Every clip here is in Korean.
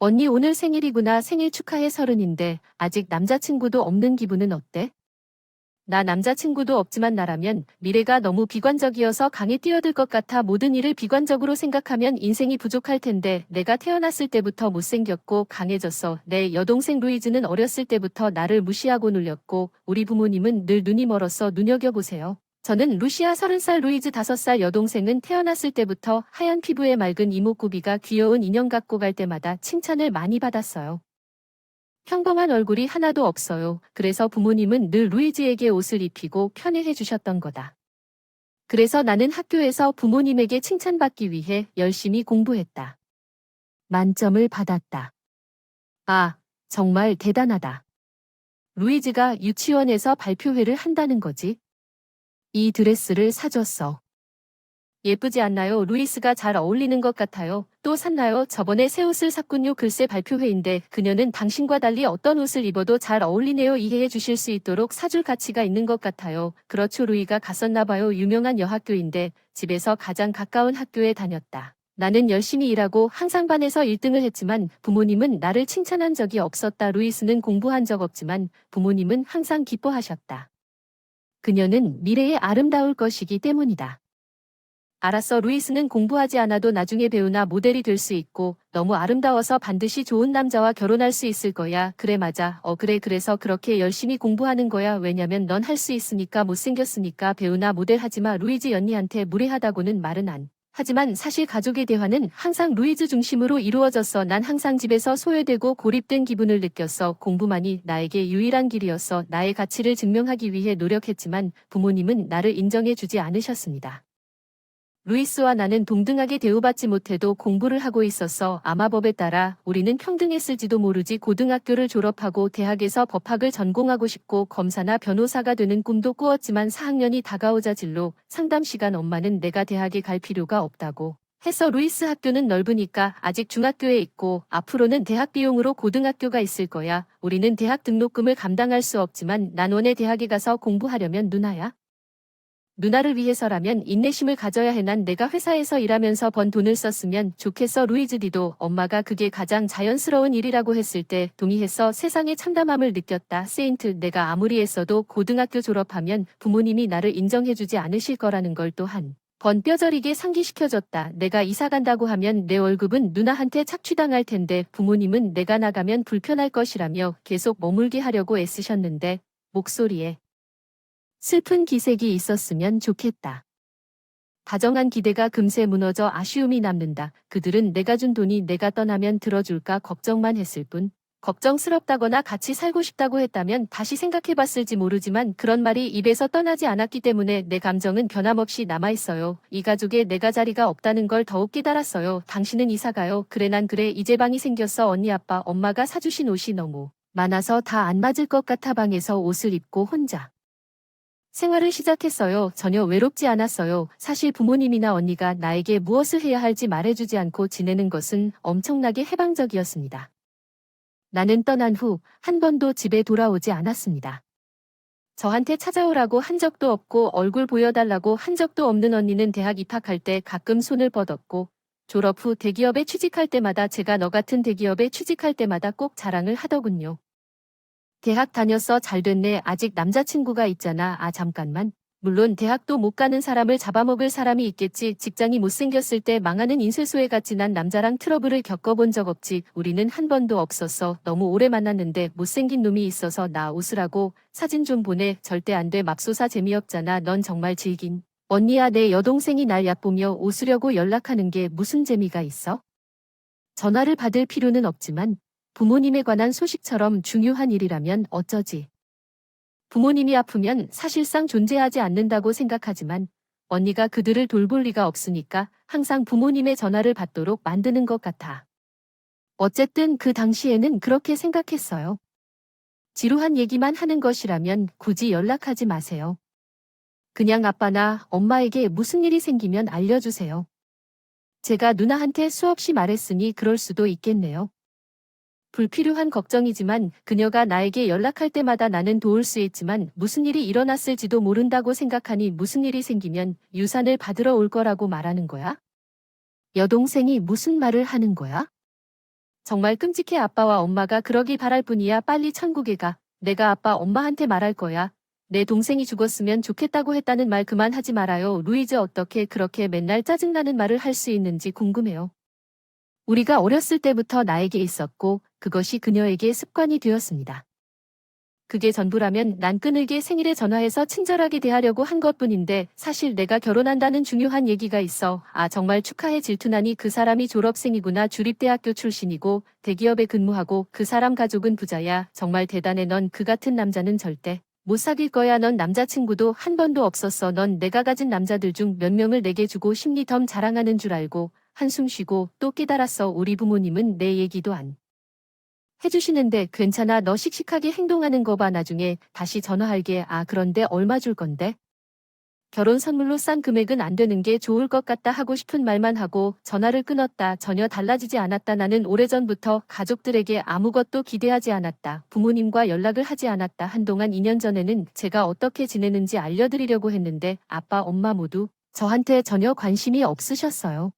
언니 오늘 생일이구나. 생일 축하해. 30인데 아직 남자친구도 없는 기분은 어때? 나 남자친구도 없지만 나라면 미래가 너무 비관적이어서 강에 뛰어들 것 같아. 모든 일을 비관적으로 생각하면 인생이 부족할 텐데 내가 태어났을 때부터 못생겼고 강해졌어. 내 여동생 루이즈는 어렸을 때부터 나를 무시하고 놀렸고 우리 부모님은 늘 눈이 멀었어. 눈여겨보세요. 저는 루시아 30살 루이즈 5살 여동생은 태어났을 때부터 하얀 피부에 맑은 이목구비가 귀여운 인형 갖고 갈 때마다 칭찬을 많이 받았어요. 평범한 얼굴이 하나도 없어요. 그래서 부모님은 늘 루이즈에게 옷을 입히고 편애해 주셨던 거다. 그래서 나는 학교에서 부모님에게 칭찬받기 위해 열심히 공부했다. 만점을 받았다. 아, 정말 대단하다. 루이즈가 유치원에서 발표회를 한다는 거지. 이 드레스를 사줬어. 예쁘지 않나요? 루이스가 잘 어울리는 것 같아요. 또 샀나요? 저번에 새 옷을 샀군요. 글쎄 발표회인데 그녀는 당신과 달리 어떤 옷을 입어도 잘 어울리네요. 이해해 주실 수 있도록 사줄 가치가 있는 것 같아요. 그렇죠. 루이가 갔었나 봐요. 유명한 여학교인데 집에서 가장 가까운 학교에 다녔다. 나는 열심히 일하고 항상 반에서 1등을 했지만 부모님은 나를 칭찬한 적이 없었다. 루이스는 공부한 적 없지만 부모님은 항상 기뻐하셨다. 그녀는 미래에 아름다울 것이기 때문이다. 알았어. 루이스는 공부하지 않아도 나중에 배우나 모델이 될 수 있고 너무 아름다워서 반드시 좋은 남자와 결혼할 수 있을 거야. 그래 맞아. 그래 그래서 그렇게 열심히 공부하는 거야. 왜냐면 넌 할 수 있으니까. 못생겼으니까 배우나 모델 하지마. 루이즈 언니한테 무례하다고는 말은 안. 하지만 사실 가족의 대화는 항상 루이즈 중심으로 이루어졌어. 난 항상 집에서 소외되고 고립된 기분을 느꼈어. 공부만이 나에게 유일한 길이었어. 나의 가치를 증명하기 위해 노력했지만 부모님은 나를 인정해 주지 않으셨습니다. 루이스와 나는 동등하게 대우받지 못해도 공부를 하고 있었어. 아마 법에 따라 우리는 평등했을지도 모르지. 고등학교를 졸업하고 대학에서 법학을 전공하고 싶고 검사나 변호사가 되는 꿈도 꾸었지만 4학년이 다가오자 진로 상담 시간 엄마는 내가 대학에 갈 필요가 없다고 해서 루이스 학교는 넓으니까 아직 중학교에 있고 앞으로는 대학 비용으로 고등학교가 있을 거야. 우리는 대학 등록금을 감당할 수 없지만 난 원해. 대학에 가서 공부하려면 누나야. 누나를 위해서라면 인내심을 가져야 해. 난 내가 회사에서 일하면서 번 돈을 썼으면 좋겠어. 루이즈 디도 엄마가 그게 가장 자연스러운 일이라고 했을 때 동의했어. 세상의 참담함을 느꼈다. 세인트 내가 아무리 했어도 고등학교 졸업하면 부모님이 나를 인정해주지 않으실 거라는 걸 또 한 번 뼈저리게 상기시켜줬다. 내가 이사 간다고 하면 내 월급은 누나한테 착취당할 텐데 부모님은 내가 나가면 불편할 것이라며 계속 머물게 하려고 애쓰셨는데 목소리에 슬픈 기색이 있었으면 좋겠다. 다정한 기대가 금세 무너져 아쉬움이 남는다. 그들은 내가 준 돈이 내가 떠나면 들어줄까 걱정만 했을 뿐. 걱정스럽다거나 같이 살고 싶다고 했다면 다시 생각해봤을지 모르지만 그런 말이 입에서 떠나지 않았기 때문에 내 감정은 변함없이 남아있어요. 이 가족에 내가 자리가 없다는 걸 더욱 깨달았어요. 당신은 이사가요. 그래 난 그래. 이제 방이 생겼어. 언니 아빠 엄마가 사주신 옷이 너무 많아서 다 안 맞을 것 같아. 방에서 옷을 입고 혼자 생활을 시작했어요. 전혀 외롭지 않았어요. 사실 부모님이나 언니가 나에게 무엇을 해야 할지 말해주지 않고 지내는 것은 엄청나게 해방적이었습니다. 나는 떠난 후 한 번도 집에 돌아오지 않았습니다. 저한테 찾아오라고 한 적도 없고 얼굴 보여달라고 한 적도 없는 언니는 대학 입학할 때 가끔 손을 뻗었고 졸업 후 대기업에 취직할 때마다 제가 너 같은 대기업에 취직할 때마다 꼭 자랑을 하더군요. 대학 다녔어. 잘 됐네. 아직 남자친구가 있잖아. 아 잠깐만. 물론 대학도 못 가는 사람을 잡아먹을 사람이 있겠지. 직장이 못생겼을 때 망하는 인쇄소에 갔지. 난 남자랑 트러블을 겪어본 적 없지. 우리는 한 번도 없었어. 너무 오래 만났는데 못생긴 놈이 있어서 나 웃으라고 사진 좀 보내. 절대 안 돼. 맙소사 재미없잖아. 넌 정말 질긴 언니야. 내 여동생이 날 얕보며 웃으려고 연락하는 게 무슨 재미가 있어? 전화를 받을 필요는 없지만 부모님에 관한 소식처럼 중요한 일이라면 어쩌지. 부모님이 아프면 사실상 존재하지 않는다고 생각하지만 언니가 그들을 돌볼 리가 없으니까 항상 부모님의 전화를 받도록 만드는 것 같아. 어쨌든 그 당시에는 그렇게 생각했어요. 지루한 얘기만 하는 것이라면 굳이 연락하지 마세요. 그냥 아빠나 엄마에게 무슨 일이 생기면 알려주세요. 제가 누나한테 수없이 말했으니 그럴 수도 있겠네요. 불필요한 걱정이지만 그녀가 나에게 연락할 때마다 나는 도울 수 있지만 무슨 일이 일어났을지도 모른다고 생각하니 무슨 일이 생기면 유산을 받으러 올 거라고 말하는 거야? 여동생이 무슨 말을 하는 거야? 정말 끔찍해. 아빠와 엄마가 그러길 바랄 뿐이야. 빨리 천국에 가. 내가 아빠 엄마한테 말할 거야. 내 동생이 죽었으면 좋겠다고 했다는 말 그만하지 말아요. 루이즈 어떻게 그렇게 맨날 짜증나는 말을 할 수 있는지 궁금해요. 우리가 어렸을 때부터 나에게 있었고 그것이 그녀에게 습관이 되었습니다. 그게 전부라면 난 끈을게 생일에 전화해서 친절하게 대하려고 한 것뿐인데 사실 내가 결혼한다는 중요한 얘기가 있어. 아 정말 축하해. 질투나니. 그 사람이 졸업생이구나. 주립대학교 출신이고 대기업에 근무하고 그 사람 가족은 부자야. 정말 대단해. 넌 그 같은 남자는 절대 못 사귈 거야. 넌 남자친구도 한 번도 없었어. 넌 내가 가진 남자들 중 몇 명을 내게 주고 싶니? 덤 자랑하는 줄 알고 한숨 쉬고 또 깨달았어. 우리 부모님은 내 얘기도 안 해주시는데 괜찮아. 너 씩씩하게 행동하는 거 봐. 나중에 다시 전화할게. 아 그런데 얼마 줄 건데? 결혼 선물로 싼 금액은 안 되는 게 좋을 것 같다 하고 싶은 말만 하고 전화를 끊었다. 전혀 달라지지 않았다. 나는 오래전부터 가족들에게 아무것도 기대하지 않았다. 부모님과 연락을 하지 않았다. 한동안 2년 전에는 제가 어떻게 지내는지 알려드리려고 했는데 아빠 엄마 모두 저한테 전혀 관심이 없으셨어요.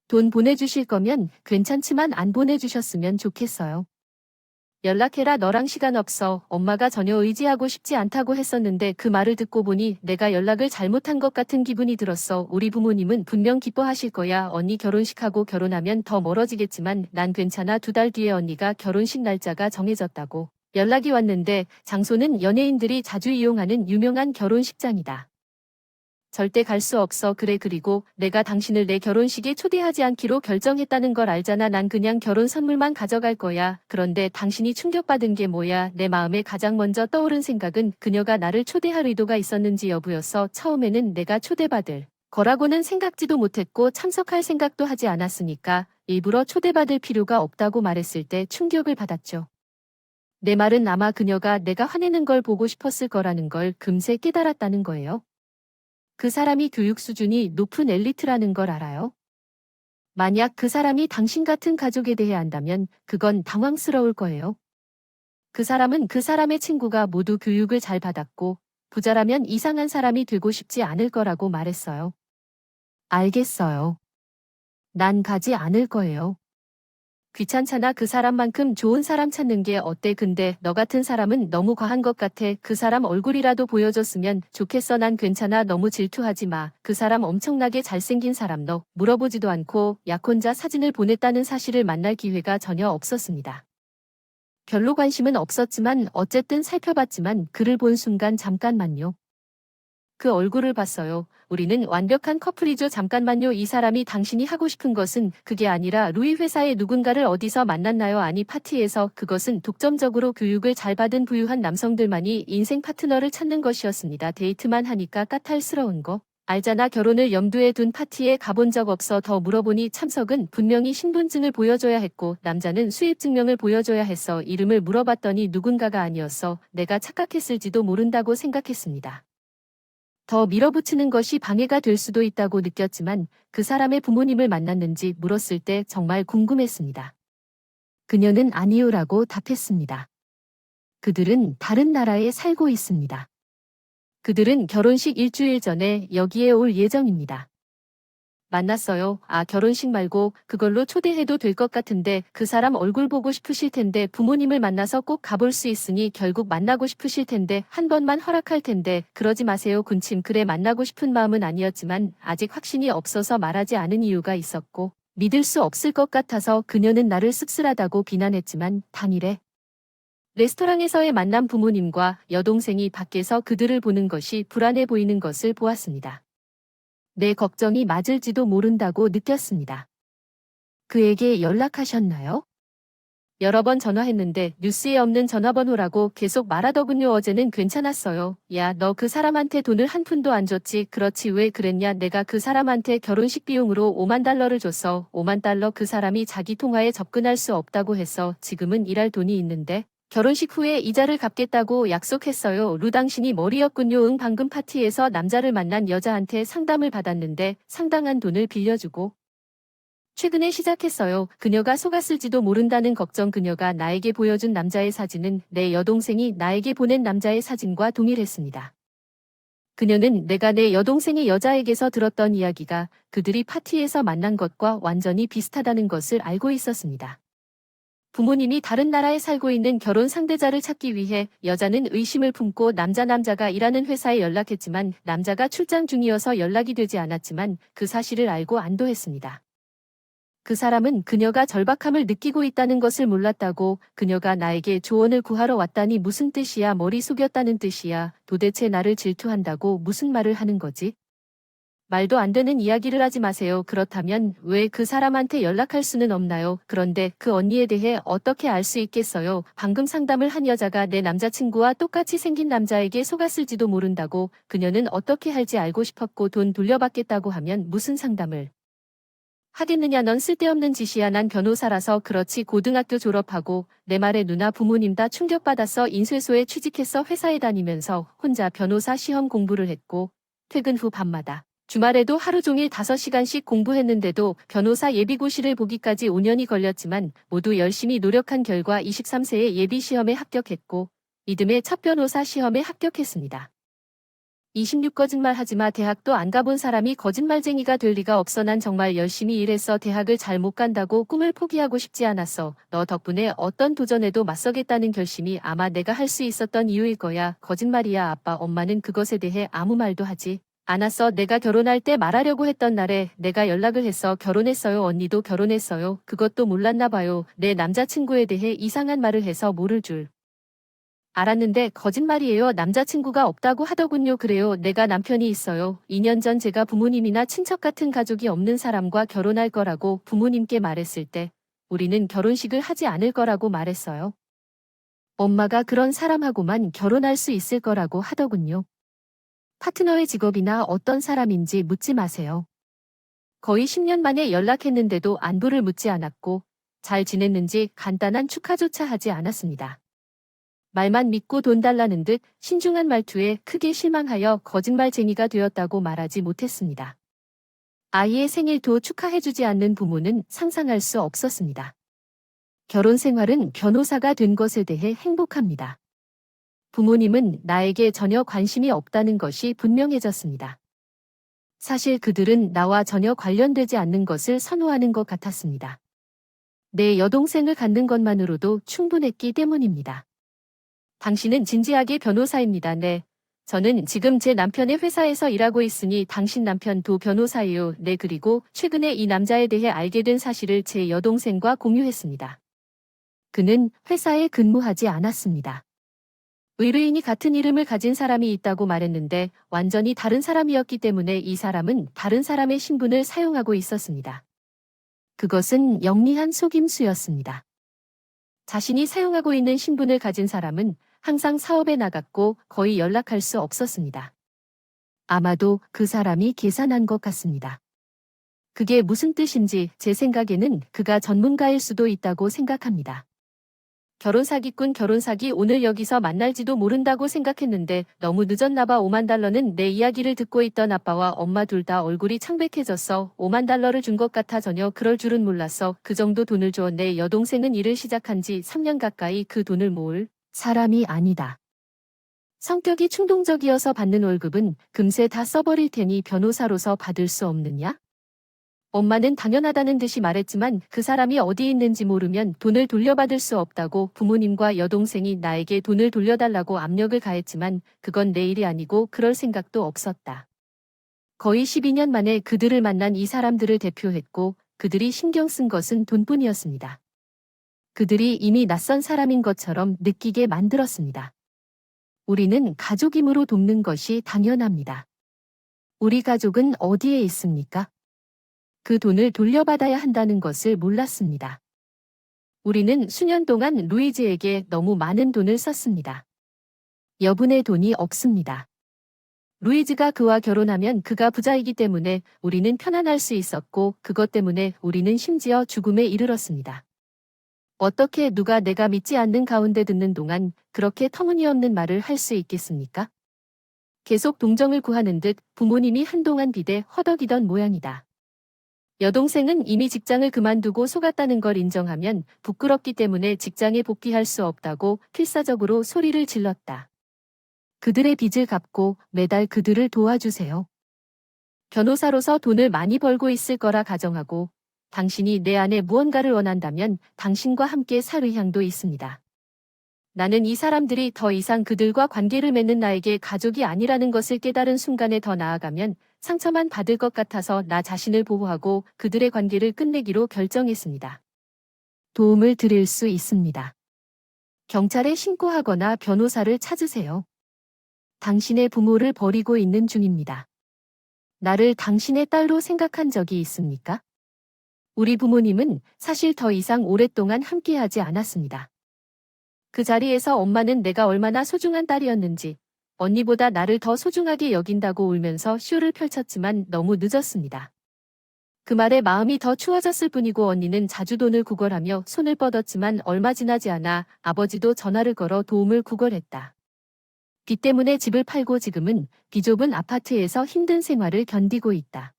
돈 보내주실 거면 괜찮지만 안 보내주셨으면 좋겠어요. 연락해라. 너랑 시간 없어. 엄마가 전혀 의지하고 싶지 않다고 했었는데 그 말을 듣고 보니 내가 연락을 잘못한 것 같은 기분이 들었어. 우리 부모님은 분명 기뻐하실 거야. 언니 결혼식하고 결혼하면 더 멀어지겠지만 난 괜찮아. 2달 뒤에 언니가 결혼식 날짜가 정해졌다고 연락이 왔는데 장소는 연예인들이 자주 이용하는 유명한 결혼식장이다. 절대 갈 수 없어. 그래. 그리고 내가 당신을 내 결혼식에 초대하지 않기로 결정했다는 걸 알잖아. 난 그냥 결혼 선물만 가져갈 거야. 그런데 당신이 충격받은 게 뭐야? 내 마음에 가장 먼저 떠오른 생각은 그녀가 나를 초대할 의도가 있었는지 여부였어. 처음에는 내가 초대받을 거라고는 생각지도 못했고 참석할 생각도 하지 않았으니까 일부러 초대받을 필요가 없다고 말했을 때 충격을 받았죠. 내 말은 아마 그녀가 내가 화내는 걸 보고 싶었을 거라는 걸 금세 깨달았다는 거예요. 그 사람이 교육 수준이 높은 엘리트라는 걸 알아요? 만약 그 사람이 당신 같은 가족에 대해 안다면 그건 당황스러울 거예요. 그 사람은 그 사람의 친구가 모두 교육을 잘 받았고 부자라면 이상한 사람이 되고 싶지 않을 거라고 말했어요. 알겠어요. 난 가지 않을 거예요. 귀찮잖아. 그 사람만큼 좋은 사람 찾는 게 어때? 근데 너 같은 사람은 너무 과한 것 같아. 그 사람 얼굴이라도 보여줬으면 좋겠어. 난 괜찮아. 너무 질투하지 마. 그 사람 엄청나게 잘생긴 사람. 너 물어보지도 않고 약혼자 사진을 보냈다는 사실을 만날 기회가 전혀 없었습니다. 별로 관심은 없었지만 어쨌든 살펴봤지만 그를 본 순간 잠깐만요. 그 얼굴을 봤어요. 우리는 완벽한 커플이죠. 잠깐만요. 이 사람이 당신이 하고 싶은 것은 그게 아니라 루이 회사의 누군가를 어디서 만났나요? 아니 파티에서. 그것은 독점적으로 교육을 잘 받은 부유한 남성들만이 인생 파트너를 찾는 것이었습니다. 데이트만 하니까 까탈스러운 거. 알잖아. 결혼을 염두에 둔 파티에 가본 적 없어. 더 물어보니 참석은 분명히 신분증을 보여줘야 했고 남자는 수입증명을 보여줘야 했어. 이름을 물어봤더니 누군가가 아니었어. 내가 착각했을지도 모른다고 생각했습니다. 더 밀어붙이는 것이 방해가 될 수도 있다고 느꼈지만 그 사람의 부모님을 만났는지 물었을 때 정말 궁금했습니다. 그녀는 아니요라고 답했습니다. 그들은 다른 나라에 살고 있습니다. 그들은 결혼식 일주일 전에 여기에 올 예정입니다. 만났어요. 아, 결혼식 말고 그걸로 초대해도 될 것 같은데 그 사람 얼굴 보고 싶으실 텐데 부모님을 만나서 꼭 가볼 수 있으니 결국 만나고 싶으실 텐데 한 번만 허락할 텐데 그러지 마세요. 군침. 그래 만나고 싶은 마음은 아니었지만 아직 확신이 없어서 말하지 않은 이유가 있었고 믿을 수 없을 것 같아서 그녀는 나를 씁쓸하다고 비난했지만 당일에 레스토랑에서의 만남 부모님과 여동생이 밖에서 그들을 보는 것이 불안해 보이는 것을 보았습니다. 내 걱정이 맞을지도 모른다고 느꼈습니다. 그에게 연락하셨나요? 여러 번 전화했는데 뉴스에 없는 전화번호라고 계속 말하더군요. 어제는 괜찮았어요. 야, 너 그 사람한테 돈을 한 푼도 안 줬지? 그렇지. 왜 그랬냐? 내가 그 사람한테 결혼식 비용으로 5만 달러를 줬어. 5만 달러. 그 사람이 자기 통화에 접근할 수 없다고 했어. 지금은 일할 돈이 있는데 결혼식 후에 이자를 갚겠다고 약속했어요. 루 당신이 머리였군요. 응. 방금 파티에서 남자를 만난 여자한테 상담을 받았는데 상당한 돈을 빌려주고 최근에 시작했어요. 그녀가 속았을지도 모른다는 걱정. 그녀가 나에게 보여준 남자의 사진은 내 여동생이 나에게 보낸 남자의 사진과 동일했습니다. 그녀는 내가 내 여동생의 여자에게서 들었던 이야기가 그들이 파티에서 만난 것과 완전히 비슷하다는 것을 알고 있었습니다. 부모님이 다른 나라에 살고 있는 결혼 상대자를 찾기 위해 여자는 의심을 품고 남자가 일하는 회사에 연락했지만 남자가 출장 중이어서 연락이 되지 않았지만 그 사실을 알고 안도했습니다. 그 사람은 그녀가 절박함을 느끼고 있다는 것을 몰랐다고 그녀가 나에게 조언을 구하러 왔다니 무슨 뜻이야 머리 숙였다는 뜻이야 도대체 나를 질투한다고 무슨 말을 하는 거지? 말도 안 되는 이야기를 하지 마세요. 그렇다면 왜 그 사람한테 연락할 수는 없나요? 그런데 그 언니에 대해 어떻게 알 수 있겠어요? 방금 상담을 한 여자가 내 남자친구와 똑같이 생긴 남자에게 속았을지도 모른다고 그녀는 어떻게 할지 알고 싶었고 돈 돌려받겠다고 하면 무슨 상담을 하겠느냐 넌 쓸데없는 짓이야 난 변호사라서 그렇지 고등학교 졸업하고 내 말에 누나 부모님 다 충격받았어 인쇄소에 취직해서 회사에 다니면서 혼자 변호사 시험 공부를 했고 퇴근 후 밤마다 주말에도 하루 종일 5시간씩 공부했는데도 변호사 예비고시를 보기까지 5년이 걸렸지만 모두 열심히 노력한 결과 23세에 예비시험에 합격했고 이듬해 첫 변호사 시험에 합격했습니다. 26 거짓말하지마 대학도 안 가본 사람이 거짓말쟁이가 될 리가 없어 난 정말 열심히 일했어 대학을 잘 못 간다고 꿈을 포기하고 싶지 않았어 너 덕분에 어떤 도전에도 맞서겠다는 결심이 아마 내가 할 수 있었던 이유일 거야 거짓말이야 아빠 엄마는 그것에 대해 아무 말도 하지 않았어 내가 결혼할 때 말하려고 했던 날에 내가 연락을 해서 결혼했어요 언니도 결혼했어요 그것도 몰랐나 봐요 내 남자친구에 대해 이상한 말을 해서 모를 줄 알았는데 거짓말이에요. 남자친구가 없다고 하더군요. 그래요. 내가 남편이 있어요. 2년 전 제가 부모님이나 친척 같은 가족이 없는 사람과 결혼할 거라고 부모님께 말했을 때 우리는 결혼식을 하지 않을 거라고 말했어요. 엄마가 그런 사람하고만 결혼할 수 있을 거라고 하더군요. 파트너의 직업이나 어떤 사람인지 묻지 마세요. 거의 10년 만에 연락했는데도 안부를 묻지 않았고 잘 지냈는지 간단한 축하조차 하지 않았습니다. 말만 믿고 돈 달라는 듯 신중한 말투에 크게 실망하여 거짓말쟁이가 되었다고 말하지 못했습니다. 아이의 생일도 축하해주지 않는 부모는 상상할 수 없었습니다. 결혼 생활은 변호사가 된 것에 대해 행복합니다. 부모님은 나에게 전혀 관심이 없다는 것이 분명해졌습니다. 사실 그들은 나와 전혀 관련되지 않는 것을 선호하는 것 같았습니다. 내 여동생을 갖는 것만으로도 충분했기 때문입니다. 당신은 진지하게 변호사입니다. 네. 저는 지금 제 남편의 회사에서 일하고 있으니 당신 남편도 변호사예요. 네. 그리고 최근에 이 남자에 대해 알게 된 사실을 제 여동생과 공유했습니다. 그는 회사에 근무하지 않았습니다. 의뢰인이 같은 이름을 가진 사람이 있다고 말했는데 완전히 다른 사람이었기 때문에 이 사람은 다른 사람의 신분을 사용하고 있었습니다. 그것은 영리한 속임수였습니다. 자신이 사용하고 있는 신분을 가진 사람은 항상 사업에 나갔고 거의 연락할 수 없었습니다. 아마도 그 사람이 계산한 것 같습니다. 그게 무슨 뜻인지 제 생각에는 그가 전문가일 수도 있다고 생각합니다. 결혼사기꾼 결혼사기 오늘 여기서 만날지도 모른다고 생각했는데 너무 늦었나 봐. 5만 달러는 내 이야기를 듣고 있던 아빠와 엄마 둘 다 얼굴이 창백해졌어. 5만 달러를 준 것 같아. 전혀 그럴 줄은 몰랐어. 그 정도 돈을 줘. 내 여동생은 일을 시작한 지 3년 가까이 그 돈을 모을 사람이 아니다. 성격이 충동적이어서 받는 월급은 금세 다 써버릴 테니 변호사로서 받을 수 없느냐? 엄마는 당연하다는 듯이 말했지만 그 사람이 어디 있는지 모르면 돈을 돌려받을 수 없다고 부모님과 여동생이 나에게 돈을 돌려달라고 압력을 가했지만 그건 내 일이 아니고 그럴 생각도 없었다. 거의 12년 만에 그들을 만난 이 사람들을 대표했고 그들이 신경 쓴 것은 돈뿐이었습니다. 그들이 이미 낯선 사람인 것처럼 느끼게 만들었습니다. 우리는 가족이므로 돕는 것이 당연합니다. 우리 가족은 어디에 있습니까? 그 돈을 돌려받아야 한다는 것을 몰랐습니다. 우리는 수년 동안 루이즈에게 너무 많은 돈을 썼습니다. 여분의 돈이 없습니다. 루이즈가 그와 결혼하면 그가 부자이기 때문에 우리는 편안할 수 있었고 그것 때문에 우리는 심지어 죽음에 이르렀습니다. 어떻게 누가 내가 믿지 않는 가운데 듣는 동안 그렇게 터무니없는 말을 할 수 있겠습니까? 계속 동정을 구하는 듯 부모님이 한동안 비대 허덕이던 모양이다. 여동생은 이미 직장을 그만두고 속았다는 걸 인정하면 부끄럽기 때문에 직장에 복귀할 수 없다고 필사적으로 소리를 질렀다. 그들의 빚을 갚고 매달 그들을 도와주세요. 변호사로서 돈을 많이 벌고 있을 거라 가정하고 당신이 내 안에 무언가를 원한다면 당신과 함께 살 의향도 있습니다. 나는 이 사람들이 더 이상 그들과 관계를 맺는 나에게 가족이 아니라는 것을 깨달은 순간에 더 나아가면 상처만 받을 것 같아서 나 자신을 보호하고 그들의 관계를 끝내기로 결정했습니다. 도움을 드릴 수 있습니다. 경찰에 신고하거나 변호사를 찾으세요. 당신의 부모를 버리고 있는 중입니다. 나를 당신의 딸로 생각한 적이 있습니까? 우리 부모님은 사실 더 이상 오랫동안 함께하지 않았습니다. 그 자리에서 엄마는 내가 얼마나 소중한 딸이었는지, 언니보다 나를 더 소중하게 여긴다고 울면서 쇼를 펼쳤지만 너무 늦었습니다. 그 말에 마음이 더 추워졌을 뿐이고 언니는 자주 돈을 구걸하며 손을 뻗었지만 얼마 지나지 않아 아버지도 전화를 걸어 도움을 구걸했다. 빚 때문에 집을 팔고 지금은 비좁은 아파트에서 힘든 생활을 견디고 있다.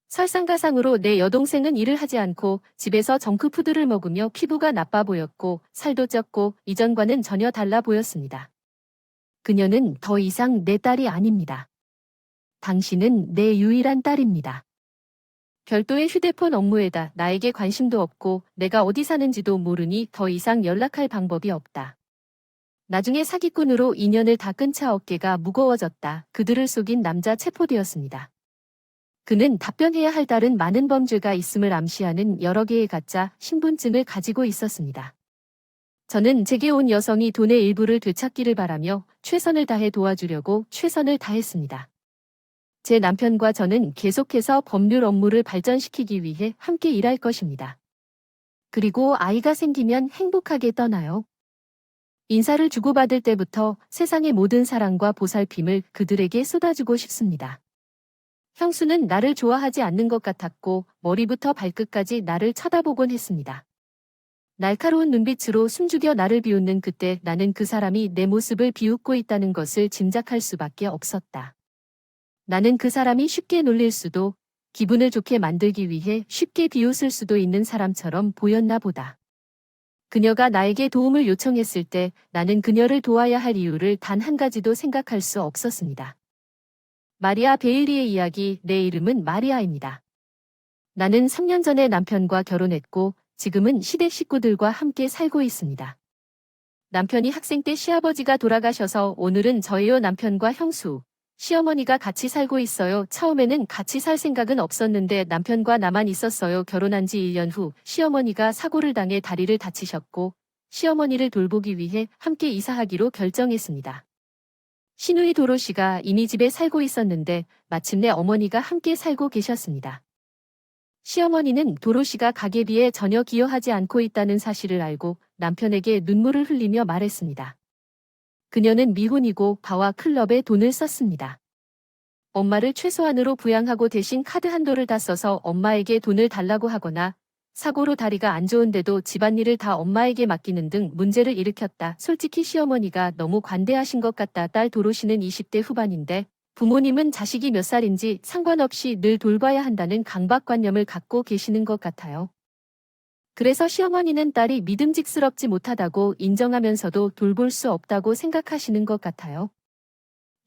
설상가상으로 내 여동생은 일을 하지 않고 집에서 정크푸드를 먹으며 피부가 나빠 보였고 살도 쪘고 이전과는 전혀 달라 보였습니다. 그녀는 더 이상 내 딸이 아닙니다. 당신은 내 유일한 딸입니다. 별도의 휴대폰 업무에다 나에게 관심도 없고 내가 어디 사는지도 모르니 더 이상 연락할 방법이 없다. 나중에 사기꾼으로 인연을 다 끈 차 어깨가 무거워졌다. 그들을 속인 남자 체포되었습니다. 그는 답변해야 할 다른 많은 범죄가 있음을 암시하는 여러 개의 가짜 신분증을 가지고 있었습니다. 저는 제게 온 여성이 돈의 일부를 되찾기를 바라며 최선을 다해 도와주려고 최선을 다했습니다. 제 남편과 저는 계속해서 법률 업무를 발전시키기 위해 함께 일할 것입니다. 그리고 아이가 생기면 행복하게 떠나요. 인사를 주고받을 때부터 세상의 모든 사랑과 보살핌을 그들에게 쏟아주고 싶습니다. 형수는 나를 좋아하지 않는 것 같았고 머리부터 발끝까지 나를 쳐다보곤 했습니다. 날카로운 눈빛으로 숨죽여 나를 비웃는 그때 나는 그 사람이 내 모습을 비웃고 있다는 것을 짐작할 수밖에 없었다. 나는 그 사람이 쉽게 놀릴 수도 기분을 좋게 만들기 위해 쉽게 비웃을 수도 있는 사람처럼 보였나 보다. 그녀가 나에게 도움을 요청했을 때 나는 그녀를 도와야 할 이유를 단 한 가지도 생각할 수 없었습니다. 마리아 베일리의 이야기, 내 이름은 마리아입니다. 나는 3년 전에 남편과 결혼했고 지금은 시댁 식구들과 함께 살고 있습니다. 남편이 학생 때 시아버지가 돌아가셔서 오늘은 저희요 남편과 형수, 시어머니가 같이 살고 있어요. 처음에는 같이 살 생각은 없었는데 남편과 나만 있었어요. 결혼한 지 1년 후 시어머니가 사고를 당해 다리를 다치셨고 시어머니를 돌보기 위해 함께 이사하기로 결정했습니다. 시누이 도로시가 이미 집에 살고 있었는데 마침내 어머니가 함께 살고 계셨습니다. 시어머니는 도로시가 가계비에 전혀 기여하지 않고 있다는 사실을 알고 남편에게 눈물을 흘리며 말했습니다. 그녀는 미혼이고 바와 클럽에 돈을 썼습니다. 엄마를 최소한으로 부양하고 대신 카드 한도를 다 써서 엄마에게 돈을 달라고 하거나 사고로 다리가 안 좋은데도 집안일을 다 엄마에게 맡기는 등 문제를 일으켰다. 솔직히 시어머니가 너무 관대하신 것 같다. 딸 도로시는 20대 후반인데 부모님은 자식이 몇 살인지 상관없이 늘 돌봐야 한다는 강박관념을 갖고 계시는 것 같아요. 그래서 시어머니는 딸이 믿음직스럽지 못하다고 인정하면서도 돌볼 수 없다고 생각하시는 것 같아요.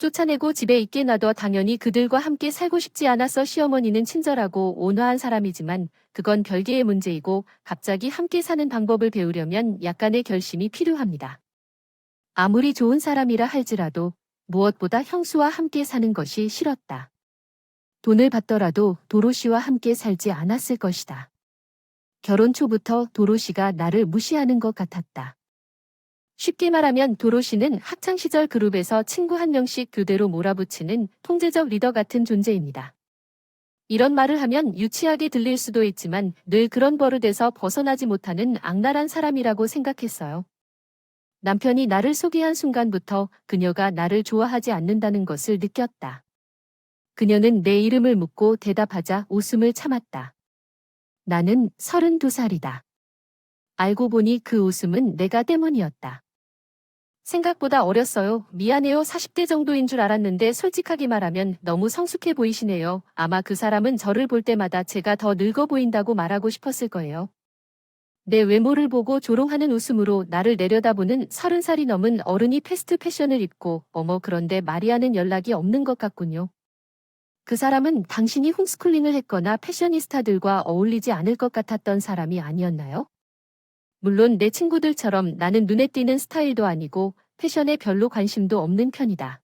쫓아내고 집에 있게 놔둬 당연히 그들과 함께 살고 싶지 않아서 시어머니는 친절하고 온화한 사람이지만 그건 별개의 문제이고 갑자기 함께 사는 방법을 배우려면 약간의 결심이 필요합니다. 아무리 좋은 사람이라 할지라도 무엇보다 형수와 함께 사는 것이 싫었다. 돈을 받더라도 도로시와 함께 살지 않았을 것이다. 결혼 초부터 도로시가 나를 무시하는 것 같았다. 쉽게 말하면 도로시는 학창시절 그룹에서 친구 한 명씩 교대로 몰아붙이는 통제적 리더 같은 존재입니다. 이런 말을 하면 유치하게 들릴 수도 있지만 늘 그런 버릇에서 벗어나지 못하는 악랄한 사람이라고 생각했어요. 남편이 나를 소개한 순간부터 그녀가 나를 좋아하지 않는다는 것을 느꼈다. 그녀는 내 이름을 묻고 대답하자 웃음을 참았다. 나는 32살이다. 알고 보니 그 웃음은 내가 때문이었다. 생각보다 어렸어요. 미안해요. 40대 정도인 줄 알았는데 솔직하게 말하면 너무 성숙해 보이시네요. 아마 그 사람은 저를 볼 때마다 제가 더 늙어 보인다고 말하고 싶었을 거예요. 내 외모를 보고 조롱하는 웃음으로 나를 내려다보는 30살이 넘은 어른이 패스트 패션을 입고 어머 그런데 마리아는 연락이 없는 것 같군요. 그 사람은 당신이 홈스쿨링을 했거나 패셔니스타들과 어울리지 않을 것 같았던 사람이 아니었나요? 물론 내 친구들처럼 나는 눈에 띄는 스타일도 아니고 패션에 별로 관심도 없는 편이다.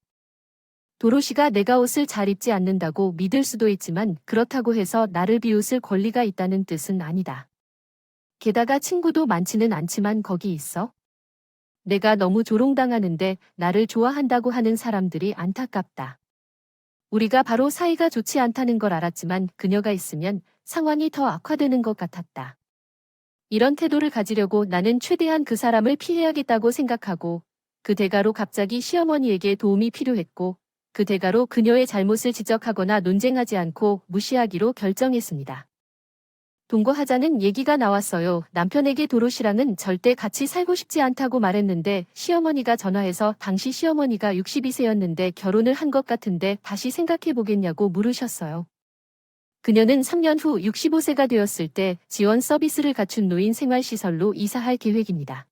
도로시가 내가 옷을 잘 입지 않는다고 믿을 수도 있지만 그렇다고 해서 나를 비웃을 권리가 있다는 뜻은 아니다. 게다가 친구도 많지는 않지만 거기 있어. 내가 너무 조롱당하는데 나를 좋아한다고 하는 사람들이 안타깝다. 우리가 바로 사이가 좋지 않다는 걸 알았지만 그녀가 있으면 상황이 더 악화되는 것 같았다. 이런 태도를 가지려고 나는 최대한 그 사람을 피해야겠다고 생각하고 그 대가로 갑자기 시어머니에게 도움이 필요했고 그 대가로 그녀의 잘못을 지적하거나 논쟁하지 않고 무시하기로 결정했습니다. 동거하자는 얘기가 나왔어요. 남편에게 도로시랑은 절대 같이 살고 싶지 않다고 말했는데 시어머니가 전화해서 당시 시어머니가 62세였는데 결혼을 한 것 같은데 다시 생각해 보겠냐고 물으셨어요. 그녀는 3년 후 65세가 되었을 때 지원 서비스를 갖춘 노인 생활시설로 이사할 계획입니다.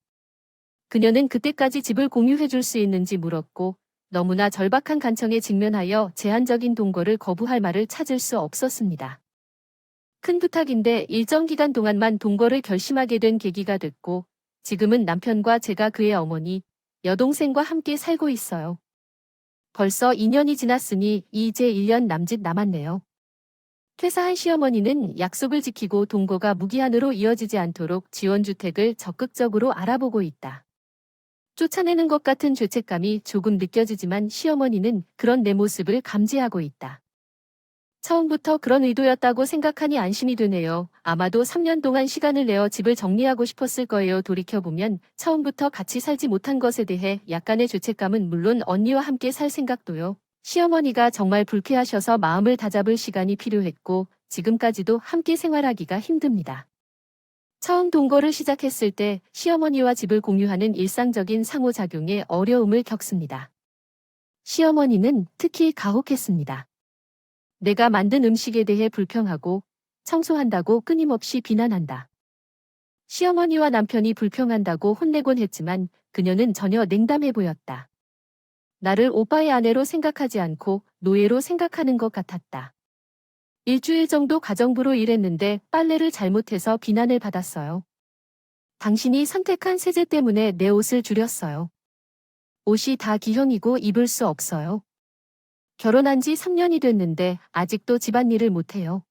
그녀는 그때까지 집을 공유해 줄 수 있는지 물었고 너무나 절박한 간청에 직면하여 제한적인 동거를 거부할 말을 찾을 수 없었습니다. 큰 부탁인데 일정 기간 동안만 동거를 결심하게 된 계기가 됐고 지금은 남편과 제가 그의 어머니, 여동생과 함께 살고 있어요. 벌써 2년이 지났으니 이제 1년 남짓 남았네요. 퇴사한 시어머니는 약속을 지키고 동거가 무기한으로 이어지지 않도록 지원주택을 적극적으로 알아보고 있다. 쫓아내는 것 같은 죄책감이 조금 느껴지지만 시어머니는 그런 내 모습을 감지하고 있다. 처음부터 그런 의도였다고 생각하니 안심이 되네요. 아마도 3년 동안 시간을 내어 집을 정리하고 싶었을 거예요. 돌이켜보면 처음부터 같이 살지 못한 것에 대해 약간의 죄책감은 물론 언니와 함께 살 생각도요. 시어머니가 정말 불쾌하셔서 마음을 다잡을 시간이 필요했고 지금까지도 함께 생활하기가 힘듭니다. 처음 동거를 시작했을 때 시어머니와 집을 공유하는 일상적인 상호작용에 어려움을 겪습니다. 시어머니는 특히 가혹했습니다. 내가 만든 음식에 대해 불평하고 청소한다고 끊임없이 비난한다. 시어머니와 남편이 불평한다고 혼내곤 했지만 그녀는 전혀 냉담해 보였다. 나를 오빠의 아내로 생각하지 않고 노예로 생각하는 것 같았다. 일주일 정도 가정부로 일했는데 빨래를 잘못해서 비난을 받았어요. 당신이 선택한 세제 때문에 내 옷을 줄였어요. 옷이 다 기형이고 입을 수 없어요. 결혼한 지 3년이 됐는데 아직도 집안일을 못해요.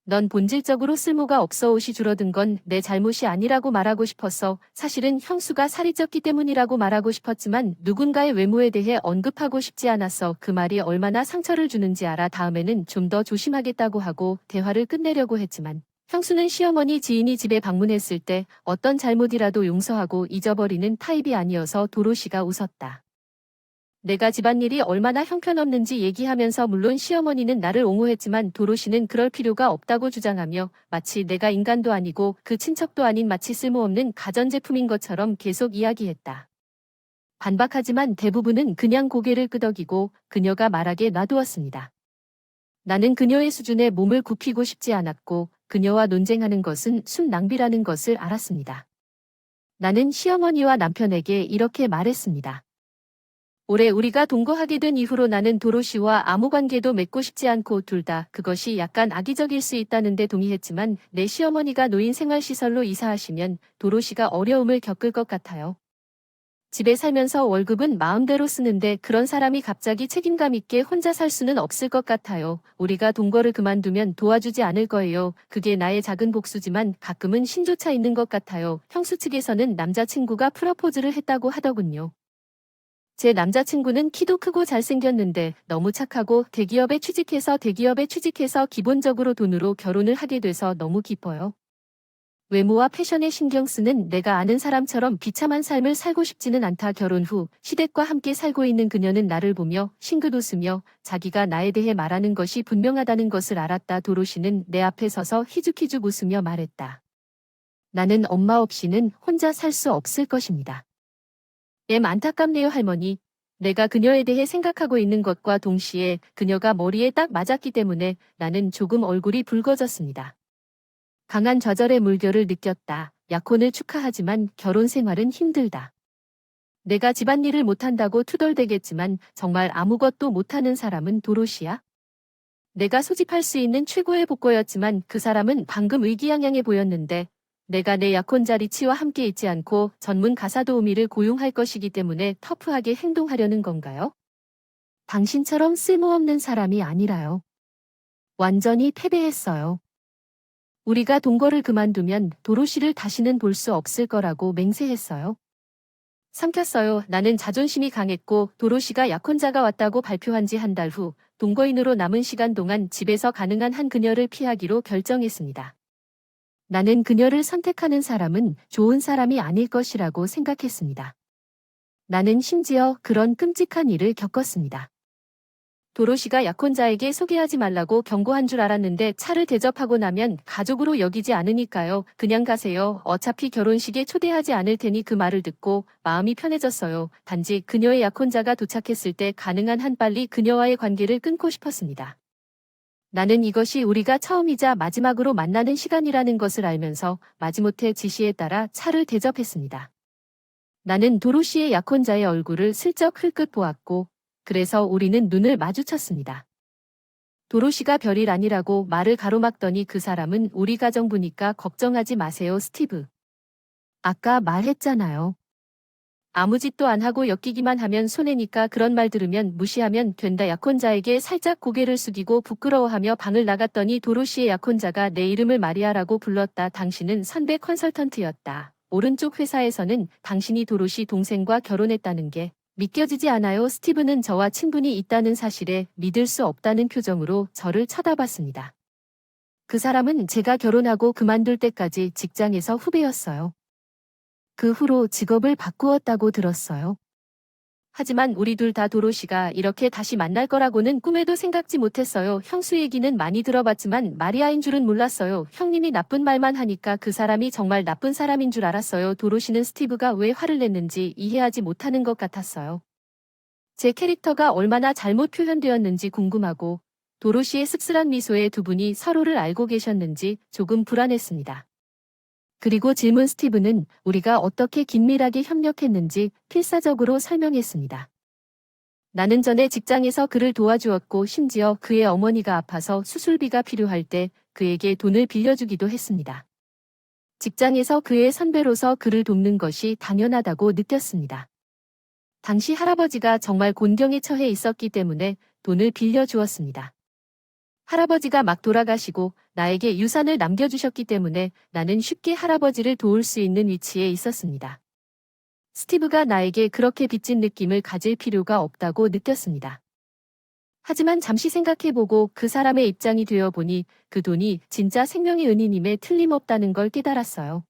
넌 본질적으로 쓸모가 없어. 옷이 줄어든 건 내 잘못이 아니라고 말하고 싶어서 사실은 형수가 살이 쪘기 때문이라고 말하고 싶었지만 누군가의 외모에 대해 언급하고 싶지 않아서 그 말이 얼마나 상처를 주는지 알아 다음에는 좀 더 조심하겠다고 하고 대화를 끝내려고 했지만 형수는 시어머니 지인이 집에 방문했을 때 어떤 잘못이라도 용서하고 잊어버리는 타입이 아니어서 도로시가 웃었다. 내가 집안일이 얼마나 형편없는지 얘기하면서 물론 시어머니는 나를 옹호했지만 도로시는 그럴 필요가 없다고 주장하며 마치 내가 인간도 아니고 그 친척도 아닌 마치 쓸모없는 가전제품인 것처럼 계속 이야기했다. 반박하지만 대부분은 그냥 고개를 끄덕이고 그녀가 말하게 놔두었습니다. 나는 그녀의 수준에 몸을 굽히고 싶지 않았고 그녀와 논쟁하는 것은 순 낭비라는 것을 알았습니다. 나는 시어머니와 남편에게 이렇게 말했습니다. 올해 우리가 동거하게 된 이후로 나는 도로시와 아무 관계도 맺고 싶지 않고 둘 다 그것이 약간 악의적일 수 있다는데 동의했지만 내 시어머니가 노인 생활시설로 이사하시면 도로시가 어려움을 겪을 것 같아요. 집에 살면서 월급은 마음대로 쓰는데 그런 사람이 갑자기 책임감 있게 혼자 살 수는 없을 것 같아요. 우리가 동거를 그만두면 도와주지 않을 거예요. 그게 나의 작은 복수지만 가끔은 신조차 있는 것 같아요. 형수 측에서는 남자친구가 프러포즈를 했다고 하더군요. 제 남자친구는 키도 크고 잘생겼는데 너무 착하고 대기업에 취직해서 기본적으로 돈으로 결혼을 하게 돼서 너무 기뻐요. 외모와 패션에 신경 쓰는 내가 아는 사람처럼 비참한 삶을 살고 싶지는 않다. 결혼 후 시댁과 함께 살고 있는 그녀는 나를 보며 싱긋 웃으며 자기가 나에 대해 말하는 것이 분명하다는 것을 알았다. 도로시는 내 앞에 서서 희죽희죽 웃으며 말했다. 나는 엄마 없이는 혼자 살 수 없을 것입니다. 안타깝네요 할머니. 내가 그녀에 대해 생각하고 있는 것과 동시에 그녀가 머리에 딱 맞았기 때문에 나는 조금 얼굴이 붉어졌습니다. 강한 좌절의 물결을 느꼈다. 약혼을 축하하지만 결혼 생활은 힘들다. 내가 집안일을 못한다고 투덜대겠지만 정말 아무것도 못하는 사람은 도로시야? 내가 소집할 수 있는 최고의 복고였지만 그 사람은 방금 의기양양해 보였는데 내가 내 약혼자 리치와 함께 있지 않고 전문 가사 도우미를 고용할 것이기 때문에 터프하게 행동하려는 건가요? 당신처럼 쓸모없는 사람이 아니라요. 완전히 패배했어요. 우리가 동거를 그만두면 도로시를 다시는 볼 수 없을 거라고 맹세했어요. 삼켰어요. 나는 자존심이 강했고 도로시가 약혼자가 왔다고 발표한 지 한 달 후 동거인으로 남은 시간 동안 집에서 가능한 한 그녀를 피하기로 결정했습니다. 나는 그녀를 선택하는 사람은 좋은 사람이 아닐 것이라고 생각했습니다. 나는 심지어 그런 끔찍한 일을 겪었습니다. 도로시가 약혼자에게 소개하지 말라고 경고한 줄 알았는데 차를 대접하고 나면 가족으로 여기지 않으니까요. 그냥 가세요. 어차피 결혼식에 초대하지 않을 테니 그 말을 듣고 마음이 편해졌어요. 단지 그녀의 약혼자가 도착했을 때 가능한 한 빨리 그녀와의 관계를 끊고 싶었습니다. 나는 이것이 우리가 처음이자 마지막으로 만나는 시간이라는 것을 알면서 마지못해 지시에 따라 차를 대접했습니다. 나는 도로시의 약혼자의 얼굴을 슬쩍 흘끗 보았고 그래서 우리는 눈을 마주쳤습니다. 도로시가 별일 아니라고 말을 가로막더니 그 사람은 우리 가정부니까 걱정하지 마세요, 스티브. 아까 말했잖아요. 아무 짓도 안 하고 엮이기만 하면 손해니까 그런 말 들으면 무시하면 된다. 약혼자에게 살짝 고개를 숙이고 부끄러워하며 방을 나갔더니 도로시의 약혼자가 내 이름을 마리아라고 불렀다. 당신은 선배 컨설턴트였다. 오른쪽 회사에서는 당신이 도로시 동생과 결혼했다는 게 믿겨지지 않아요. 스티브는 저와 친분이 있다는 사실에 믿을 수 없다는 표정으로 저를 쳐다봤습니다. 그 사람은 제가 결혼하고 그만둘 때까지 직장에서 후배였어요. 그 후로 직업을 바꾸었다고 들었어요. 하지만 우리 둘 다 도로시가 이렇게 다시 만날 거라고는 꿈에도 생각지 못했어요. 형수 얘기는 많이 들어봤지만 마리아인 줄은 몰랐어요. 형님이 나쁜 말만 하니까 그 사람이 정말 나쁜 사람인 줄 알았어요. 도로시는 스티브가 왜 화를 냈는지 이해하지 못하는 것 같았어요. 제 캐릭터가 얼마나 잘못 표현되었는지 궁금하고 도로시의 씁쓸한 미소에 두 분이 서로를 알고 계셨는지 조금 불안했습니다. 그리고 질문 스티브는 우리가 어떻게 긴밀하게 협력했는지 필사적으로 설명했습니다. 나는 전에 직장에서 그를 도와주었고 심지어 그의 어머니가 아파서 수술비가 필요할 때 그에게 돈을 빌려주기도 했습니다. 직장에서 그의 선배로서 그를 돕는 것이 당연하다고 느꼈습니다. 당시 할아버지가 정말 곤경에 처해 있었기 때문에 돈을 빌려주었습니다. 할아버지가 막 돌아가시고 나에게 유산을 남겨주셨기 때문에 나는 쉽게 할아버지를 도울 수 있는 위치에 있었습니다. 스티브가 나에게 그렇게 빚진 느낌을 가질 필요가 없다고 느꼈습니다. 하지만 잠시 생각해보고 그 사람의 입장이 되어보니 그 돈이 진짜 생명의 은인임에 틀림없다는 걸 깨달았어요.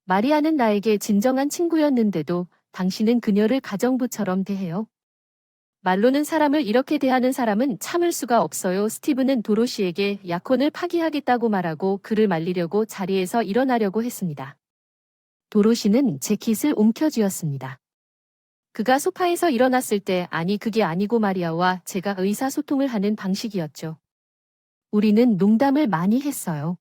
마리아는 나에게 진정한 친구였는데도 당신은 그녀를 가정부처럼 대해요. 말로는 사람을 이렇게 대하는 사람은 참을 수가 없어요. 스티브는 도로시에게 약혼을 파기하겠다고 말하고 그를 말리려고 자리에서 일어나려고 했습니다. 도로시는 재킷을 움켜쥐었습니다. 그가 소파에서 일어났을 때 아니 그게 아니고 마리아와 제가 의사소통을 하는 방식이었죠. 우리는 농담을 많이 했어요.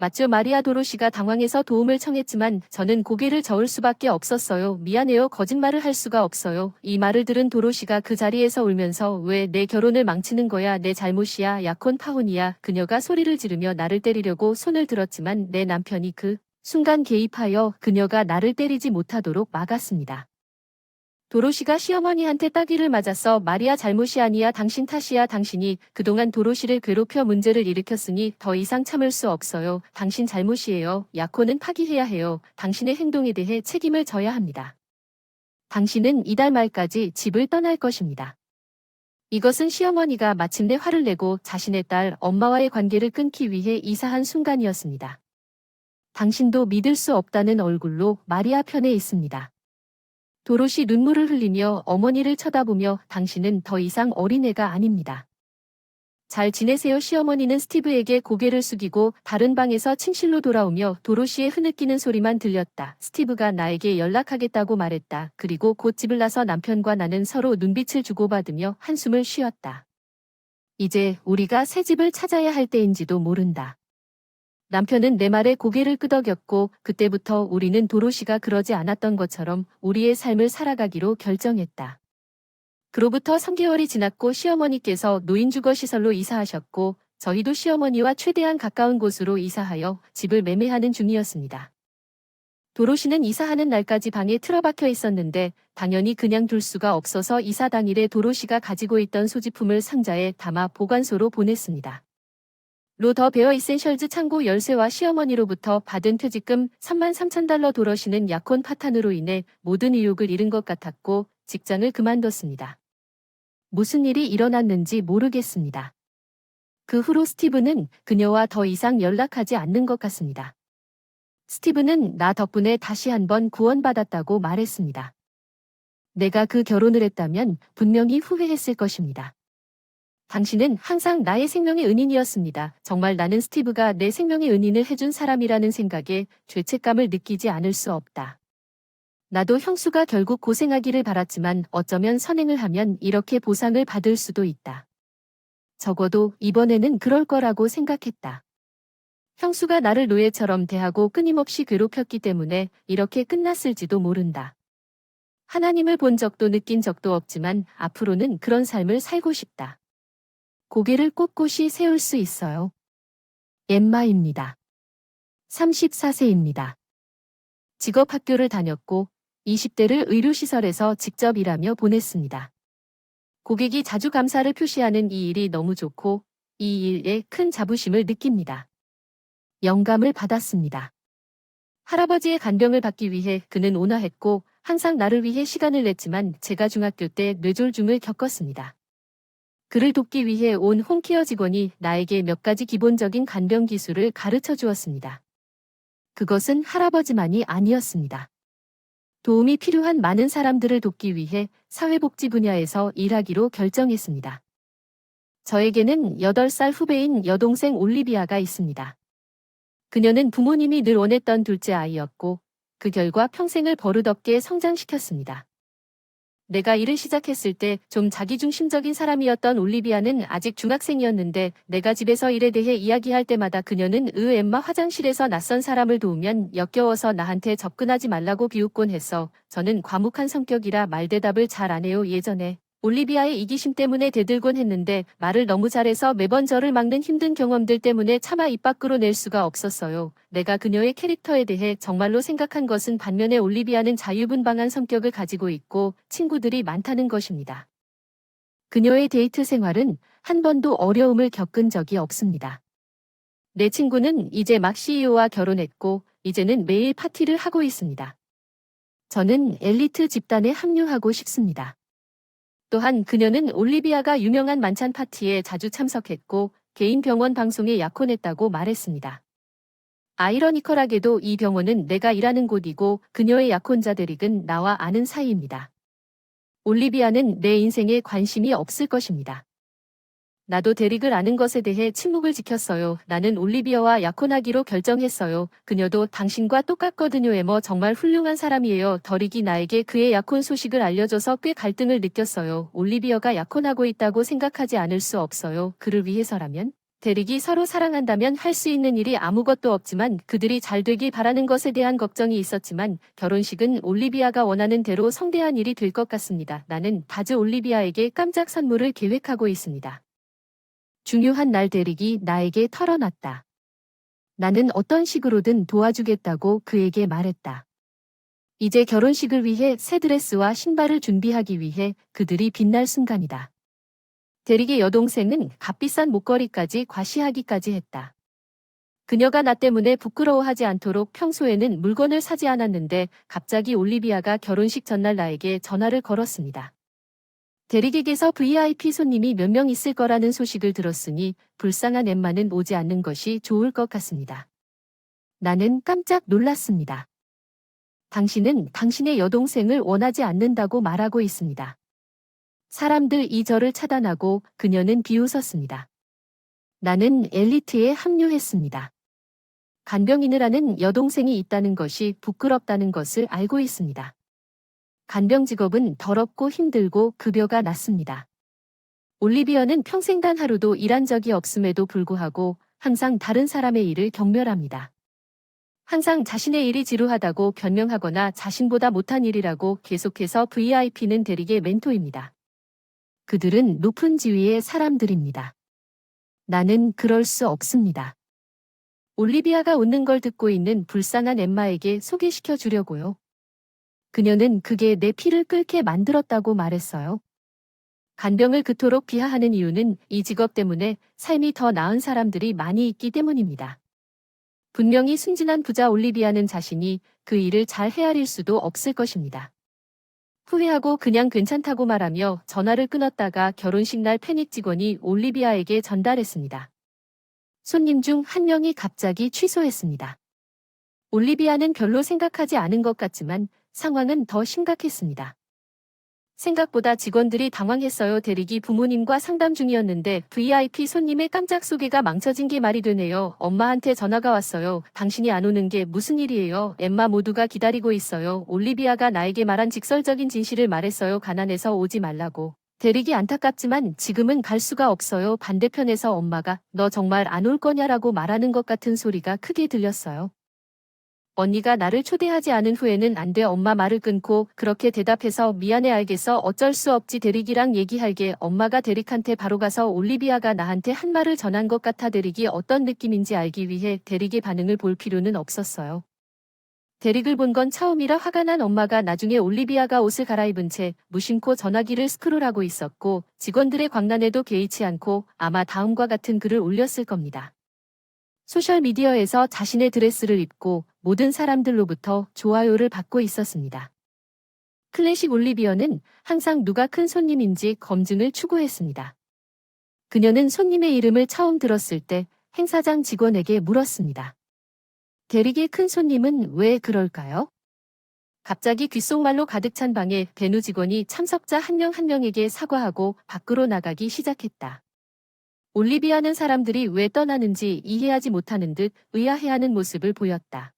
맞죠. 마리아. 도로시가 당황해서 도움을 청했지만 저는 고개를 저을 수밖에 없었어요. 미안해요. 거짓말을 할 수가 없어요. 이 말을 들은 도로시가 그 자리에서 울면서 왜 내 결혼을 망치는 거야. 내 잘못이야. 약혼 파혼이야. 그녀가 소리를 지르며 나를 때리려고 손을 들었지만 내 남편이 그 순간 개입하여 그녀가 나를 때리지 못하도록 막았습니다. 도로시가 시어머니한테 따귀를 맞았어. 마리아 잘못이 아니야. 당신 탓이야. 당신이 그동안 도로시를 괴롭혀 문제를 일으켰으니 더 이상 참을 수 없어요. 당신 잘못이에요. 약혼은 파기해야 해요. 당신의 행동에 대해 책임을 져야 합니다. 당신은 이달 말까지 집을 떠날 것입니다. 이것은 시어머니가 마침내 화를 내고 자신의 딸 엄마와의 관계를 끊기 위해 이사한 순간이었습니다. 당신도 믿을 수 없다는 얼굴로 마리아 편에 있습니다. 도로시 눈물을 흘리며 어머니를 쳐다보며 당신은 더 이상 어린애가 아닙니다. 잘 지내세요. 시어머니는 스티브에게 고개를 숙이고 다른 방에서 침실로 돌아오며 도로시의 흐느끼는 소리만 들렸다. 스티브가 나에게 연락하겠다고 말했다. 그리고 곧 집을 나서 남편과 나는 서로 눈빛을 주고받으며 한숨을 쉬었다. 이제 우리가 새 집을 찾아야 할 때인지도 모른다. 남편은 내 말에 고개를 끄덕였고 그때부터 우리는 도로시가 그러지 않았던 것처럼 우리의 삶을 살아가기로 결정했다. 그로부터 3개월이 지났고 시어머니께서 노인주거시설로 이사하셨고 저희도 시어머니와 최대한 가까운 곳으로 이사하여 집을 매매하는 중이었습니다. 도로시는 이사하는 날까지 방에 틀어박혀 있었는데 당연히 그냥 둘 수가 없어서 이사 당일에 도로시가 가지고 있던 소지품을 상자에 담아 보관소로 보냈습니다. 로 더 베어 이센셜즈 창고 열쇠와 시어머니로부터 받은 퇴직금 33,000달러. 도로시는 약혼 파탄으로 인해 모든 의욕을 잃은 것 같았고 직장을 그만뒀습니다. 무슨 일이 일어났는지 모르겠습니다. 그 후로 스티브는 그녀와 더 이상 연락하지 않는 것 같습니다. 스티브는 나 덕분에 다시 한번 구원받았다고 말했습니다. 내가 그 결혼을 했다면 분명히 후회했을 것입니다. 당신은 항상 나의 생명의 은인이었습니다. 정말 나는 스티브가 내 생명의 은인을 해준 사람이라는 생각에 죄책감을 느끼지 않을 수 없다. 나도 형수가 결국 고생하기를 바랐지만 어쩌면 선행을 하면 이렇게 보상을 받을 수도 있다. 적어도 이번에는 그럴 거라고 생각했다. 형수가 나를 노예처럼 대하고 끊임없이 괴롭혔기 때문에 이렇게 끝났을지도 모른다. 하나님을 본 적도 느낀 적도 없지만 앞으로는 그런 삶을 살고 싶다. 고개를 꼿꼿이 세울 수 있어요. 엠마입니다. 34세입니다. 직업학교를 다녔고 20대를 의료시설에서 직접 일하며 보냈습니다. 고객이 자주 감사를 표시하는 이 일이 너무 좋고 이 일에 큰 자부심을 느낍니다. 영감을 받았습니다. 할아버지의 간병을 받기 위해 그는 온화했고 항상 나를 위해 시간을 냈지만 제가 중학교 때 뇌졸중을 겪었습니다. 그를 돕기 위해 온 홈케어 직원이 나에게 몇 가지 기본적인 간병 기술을 가르쳐 주었습니다. 그것은 할아버지만이 아니었습니다. 도움이 필요한 많은 사람들을 돕기 위해 사회복지 분야에서 일하기로 결정했습니다. 저에게는 8살 후배인 여동생 올리비아가 있습니다. 그녀는 부모님이 늘 원했던 둘째 아이였고 그 결과 평생을 버릇없게 성장시켰습니다. 내가 일을 시작했을 때 좀 자기중심적인 사람이었던 올리비아는 아직 중학생이었는데 내가 집에서 일에 대해 이야기할 때마다 그녀는 엠마 화장실에서 낯선 사람을 도우면 역겨워서 나한테 접근하지 말라고 비웃곤 했어. 저는 과묵한 성격이라 말대답을 잘 안 해요. 예전에 올리비아의 이기심 때문에 대들곤 했는데 말을 너무 잘해서 매번 저를 막는 힘든 경험들 때문에 차마 입 밖으로 낼 수가 없었어요. 내가 그녀의 캐릭터에 대해 정말로 생각한 것은 반면에 올리비아는 자유분방한 성격을 가지고 있고 친구들이 많다는 것입니다. 그녀의 데이트 생활은 한 번도 어려움을 겪은 적이 없습니다. 내 친구는 이제 막 CEO와 결혼했고 이제는 매일 파티를 하고 있습니다. 저는 엘리트 집단에 합류하고 싶습니다. 또한 그녀는 올리비아가 유명한 만찬 파티에 자주 참석했고 개인 병원 방송에 약혼했다고 말했습니다. 아이러니컬하게도 이 병원은 내가 일하는 곳이고 그녀의 약혼자 데릭은 나와 아는 사이입니다. 올리비아는 내 인생에 관심이 없을 것입니다. 나도 데릭을 아는 것에 대해 침묵을 지켰어요. 나는 올리비아와 약혼하기로 결정했어요. 그녀도 당신과 똑같거든요. 에머 정말 훌륭한 사람이에요. 데릭이 나에게 그의 약혼 소식을 알려줘서 꽤 갈등을 느꼈어요. 올리비아가 약혼하고 있다고 생각하지 않을 수 없어요. 그를 위해서라면. 데릭이 서로 사랑한다면 할 수 있는 일이 아무것도 없지만 그들이 잘 되길 바라는 것에 대한 걱정이 있었지만 결혼식은 올리비아가 원하는 대로 성대한 일이 될 것 같습니다. 나는 바즈 올리비아에게 깜짝 선물을 계획하고 있습니다. 중요한 날 데릭이 나에게 털어놨다. 나는 어떤 식으로든 도와주겠다고 그에게 말했다. 이제 결혼식을 위해 새 드레스와 신발을 준비하기 위해 그들이 빛날 순간이다. 데릭의 여동생은 값비싼 목걸이까지 과시하기까지 했다. 그녀가 나 때문에 부끄러워하지 않도록 평소에는 물건을 사지 않았는데 갑자기 올리비아가 결혼식 전날 나에게 전화를 걸었습니다. 데릭에게서 VIP 손님이 몇 명 있을 거라는 소식을 들었으니 불쌍한 엠마는 오지 않는 것이 좋을 것 같습니다. 나는 깜짝 놀랐습니다. 당신은 당신의 여동생을 원하지 않는다고 말하고 있습니다. 사람들이 저를 차단하고 그녀는 비웃었습니다. 나는 엘리트에 합류했습니다. 간병인을 하는 여동생이 있다는 것이 부끄럽다는 것을 알고 있습니다. 간병 직업은 더럽고 힘들고 급여가 낮습니다. 올리비아는 평생 단 하루도 일한 적이 없음에도 불구하고 항상 다른 사람의 일을 경멸합니다. 항상 자신의 일이 지루하다고 변명하거나 자신보다 못한 일이라고 계속해서 VIP는 데릭의 멘토입니다. 그들은 높은 지위의 사람들입니다. 나는 그럴 수 없습니다. 올리비아가 웃는 걸 듣고 있는 불쌍한 엠마에게 소개시켜 주려고요. 그녀는 그게 내 피를 끓게 만들었다고 말했어요. 간병을 그토록 비하하는 이유는 이 직업 때문에 삶이 더 나은 사람들이 많이 있기 때문입니다. 분명히 순진한 부자 올리비아는 자신이 그 일을 잘 헤아릴 수도 없을 것입니다. 후회하고 그냥 괜찮다고 말하며 전화를 끊었다가 결혼식 날 패닉 직원이 올리비아에게 전달했습니다. 손님 중 한 명이 갑자기 취소했습니다. 올리비아는 별로 생각하지 않은 것 같지만 상황은 더 심각했습니다. 생각보다 직원들이 당황했어요. 대리기 부모님과 상담 중이었는데 VIP 손님의 깜짝 소개가 망쳐진 게 말이 되네요. 엄마한테 전화가 왔어요. 당신이 안 오는 게 무슨 일이에요? 엠마 모두가 기다리고 있어요. 올리비아가 나에게 말한 직설적인 진실을 말했어요. 가난해서 오지 말라고. 대리기 안타깝지만 지금은 갈 수가 없어요. 반대편에서 엄마가 너 정말 안 올 거냐라고 말하는 것 같은 소리가 크게 들렸어요. 언니가 나를 초대하지 않은 후에는 안 돼. 엄마 말을 끊고 그렇게 대답해서 미안해. 알겠어. 어쩔 수 없지. 대릭이랑 얘기할게. 엄마가 대릭한테 바로 가서 올리비아가 나한테 한 말을 전한 것 같아. 대릭이 어떤 느낌인지 알기 위해 대릭의 반응을 볼 필요는 없었어요. 대릭을 본 건 처음이라 화가 난 엄마가 나중에 올리비아가 옷을 갈아입은 채 무심코 전화기를 스크롤하고 있었고 직원들의 광란에도 개의치 않고 아마 다음과 같은 글을 올렸을 겁니다. 소셜미디어에서 자신의 드레스를 입고 모든 사람들로부터 좋아요를 받고 있었습니다. 클래식 올리비어는 항상 누가 큰 손님인지 검증을 추구했습니다. 그녀는 손님의 이름을 처음 들었을 때 행사장 직원에게 물었습니다. 대릭의 큰 손님은 왜 그럴까요? 갑자기 귓속말로 가득 찬 방에 베누 직원이 참석자 한 명 한 명에게 사과하고 밖으로 나가기 시작했다. 올리비아는 사람들이 왜 떠나는지 이해하지 못하는 듯 의아해하는 모습을 보였다.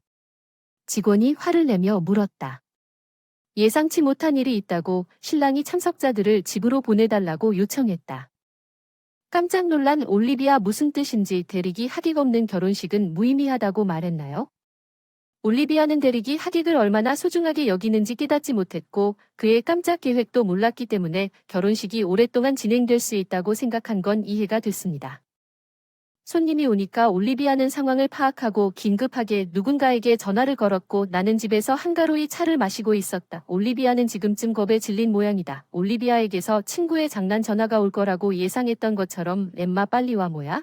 직원이 화를 내며 물었다. 예상치 못한 일이 있다고 신랑이 참석자들을 집으로 보내달라고 요청했다. 깜짝 놀란 올리비아 무슨 뜻인지 대릭이 하객 없는 결혼식은 무의미하다고 말했나요? 올리비아는 대릭이 하객을 얼마나 소중하게 여기는지 깨닫지 못했고 그의 깜짝 계획도 몰랐기 때문에 결혼식이 오랫동안 진행될 수 있다고 생각한 건 이해가 됐습니다. 손님이 오니까 올리비아는 상황을 파악하고 긴급하게 누군가에게 전화를 걸었고 나는 집에서 한가로이 차를 마시고 있었다. 올리비아는 지금쯤 겁에 질린 모양이다. 올리비아에게서 친구의 장난 전화가 올 거라고 예상했던 것처럼 엠마 빨리 와. 뭐야?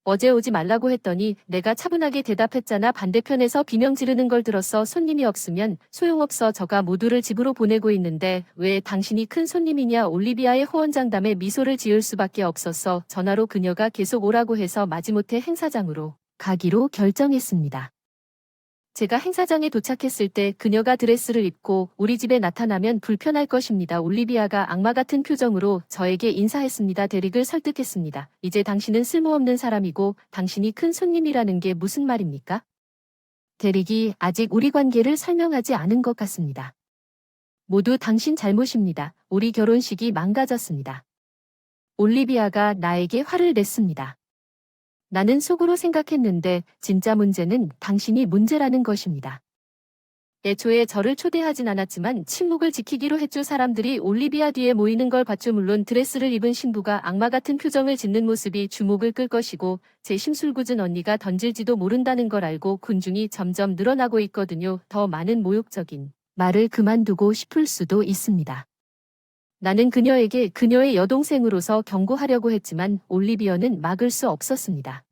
어제 오지 말라고 했더니 내가 차분하게 대답했잖아. 반대편에서 비명 지르는 걸 들었어. 손님이 없으면 소용없어. 저가 모두를 집으로 보내고 있는데 왜 당신이 큰 손님이냐. 올리비아의 호언장담에 미소를 지을 수밖에 없었어. 전화로 그녀가 계속 오라고 해서 마지못해 행사장으로 가기로 결정했습니다. 제가 행사장에 도착했을 때 그녀가 드레스를 입고 우리 집에 나타나면 불편할 것입니다. 올리비아가 악마 같은 표정으로 저에게 인사했습니다. 대릭을 설득했습니다. 이제 당신은 쓸모없는 사람이고 당신이 큰 손님이라는 게 무슨 말입니까? 대릭이 아직 우리 관계를 설명하지 않은 것 같습니다. 모두 당신 잘못입니다. 우리 결혼식이 망가졌습니다. 올리비아가 나에게 화를 냈습니다. 나는 속으로 생각했는데 진짜 문제는 당신이 문제라는 것입니다. 애초에 저를 초대하진 않았지만 침묵을 지키기로 했죠. 사람들이 올리비아 뒤에 모이는 걸 봤죠. 물론 드레스를 입은 신부가 악마 같은 표정을 짓는 모습이 주목을 끌 것이고 제 심술궂은 언니가 던질지도 모른다는 걸 알고 군중이 점점 늘어나고 있거든요. 더 많은 모욕적인 말을 그만두고 싶을 수도 있습니다. 나는 그녀에게 그녀의 여동생으로서 경고하려고 했지만 올리비어는 막을 수 없었습니다.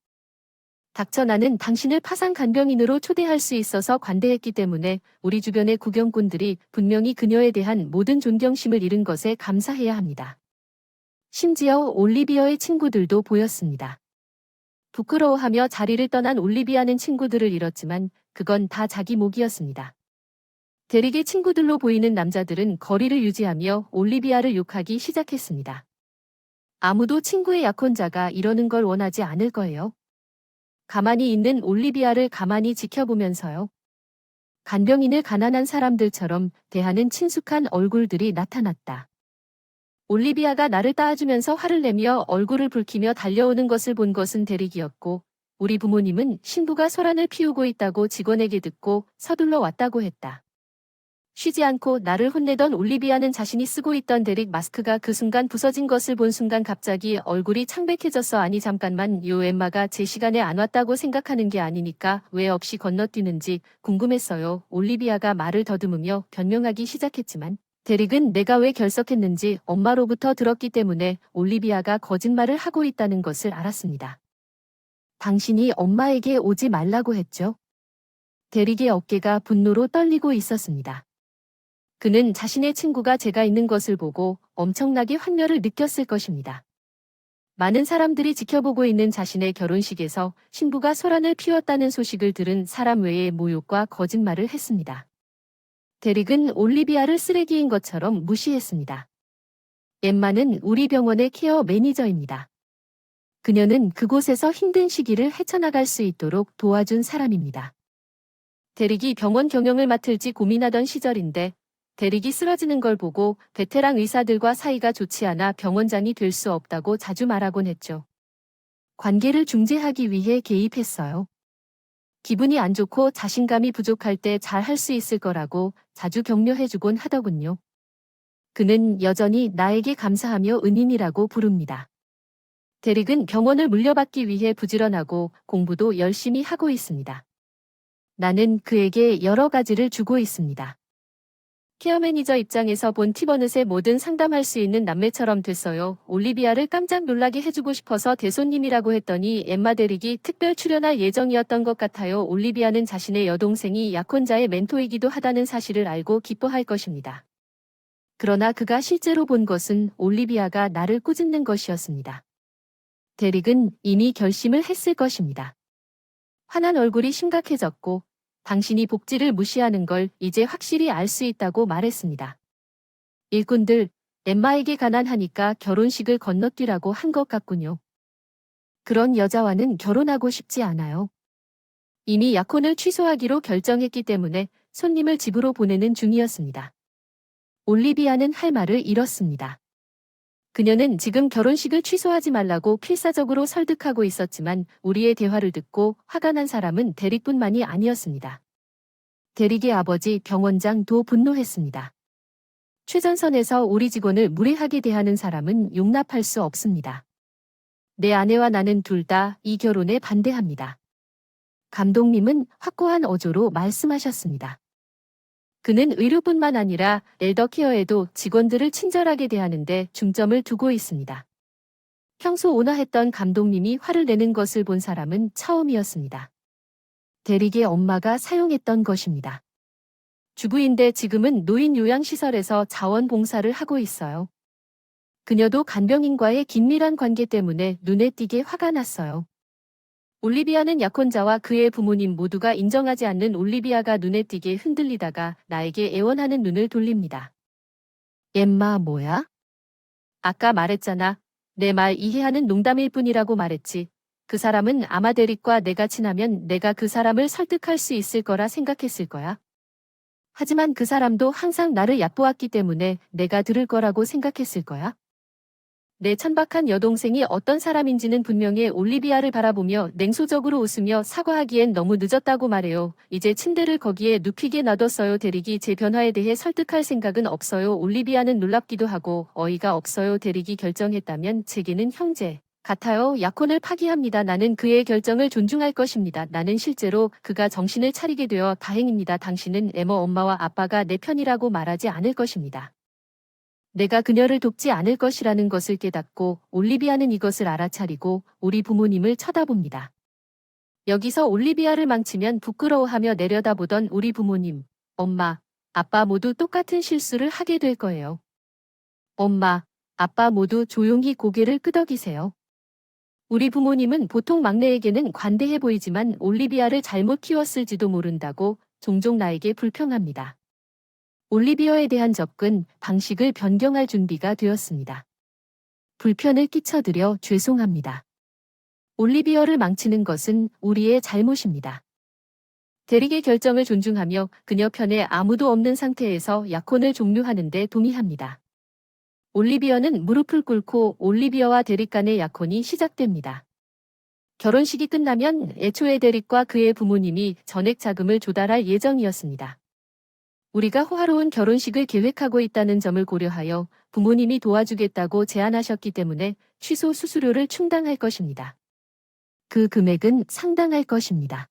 닥쳐. 나는 당신을 파상 간병인으로 초대할 수 있어서 관대했기 때문에 우리 주변의 구경꾼들이 분명히 그녀에 대한 모든 존경심을 잃은 것에 감사해야 합니다. 심지어 올리비어의 친구들도 보였습니다. 부끄러워하며 자리를 떠난 올리비아는 친구들을 잃었지만 그건 다 자기 목이었습니다. 대릭의 친구들로 보이는 남자들은 거리를 유지하며 올리비아를 욕하기 시작했습니다. 아무도 친구의 약혼자가 이러는 걸 원하지 않을 거예요. 가만히 있는 올리비아를 가만히 지켜보면서요. 간병인을 가난한 사람들처럼 대하는 친숙한 얼굴들이 나타났다. 올리비아가 나를 따아주면서 화를 내며 얼굴을 붉히며 달려오는 것을 본 것은 대릭이었고 우리 부모님은 신부가 소란을 피우고 있다고 직원에게 듣고 서둘러 왔다고 했다. 쉬지 않고 나를 혼내던 올리비아는 자신이 쓰고 있던 데릭 마스크가 그 순간 부서진 것을 본 순간 갑자기 얼굴이 창백해졌어. 아니 잠깐만, 요 엠마가 제 시간에 안 왔다고 생각하는 게 아니니까 왜 없이 건너뛰는지 궁금했어요. 올리비아가 말을 더듬으며 변명하기 시작했지만 데릭은 내가 왜 결석했는지 엄마로부터 들었기 때문에 올리비아가 거짓말을 하고 있다는 것을 알았습니다. 당신이 엄마에게 오지 말라고 했죠? 데릭의 어깨가 분노로 떨리고 있었습니다. 그는 자신의 친구가 제가 있는 것을 보고 엄청나게 환멸을 느꼈을 것입니다. 많은 사람들이 지켜보고 있는 자신의 결혼식에서 신부가 소란을 피웠다는 소식을 들은 사람 외에 모욕과 거짓말을 했습니다. 데릭은 올리비아를 쓰레기인 것처럼 무시했습니다. 엠마는 우리 병원의 케어 매니저입니다. 그녀는 그곳에서 힘든 시기를 헤쳐나갈 수 있도록 도와준 사람입니다. 데릭이 병원 경영을 맡을지 고민하던 시절인데 데릭이 쓰러지는 걸 보고 베테랑 의사들과 사이가 좋지 않아 병원장이 될 수 없다고 자주 말하곤 했죠. 관계를 중재하기 위해 개입했어요. 기분이 안 좋고 자신감이 부족할 때 잘 할 수 있을 거라고 자주 격려해주곤 하더군요. 그는 여전히 나에게 감사하며 은인이라고 부릅니다. 데릭은 병원을 물려받기 위해 부지런하고 공부도 열심히 하고 있습니다. 나는 그에게 여러 가지를 주고 있습니다. 케어 매니저 입장에서 본 티버넷의 모든 상담할 수 있는 남매처럼 됐어요. 올리비아를 깜짝 놀라게 해주고 싶어서 대손님이라고 했더니 엠마 데릭이 특별 출연할 예정이었던 것 같아요. 올리비아는 자신의 여동생이 약혼자의 멘토이기도 하다는 사실을 알고 기뻐할 것입니다. 그러나 그가 실제로 본 것은 올리비아가 나를 꾸짖는 것이었습니다. 데릭은 이미 결심을 했을 것입니다. 환한 얼굴이 심각해졌고 당신이 복지를 무시하는 걸 이제 확실히 알 수 있다고 말했습니다. 일꾼들, 엠마에게 가난하니까 결혼식을 건너뛰라고 한 것 같군요. 그런 여자와는 결혼하고 싶지 않아요. 이미 약혼을 취소하기로 결정했기 때문에 손님을 집으로 보내는 중이었습니다. 올리비아는 할 말을 잃었습니다. 그녀는 지금 결혼식을 취소하지 말라고 필사적으로 설득하고 있었지만 우리의 대화를 듣고 화가 난 사람은 데릭뿐만이 아니었습니다. 데릭의 아버지 병원장도 분노했습니다. 최전선에서 우리 직원을 무례하게 대하는 사람은 용납할 수 없습니다. 내 아내와 나는 둘 다 이 결혼에 반대합니다. 감독님은 확고한 어조로 말씀하셨습니다. 그는 의료뿐만 아니라 엘더케어에도 직원들을 친절하게 대하는데 중점을 두고 있습니다. 평소 온화했던 감독님이 화를 내는 것을 본 사람은 처음이었습니다. 데릭의 엄마가 사용했던 것입니다. 주부인데 지금은 노인 요양시설에서 자원봉사를 하고 있어요. 그녀도 간병인과의 긴밀한 관계 때문에 눈에 띄게 화가 났어요. 올리비아는 약혼자와 그의 부모님 모두가 인정하지 않는 올리비아가 눈에 띄게 흔들리다가 나에게 애원하는 눈을 돌립니다. 엠마 뭐야? 아까 말했잖아. 내 말 이해하는 농담일 뿐이라고 말했지. 그 사람은 아마 데릭과 내가 친하면 내가 그 사람을 설득할 수 있을 거라 생각했을 거야. 하지만 그 사람도 항상 나를 얕보았기 때문에 내가 들을 거라고 생각했을 거야. 내 천박한 여동생이 어떤 사람인지는 분명해. 올리비아를 바라보며 냉소적으로 웃으며 사과하기엔 너무 늦었다고 말해요. 이제 침대를 거기에 눕히게 놔뒀어요. 데릭이 제 변화에 대해 설득할 생각은 없어요. 올리비아는 놀랍기도 하고 어이가 없어요. 데릭이 결정했다면 제게는 형제 같아요. 약혼을 파기합니다. 나는 그의 결정을 존중할 것입니다. 나는 실제로 그가 정신을 차리게 되어 다행입니다. 당신은 에머 엄마와 아빠가 내 편이라고 말하지 않을 것입니다. 내가 그녀를 돕지 않을 것이라는 것을 깨닫고 올리비아는 이것을 알아차리고 우리 부모님을 쳐다봅니다. 여기서 올리비아를 망치면 부끄러워하며 내려다보던 우리 부모님, 엄마, 아빠 모두 똑같은 실수를 하게 될 거예요. 엄마, 아빠 모두 조용히 고개를 끄덕이세요. 우리 부모님은 보통 막내에게는 관대해 보이지만 올리비아를 잘못 키웠을지도 모른다고 종종 나에게 불평합니다. 올리비아에 대한 접근 방식을 변경할 준비가 되었습니다. 불편을 끼쳐드려 죄송합니다. 올리비아를 망치는 것은 우리의 잘못입니다. 데릭의 결정을 존중하며 그녀 편에 아무도 없는 상태에서 약혼을 종료하는 데 동의합니다. 올리비아는 무릎을 꿇고 올리비아와 데릭 간의 약혼이 시작됩니다. 결혼식이 끝나면 애초에 데릭과 그의 부모님이 전액 자금을 조달할 예정이었습니다. 우리가 호화로운 결혼식을 계획하고 있다는 점을 고려하여 부모님이 도와주겠다고 제안하셨기 때문에 취소 수수료를 충당할 것입니다. 그 금액은 상당할 것입니다.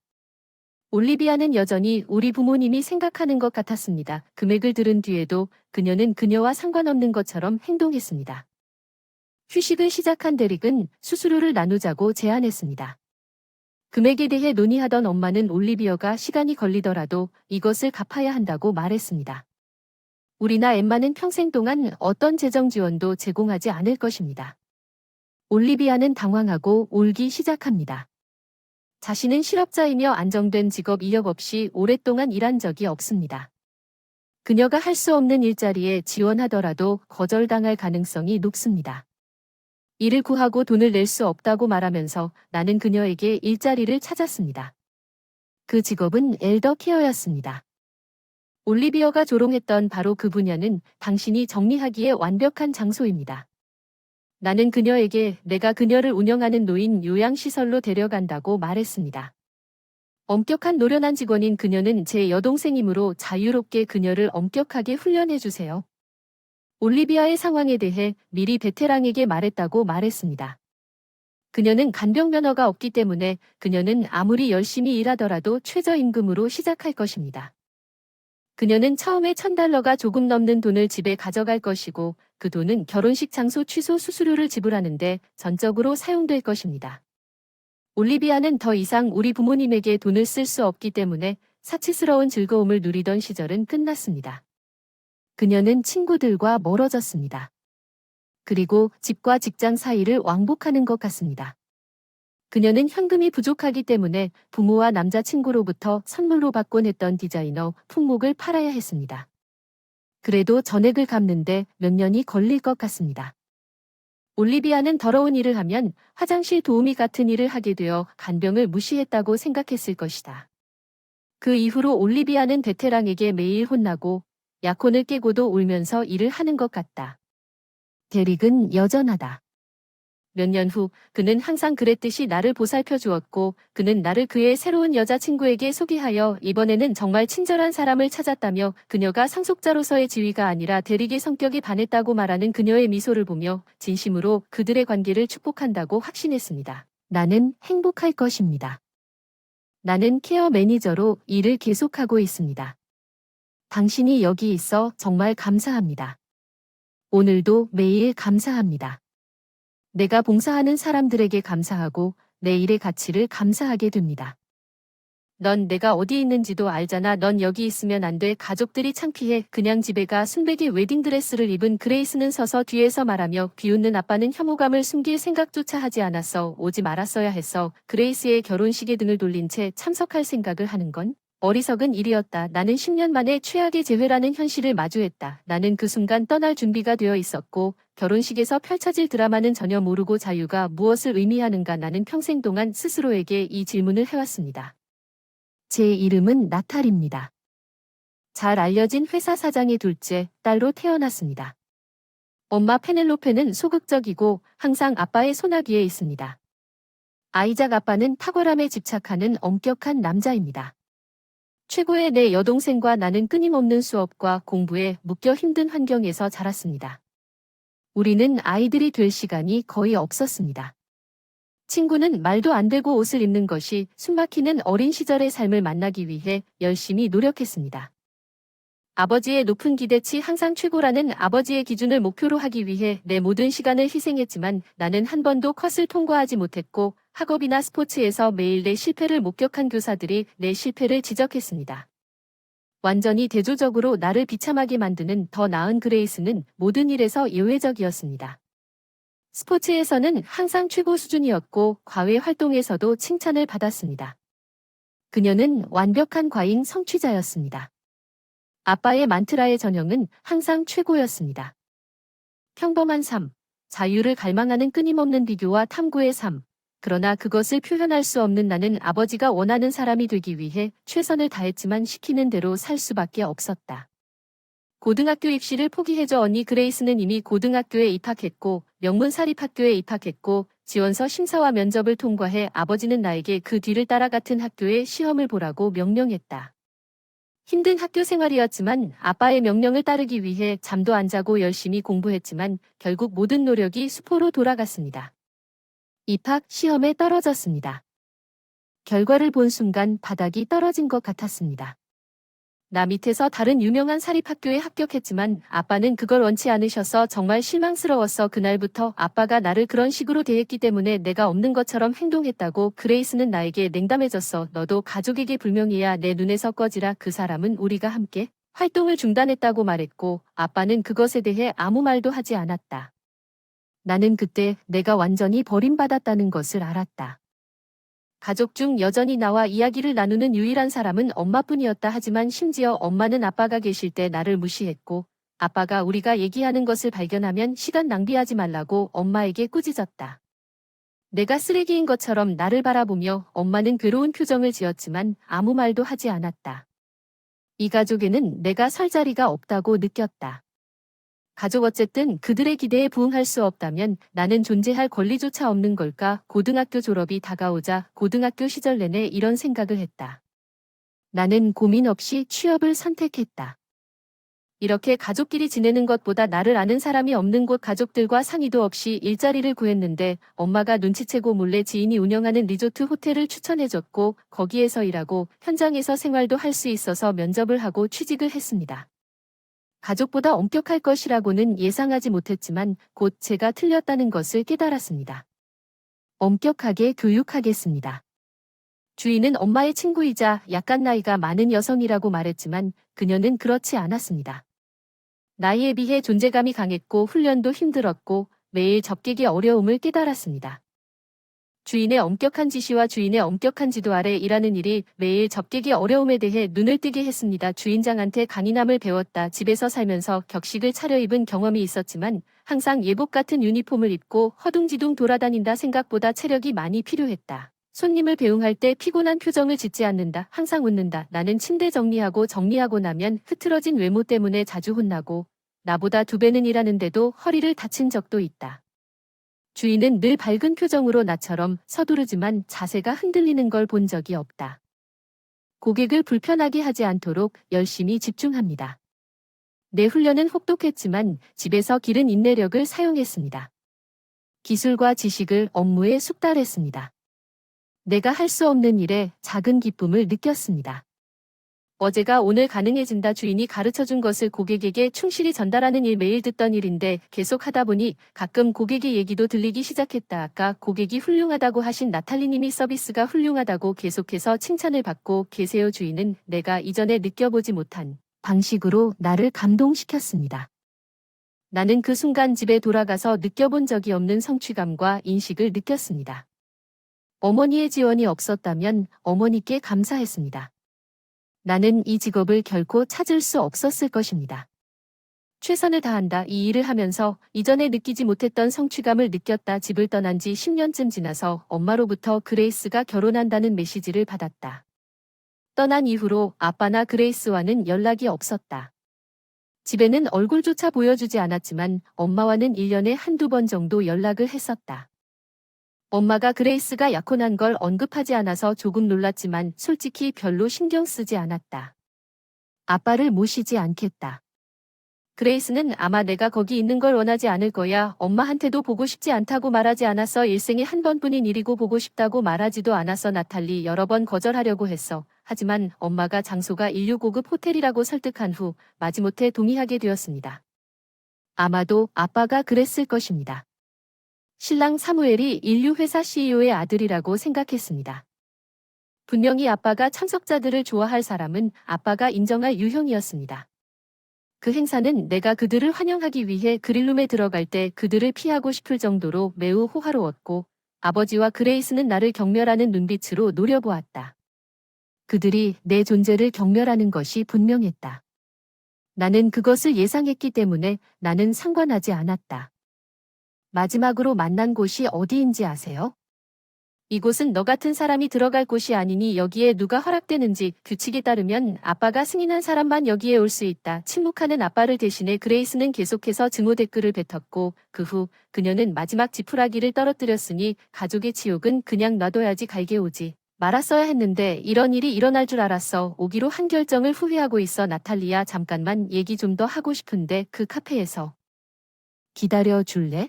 올리비아는 여전히 우리 부모님이 생각하는 것 같았습니다. 금액을 들은 뒤에도 그녀는 그녀와 상관없는 것처럼 행동했습니다. 휴식을 시작한 데릭은 수수료를 나누자고 제안했습니다. 금액에 대해 논의하던 엄마는 올리비아가 시간이 걸리더라도 이것을 갚아야 한다고 말했습니다. 우리나 엠마는 평생 동안 어떤 재정 지원도 제공하지 않을 것입니다. 올리비아는 당황하고 울기 시작합니다. 자신은 실업자이며 안정된 직업 이력 없이 오랫동안 일한 적이 없습니다. 그녀가 할 수 없는 일자리에 지원하더라도 거절당할 가능성이 높습니다. 일을 구하고 돈을 낼 수 없다고 말하면서 나는 그녀에게 일자리를 찾았습니다. 그 직업은 엘더 케어였습니다. 올리비어가 조롱했던 바로 그 분야는 당신이 정리하기에 완벽한 장소입니다. 나는 그녀에게 내가 그녀를 운영하는 노인 요양시설로 데려간다고 말했습니다. 엄격한 노련한 직원인 그녀는 제 여동생이므로 자유롭게 그녀를 엄격하게 훈련해주세요. 올리비아의 상황에 대해 미리 베테랑에게 말했다고 말했습니다. 그녀는 간병면허가 없기 때문에 그녀는 아무리 열심히 일하더라도 최저임금으로 시작할 것입니다. 그녀는 처음에 $1,000가 조금 넘는 돈을 집에 가져갈 것이고 그 돈은 결혼식 장소 취소 수수료를 지불하는데 전적으로 사용될 것입니다. 올리비아는 더 이상 우리 부모님에게 돈을 쓸 수 없기 때문에 사치스러운 즐거움을 누리던 시절은 끝났습니다. 그녀는 친구들과 멀어졌습니다. 그리고 집과 직장 사이를 왕복하는 것 같습니다. 그녀는 현금이 부족하기 때문에 부모와 남자친구로부터 선물로 받곤 했던 디자이너 품목을 팔아야 했습니다. 그래도 전액을 갚는데 몇 년이 걸릴 것 같습니다. 올리비아는 더러운 일을 하면 화장실 도우미 같은 일을 하게 되어 간병을 무시했다고 생각했을 것이다. 그 이후로 올리비아는 베테랑에게 매일 혼나고 약혼을 깨고도 울면서 일을 하는 것 같다. 데릭은 여전하다. 몇 년 후 그는 항상 그랬듯이 나를 보살펴 주었고 그는 나를 그의 새로운 여자친구에게 소개하여 이번에는 정말 친절한 사람을 찾았다며 그녀가 상속자로서의 지위가 아니라 데릭의 성격에 반했다고 말하는 그녀의 미소를 보며 진심으로 그들의 관계를 축복한다고 확신했습니다. 나는 행복할 것입니다. 나는 케어 매니저로 일을 계속하고 있습니다. 당신이 여기 있어 정말 감사합니다. 오늘도 매일 감사합니다. 내가 봉사하는 사람들에게 감사하고 내 일의 가치를 감사하게 됩니다. 넌 내가 어디 있는지도 알잖아. 넌 여기 있으면 안 돼. 가족들이 창피해. 그냥 집에 가. 순백의 웨딩드레스를 입은 그레이스는 서서 뒤에서 말하며 비웃는 아빠는 혐오감을 숨길 생각조차 하지 않았어. 오지 말았어야 했어. 그레이스의 결혼식에 등을 돌린 채 참석할 생각을 하는 건 어리석은 일이었다. 나는 10년 만에 최악의 재회라는 현실을 마주했다. 나는 그 순간 떠날 준비가 되어 있었고 결혼식에서 펼쳐질 드라마는 전혀 모르고 자유가 무엇을 의미하는가 나는 평생 동안 스스로에게 이 질문을 해왔습니다. 제 이름은 나탈입니다. 잘 알려진 회사 사장의 둘째 딸로 태어났습니다. 엄마 페넬로페는 소극적이고 항상 아빠의 손아귀에 있습니다. 아이작 아빠는 탁월함에 집착하는 엄격한 남자입니다. 최고의 내 여동생과 나는 끊임없는 수업과 공부에 묶여 힘든 환경에서 자랐습니다. 우리는 아이들이 될 시간이 거의 없었습니다. 친구는 말도 안 되고 옷을 입는 것이 숨막히는 어린 시절의 삶을 만나기 위해 열심히 노력했습니다. 아버지의 높은 기대치 항상 최고라는 아버지의 기준을 목표로 하기 위해 내 모든 시간을 희생했지만 나는 한 번도 컷을 통과하지 못했고 학업이나 스포츠에서 매일 내 실패를 목격한 교사들이 내 실패를 지적했습니다. 완전히 대조적으로 나를 비참하게 만드는 더 나은 그레이스는 모든 일에서 예외적이었습니다. 스포츠에서는 항상 최고 수준이었고 과외 활동에서도 칭찬을 받았습니다. 그녀는 완벽한 과잉 성취자였습니다. 아빠의 만트라의 전형은 항상 최고였습니다. 평범한 삶, 자유를 갈망하는 끊임없는 비교와 탐구의 삶. 그러나 그것을 표현할 수 없는 나는 아버지가 원하는 사람이 되기 위해 최선을 다했지만 시키는 대로 살 수밖에 없었다. 고등학교 입시를 포기해줘. 언니 그레이스는 이미 고등학교에 입학했고 명문 사립학교에 입학했고 지원서 심사와 면접을 통과해 아버지는 나에게 그 뒤를 따라 같은 학교에 시험을 보라고 명령했다. 힘든 학교 생활이었지만 아빠의 명령을 따르기 위해 잠도 안 자고 열심히 공부했지만 결국 모든 노력이 수포로 돌아갔습니다. 입학 시험에 떨어졌습니다. 결과를 본 순간 바닥이 떨어진 것 같았습니다. 나 밑에서 다른 유명한 사립학교에 합격했지만 아빠는 그걸 원치 않으셔서 정말 실망스러웠어. 그날부터 아빠가 나를 그런 식으로 대했기 때문에 내가 없는 것처럼 행동했다고 그레이스는 나에게 냉담해졌어. 너도 가족에게 불명이야. 내 눈에서 꺼지라. 그 사람은 우리가 함께 활동을 중단했다고 말했고 아빠는 그것에 대해 아무 말도 하지 않았다. 나는 그때 내가 완전히 버림받았다는 것을 알았다. 가족 중 여전히 나와 이야기를 나누는 유일한 사람은 엄마뿐이었다. 하지만 심지어 엄마는 아빠가 계실 때 나를 무시했고 아빠가 우리가 얘기하는 것을 발견하면 시간 낭비하지 말라고 엄마에게 꾸짖었다. 내가 쓰레기인 것처럼 나를 바라보며 엄마는 괴로운 표정을 지었지만 아무 말도 하지 않았다. 이 가족에는 내가 설 자리가 없다고 느꼈다. 가족 어쨌든 그들의 기대에 부응할 수 없다면 나는 존재할 권리조차 없는 걸까? 고등학교 졸업이 다가오자 고등학교 시절 내내 이런 생각을 했다. 나는 고민 없이 취업을 선택했다. 이렇게 가족끼리 지내는 것보다 나를 아는 사람이 없는 곳 가족들과 상의도 없이 일자리를 구했는데 엄마가 눈치채고 몰래 지인이 운영하는 리조트 호텔을 추천해줬고 거기에서 일하고 현장에서 생활도 할 수 있어서 면접을 하고 취직을 했습니다. 가족보다 엄격할 것이라고는 예상하지 못했지만 곧 제가 틀렸다는 것을 깨달았습니다. 엄격하게 교육하겠습니다. 주인은 엄마의 친구이자 약간 나이가 많은 여성이라고 말했지만 그녀는 그렇지 않았습니다. 나이에 비해 존재감이 강했고 훈련도 힘들었고 매일 접객의 어려움을 깨달았습니다. 주인의 엄격한 지시와 주인의 엄격한 지도 아래 일하는 일이 매일 접객의 어려움에 대해 눈을 뜨게 했습니다. 주인장한테 강인함을 배웠다. 집에서 살면서 격식을 차려입은 경험이 있었지만 항상 예복 같은 유니폼을 입고 허둥지둥 돌아다닌다. 생각보다 체력이 많이 필요했다. 손님을 배웅할 때 피곤한 표정을 짓지 않는다. 항상 웃는다. 나는 침대 정리하고 나면 흐트러진 외모 때문에 자주 혼나고 나보다 2배는 일하는데도 허리를 다친 적도 있다. 주인은 늘 밝은 표정으로 나처럼 서두르지만 자세가 흔들리는 걸 본 적이 없다. 고객을 불편하게 하지 않도록 열심히 집중합니다. 내 훈련은 혹독했지만 집에서 기른 인내력을 사용했습니다. 기술과 지식을 업무에 숙달했습니다. 내가 할 수 없는 일에 작은 기쁨을 느꼈습니다. 어제가 오늘 가능해진다. 주인이 가르쳐준 것을 고객에게 충실히 전달하는 일 매일 듣던 일인데 계속 하다 보니 가끔 고객의 얘기도 들리기 시작했다. 아까 고객이 훌륭하다고 하신 나탈리님이 서비스가 훌륭하다고 계속해서 칭찬을 받고 계세요. 주인은 내가 이전에 느껴보지 못한 방식으로 나를 감동시켰습니다. 나는 그 순간 집에 돌아가서 느껴본 적이 없는 성취감과 인식을 느꼈습니다. 어머니의 지원이 없었다면 어머니께 감사했습니다. 나는 이 직업을 결코 찾을 수 없었을 것입니다. 최선을 다한다. 이 일을 하면서 이전에 느끼지 못했던 성취감을 느꼈다. 집을 떠난 지 10년쯤 지나서 엄마로부터 그레이스가 결혼한다는 메시지를 받았다. 떠난 이후로 아빠나 그레이스와는 연락이 없었다. 집에는 얼굴조차 보여주지 않았지만 엄마와는 1년에 한두 번 정도 연락을 했었다. 엄마가 그레이스가 약혼한 걸 언급하지 않아서 조금 놀랐지만 솔직히 별로 신경 쓰지 않았다. 아빠를 모시지 않겠다. 그레이스는 아마 내가 거기 있는 걸 원하지 않을 거야. 엄마한테도 보고 싶지 않다고 말하지 않았어. 일생에 한 번뿐인 일이고 보고 싶다고 말하지도 않았어. 나탈리 여러 번 거절하려고 했어. 하지만 엄마가 장소가 인류 고급 호텔이라고 설득한 후 마지못해 동의하게 되었습니다. 아마도 아빠가 그랬을 것입니다. 신랑 사무엘이 인류 회사 CEO의 아들이라고 생각했습니다. 분명히 아빠가 참석자들을 좋아할 사람은 아빠가 인정할 유형이었습니다. 그 행사는 내가 그들을 환영하기 위해 그릴룸에 들어갈 때 그들을 피하고 싶을 정도로 매우 호화로웠고 아버지와 그레이스는 나를 경멸하는 눈빛으로 노려보았다. 그들이 내 존재를 경멸하는 것이 분명했다. 나는 그것을 예상했기 때문에 나는 상관하지 않았다. 마지막으로 만난 곳이 어디인지 아세요? 이곳은 너 같은 사람이 들어갈 곳이 아니니 여기에 누가 허락되는지 규칙에 따르면 아빠가 승인한 사람만 여기에 올 수 있다. 침묵하는 아빠를 대신해 그레이스는 계속해서 증오 댓글을 뱉었고 그 후 그녀는 마지막 지푸라기를 떨어뜨렸으니 가족의 지옥은 그냥 놔둬야지 갈게 오지 말았어야 했는데 이런 일이 일어날 줄 알았어. 오기로 한 결정을 후회하고 있어. 나탈리아, 잠깐만 얘기 좀 더 하고 싶은데 그 카페에서. 기다려 줄래?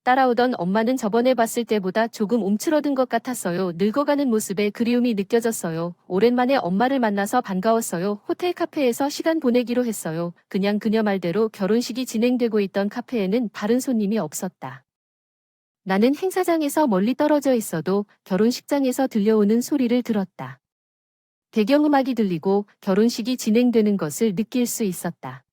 따라오던 엄마는 저번에 봤을 때보다 조금 움츠러든 것 같았어요. 늙어가는 모습에 그리움이 느껴졌어요. 오랜만에 엄마를 만나서 반가웠어요. 호텔 카페에서 시간 보내기로 했어요. 그냥 그녀 말대로 결혼식이 진행되고 있던 카페에는 다른 손님이 없었다. 나는 행사장에서 멀리 떨어져 있어도 결혼식장에서 들려오는 소리를 들었다. 배경음악이 들리고 결혼식이 진행되는 것을 느낄 수 있었다.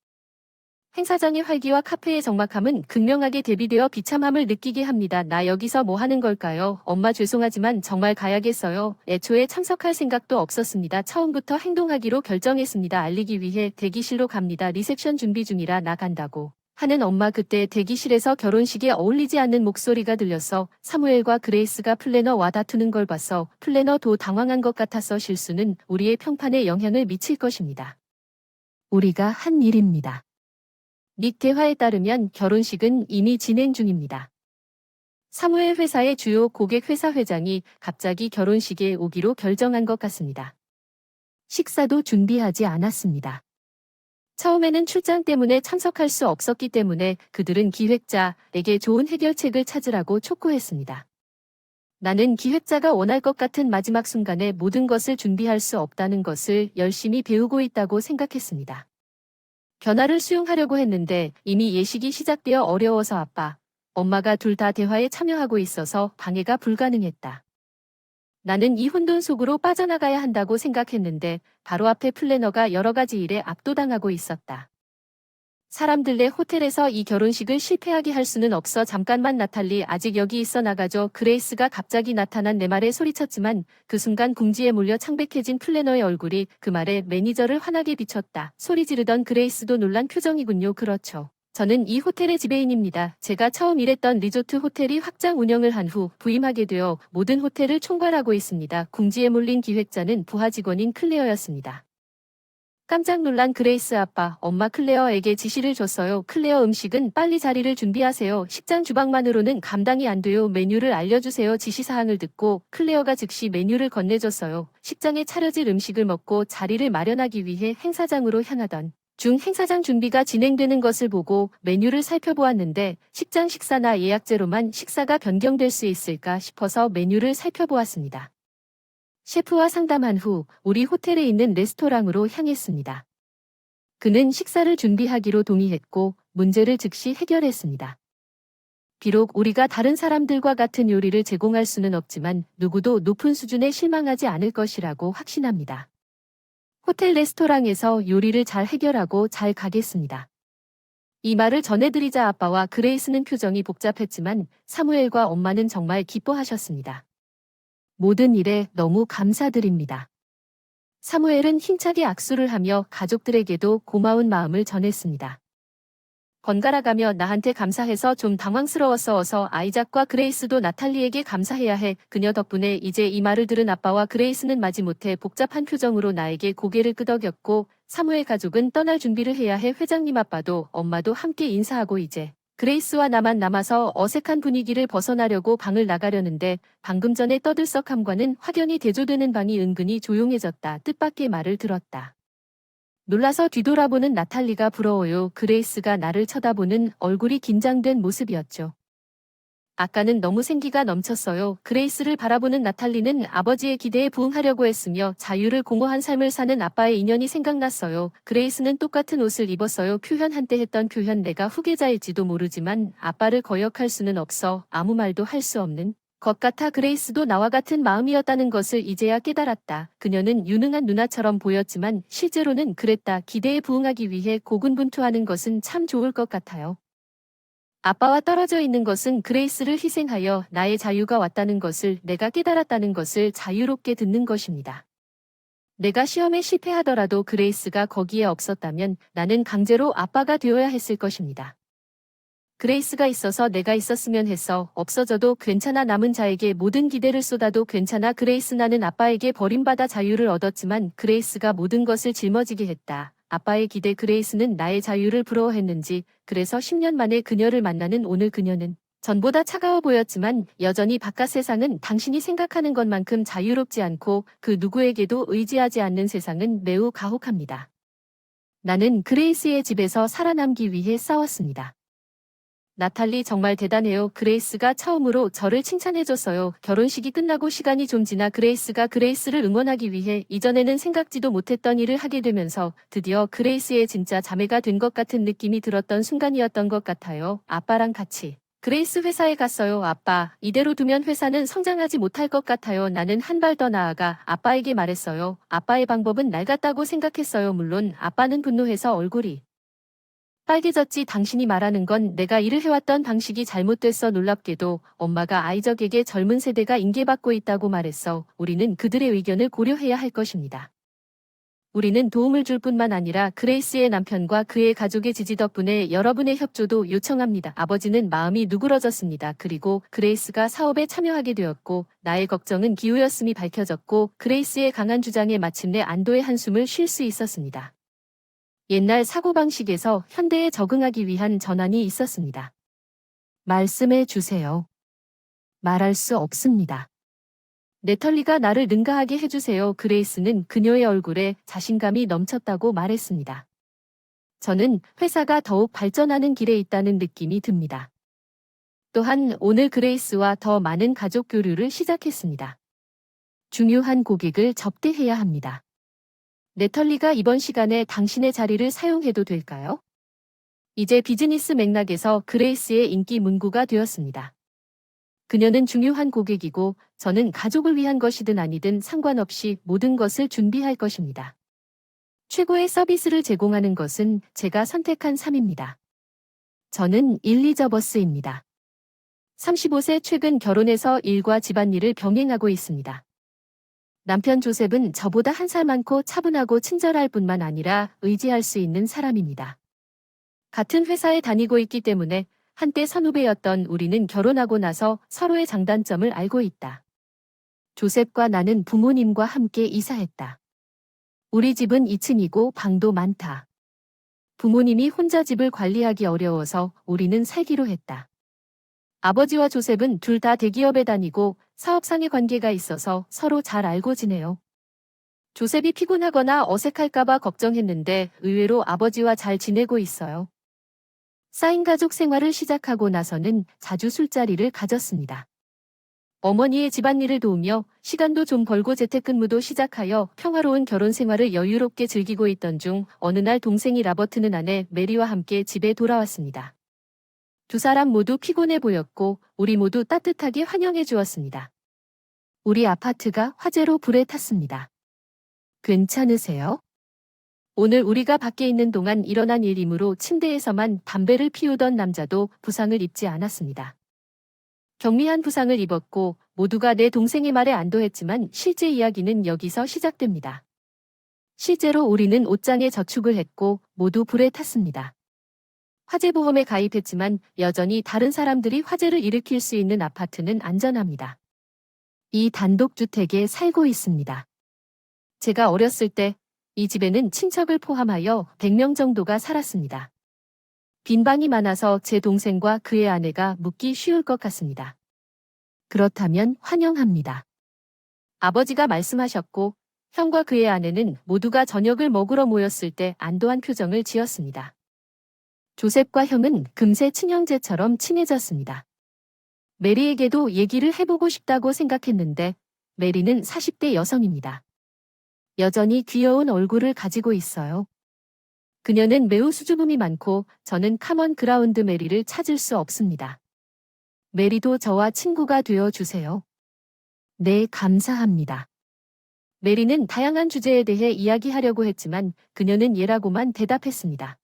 행사장의 활기와 카페의 적막함은 극명하게 대비되어 비참함을 느끼게 합니다. 나 여기서 뭐 하는 걸까요? 엄마 죄송하지만 정말 가야겠어요. 애초에 참석할 생각도 없었습니다. 처음부터 행동하기로 결정했습니다. 알리기 위해 대기실로 갑니다. 리셉션 준비 중이라 나간다고 하는 엄마. 그때 대기실에서 결혼식에 어울리지 않는 목소리가 들렸어. 사무엘과 그레이스가 플래너와 다투는 걸 봤어. 플래너도 당황한 것 같아서 실수는 우리의 평판에 영향을 미칠 것입니다. 우리가 한 일입니다. 닉 대화에 따르면 결혼식은 이미 진행 중입니다. 사무엘 회사의 주요 고객 회사 회장이 갑자기 결혼식에 오기로 결정한 것 같습니다. 식사도 준비하지 않았습니다. 처음에는 출장 때문에 참석할 수 없었기 때문에 그들은 기획자에게 좋은 해결책을 찾으라고 촉구했습니다. 나는 기획자가 원할 것 같은 마지막 순간에 모든 것을 준비할 수 없다는 것을 열심히 배우고 있다고 생각했습니다. 변화를 수용하려고 했는데 이미 예식이 시작되어 어려워서 아빠, 엄마가 둘 다 대화에 참여하고 있어서 방해가 불가능했다. 나는 이 혼돈 속으로 빠져나가야 한다고 생각했는데 바로 앞에 플래너가 여러 가지 일에 압도당하고 있었다. 사람들네 호텔에서 이 결혼식을 실패하게 할 수는 없어. 잠깐만 나탈리, 아직 여기 있어. 나가죠. 그레이스가 갑자기 나타난 내 말에 소리쳤지만 그 순간 궁지에 몰려 창백해진 플래너의 얼굴이 그 말에 매니저를 환하게 비췄다. 소리 지르던 그레이스도 놀란 표정이군요. 그렇죠. 저는 이 호텔의 지배인입니다. 제가 처음 일했던 리조트 호텔이 확장 운영을 한 후 부임하게 되어 모든 호텔을 총괄하고 있습니다. 궁지에 몰린 기획자는 부하 직원인 클레어였습니다. 깜짝 놀란 그레이스 아빠, 엄마 클레어에게 지시를 줬어요. 클레어, 음식은 빨리 자리를 준비하세요. 식장 주방만으로는 감당이 안 돼요. 메뉴를 알려주세요. 지시사항을 듣고 클레어가 즉시 메뉴를 건네줬어요. 식장에 차려질 음식을 먹고 자리를 마련하기 위해 행사장으로 향하던 중 행사장 준비가 진행되는 것을 보고 메뉴를 살펴보았는데 식장 식사나 예약제로만 식사가 변경될 수 있을까 싶어서 메뉴를 살펴보았습니다. 셰프와 상담한 후 우리 호텔에 있는 레스토랑으로 향했습니다. 그는 식사를 준비하기로 동의했고 문제를 즉시 해결했습니다. 비록 우리가 다른 사람들과 같은 요리를 제공할 수는 없지만 누구도 높은 수준에 실망하지 않을 것이라고 확신합니다. 호텔 레스토랑에서 요리를 잘 해결하고 잘 가겠습니다. 이 말을 전해드리자 아빠와 그레이스는 표정이 복잡했지만 사무엘과 엄마는 정말 기뻐하셨습니다. 모든 일에 너무 감사드립니다. 사무엘은 힘차게 악수를 하며 가족들에게도 고마운 마음을 전했습니다. 번갈아가며 나한테 감사해서 좀 당황스러웠어. 아이작과 그레이스도 나탈리에게 감사해야 해. 그녀 덕분에 이제 이 말을 들은 아빠와 그레이스는 마지못해 복잡한 표정으로 나에게 고개를 끄덕였고 사무엘 가족은 떠날 준비를 해야 해. 회장님 아빠도 엄마도 함께 인사하고 이제 그레이스와 나만 남아서 어색한 분위기를 벗어나려고 방을 나가려는데 방금 전에 떠들썩함과는 확연히 대조되는 방이 은근히 조용해졌다. 뜻밖의 말을 들었다. 놀라서 뒤돌아보는 나탈리가 부러워요. 그레이스가 나를 쳐다보는 얼굴이 긴장된 모습이었죠. 아까는 너무 생기가 넘쳤어요. 그레이스를 바라보는 나탈리는 아버지의 기대에 부응하려고 했으며 자유를 공허한 삶을 사는 아빠의 인연이 생각났어요. 그레이스는 똑같은 옷을 입었어요. 표현 한때 했던 표현. 내가 후계자일지도 모르지만 아빠를 거역할 수는 없어. 아무 말도 할 수 없는 것 같아. 그레이스도 나와 같은 마음이었다는 것을 이제야 깨달았다. 그녀는 유능한 누나처럼 보였지만 실제로는 그랬다. 기대에 부응하기 위해 고군분투하는 것은 참 좋을 것 같아요. 아빠와 떨어져 있는 것은 그레이스를 희생하여 나의 자유가 왔다는 것을 내가 깨달았다는 것을 자유롭게 듣는 것입니다. 내가 시험에 실패하더라도 그레이스가 거기에 없었다면 나는 강제로 아빠가 되어야 했을 것입니다. 그레이스가 있어서 내가 있었으면 해서 없어져도 괜찮아. 남은 자에게 모든 기대를 쏟아도 괜찮아. 그레이스, 나는 아빠에게 버림받아 자유를 얻었지만 그레이스가 모든 것을 짊어지게 했다. 아빠의 기대. 그레이스는 나의 자유를 부러워했는지 그래서 10년 만에 그녀를 만나는 오늘 그녀는 전보다 차가워 보였지만 여전히 바깥 세상은 당신이 생각하는 것만큼 자유롭지 않고 그 누구에게도 의지하지 않는 세상은 매우 가혹합니다. 나는 그레이스의 집에서 살아남기 위해 싸웠습니다. 나탈리 정말 대단해요. 그레이스가 처음으로 저를 칭찬해줬어요. 결혼식이 끝나고 시간이 좀 지나 그레이스가 그레이스를 응원하기 위해 이전에는 생각지도 못했던 일을 하게 되면서 드디어 그레이스의 진짜 자매가 된 것 같은 느낌이 들었던 순간이었던 것 같아요. 아빠랑 같이 그레이스 회사에 갔어요. 아빠, 이대로 두면 회사는 성장하지 못할 것 같아요. 나는 한 발 더 나아가 아빠에게 말했어요. 아빠의 방법은 낡았다고 생각했어요. 물론 아빠는 분노해서 얼굴이 빨개졌지. 당신이 말하는 건 내가 일을 해왔던 방식이 잘못됐어. 놀랍게도 엄마가 아이적에게 젊은 세대가 인계받고 있다고 말했어. 우리는 그들의 의견을 고려해야 할 것입니다. 우리는 도움을 줄 뿐만 아니라 그레이스의 남편과 그의 가족의 지지 덕분에 여러분의 협조도 요청합니다. 아버지는 마음이 누그러졌습니다. 그리고 그레이스가 사업에 참여하게 되었고 나의 걱정은 기우였음이 밝혀졌고 그레이스의 강한 주장에 마침내 안도의 한숨을 쉴 수 있었습니다. 옛날 사고방식에서 현대에 적응하기 위한 전환이 있었습니다. 말씀해 주세요. 말할 수 없습니다. 네털리가 나를 능가하게 해주세요. 그레이스는 그녀의 얼굴에 자신감이 넘쳤다고 말했습니다. 저는 회사가 더욱 발전하는 길에 있다는 느낌이 듭니다. 또한 오늘 그레이스와 더 많은 가족 교류를 시작했습니다. 중요한 고객을 접대해야 합니다. 네털리가 이번 시간에 당신의 자리를 사용해도 될까요? 이제 비즈니스 맥락에서 그레이스의 인기 문구가 되었습니다. 그녀는 중요한 고객이고 저는 가족을 위한 것이든 아니든 상관없이 모든 것을 준비할 것입니다. 최고의 서비스를 제공하는 것은 제가 선택한 삶입니다. 저는 일리저버스입니다. 35세 최근 결혼해서 일과 집안일을 병행하고 있습니다. 남편 조셉은 저보다 한 살 많고 차분하고 친절할 뿐만 아니라 의지할 수 있는 사람입니다. 같은 회사에 다니고 있기 때문에 한때 선후배였던 우리는 결혼하고 나서 서로의 장단점을 알고 있다. 조셉과 나는 부모님과 함께 이사했다. 우리 집은 2층이고 방도 많다. 부모님이 혼자 집을 관리하기 어려워서 우리는 살기로 했다. 아버지와 조셉은 둘 다 대기업에 다니고 사업상의 관계가 있어서 서로 잘 알고 지내요. 조셉이 피곤하거나 어색할까봐 걱정했는데 의외로 아버지와 잘 지내고 있어요. 쌓인 가족 생활을 시작하고 나서는 자주 술자리를 가졌습니다. 어머니의 집안일을 도우며 시간도 좀 벌고 재택근무도 시작하여 평화로운 결혼 생활을 여유롭게 즐기고 있던 중 어느 날 동생이 라버트는 아내 메리와 함께 집에 돌아왔습니다. 두 사람 모두 피곤해 보였고 우리 모두 따뜻하게 환영해 주었습니다. 우리 아파트가 화재로 불에 탔습니다. 괜찮으세요? 오늘 우리가 밖에 있는 동안 일어난 일이므로 침대에서만 담배를 피우던 남자도 부상을 입지 않았습니다. 경미한 부상을 입었고 모두가 내 동생의 말에 안도했지만 실제 이야기는 여기서 시작됩니다. 실제로 우리는 옷장에 저축을 했고 모두 불에 탔습니다. 화재보험에 가입했지만 여전히 다른 사람들이 화재를 일으킬 수 있는 아파트는 안전합니다. 이 단독주택에 살고 있습니다. 제가 어렸을 때 이 집에는 친척을 포함하여 100명 정도가 살았습니다. 빈 방이 많아서 제 동생과 그의 아내가 묵기 쉬울 것 같습니다. 그렇다면 환영합니다. 아버지가 말씀하셨고 형과 그의 아내는 모두가 저녁을 먹으러 모였을 때 안도한 표정을 지었습니다. 조셉과 형은 금세 친형제처럼 친해졌습니다. 메리에게도 얘기를 해보고 싶다고 생각했는데 메리는 40대 여성입니다. 여전히 귀여운 얼굴을 가지고 있어요. 그녀는 매우 수줍음이 많고 저는 카먼 그라운드 메리를 찾을 수 없습니다. 메리도 저와 친구가 되어 주세요. 네, 감사합니다. 메리는 다양한 주제에 대해 이야기하려고 했지만 그녀는 예라고만 대답했습니다.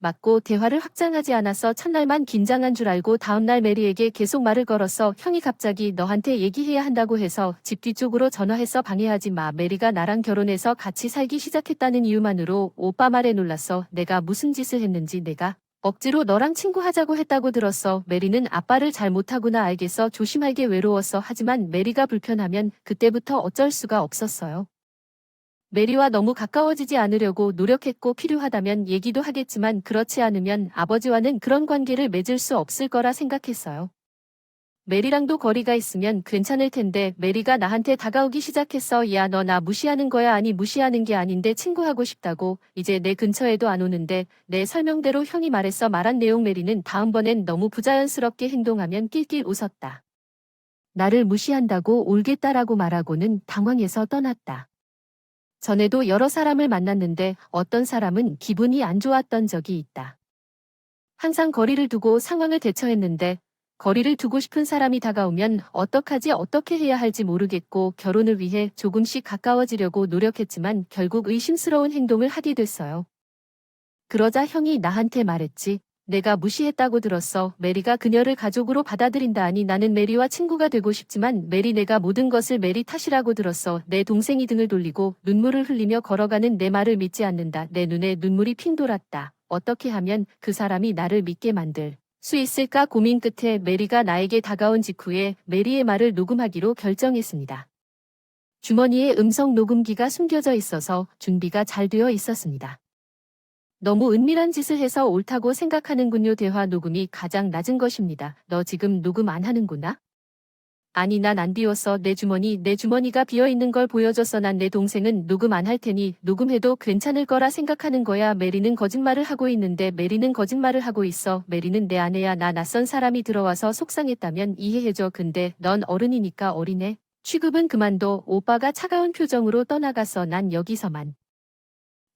맞고 대화를 확장하지 않아서 첫날만 긴장한 줄 알고 다음날 메리에게 계속 말을 걸어서 형이 갑자기 너한테 얘기해야 한다고 해서 집 뒤쪽으로 전화해서 방해하지 마. 메리가 나랑 결혼해서 같이 살기 시작했다는 이유만으로 오빠 말에 놀랐어. 내가 무슨 짓을 했는지. 내가 억지로 너랑 친구하자고 했다고 들었어. 메리는 아빠를 잘 못하구나. 알겠어. 조심하게. 외로웠어. 하지만 메리가 불편하면 그때부터 어쩔 수가 없었어요. 메리와 너무 가까워지지 않으려고 노력했고 필요하다면 얘기도 하겠지만 그렇지 않으면 아버지와는 그런 관계를 맺을 수 없을 거라 생각했어요. 메리랑도 거리가 있으면 괜찮을 텐데 메리가 나한테 다가오기 시작했어. 야, 너 나 무시하는 거야? 아니, 무시하는 게 아닌데 친구하고 싶다고. 이제 내 근처에도 안 오는데 내 설명대로 형이 말한 내용. 메리는 다음번엔 너무 부자연스럽게 행동하면 낄낄 웃었다. 나를 무시한다고 올겠다라고 말하고는 당황해서 떠났다. 전에도 여러 사람을 만났는데 어떤 사람은 기분이 안 좋았던 적이 있다. 항상 거리를 두고 상황을 대처했는데 거리를 두고 싶은 사람이 다가오면 어떻게 해야 할지 모르겠고 결혼을 위해 조금씩 가까워지려고 노력했지만 결국 의심스러운 행동을 하게 됐어요. 그러자 형이 나한테 말했지. 내가 무시했다고 들었어. 메리가 그녀를 가족으로 받아들인다. 아니, 나는 메리와 친구가 되고 싶지만 내가 모든 것을 메리 탓이라고 들었어. 내 동생이 등을 돌리고 눈물을 흘리며 걸어가는 내 말을 믿지 않는다. 내 눈에 눈물이 핑 돌았다. 어떻게 하면 그 사람이 나를 믿게 만들 수 있을까 고민 끝에 메리가 나에게 다가온 직후에 메리의 말을 녹음하기로 결정했습니다. 주머니에 음성 녹음기가 숨겨져 있어서 준비가 잘 되어 있었습니다. 너무 은밀한 짓을 해서 옳다고 생각하는군요. 대화 녹음이 가장 낮은 것입니다. 너 지금 녹음 안 하는구나? 아니, 난 안 비웠어. 내 주머니가 비어있는 걸 보여줬어. 난 내 동생은 녹음 안 할 테니 녹음해도 괜찮을 거라 생각하는 거야. 메리는 거짓말을 하고 있는데 메리는 거짓말을 하고 있어. 메리는 내 아내야. 나 낯선 사람이 들어와서 속상했다면 이해해줘. 근데 넌 어른이니까 어리네. 취급은 그만둬. 오빠가 차가운 표정으로 떠나갔어. 난 여기서만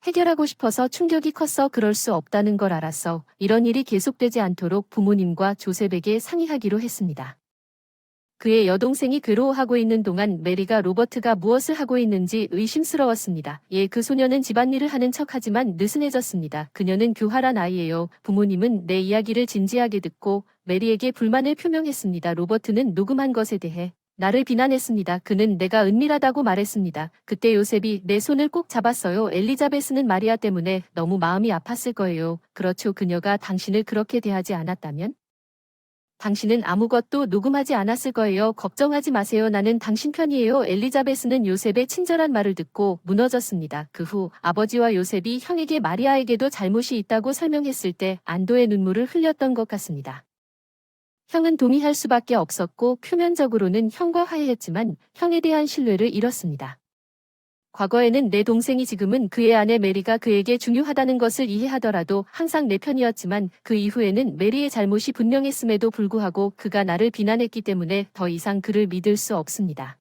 해결하고 싶어서 충격이 컸어. 그럴 수 없다는 걸 알았어. 이런 일이 계속되지 않도록 부모님과 조셉에게 상의하기로 했습니다. 그의 여동생이 괴로워하고 있는 동안 메리가 로버트가 무엇을 하고 있는지 의심스러웠습니다. 그 소녀는 집안일을 하는 척하지만 느슨해졌습니다. 그녀는 교활한 아이예요. 부모님은 내 이야기를 진지하게 듣고 메리에게 불만을 표명했습니다. 로버트는 녹음한 것에 대해 나를 비난했습니다. 그는 내가 은밀하다고 말했습니다. 그때 요셉이 내 손을 꼭 잡았어요. 엘리자베스는 마리아 때문에 너무 마음이 아팠을 거예요. 그렇죠. 그녀가 당신을 그렇게 대하지 않았다면? 당신은 아무것도 녹음하지 않았을 거예요. 걱정하지 마세요. 나는 당신 편이에요. 엘리자베스는 요셉의 친절한 말을 듣고 무너졌습니다. 그 후 아버지와 요셉이 형에게 마리아에게도 잘못이 있다고 설명했을 때 안도의 눈물을 흘렸던 것 같습니다. 형은 동의할 수밖에 없었고 표면적으로는 형과 화해했지만 형에 대한 신뢰를 잃었습니다. 과거에는 내 동생이 지금은 그의 아내 메리가 그에게 중요하다는 것을 이해하더라도 항상 내 편이었지만 그 이후에는 메리의 잘못이 분명했음에도 불구하고 그가 나를 비난했기 때문에 더 이상 그를 믿을 수 없습니다.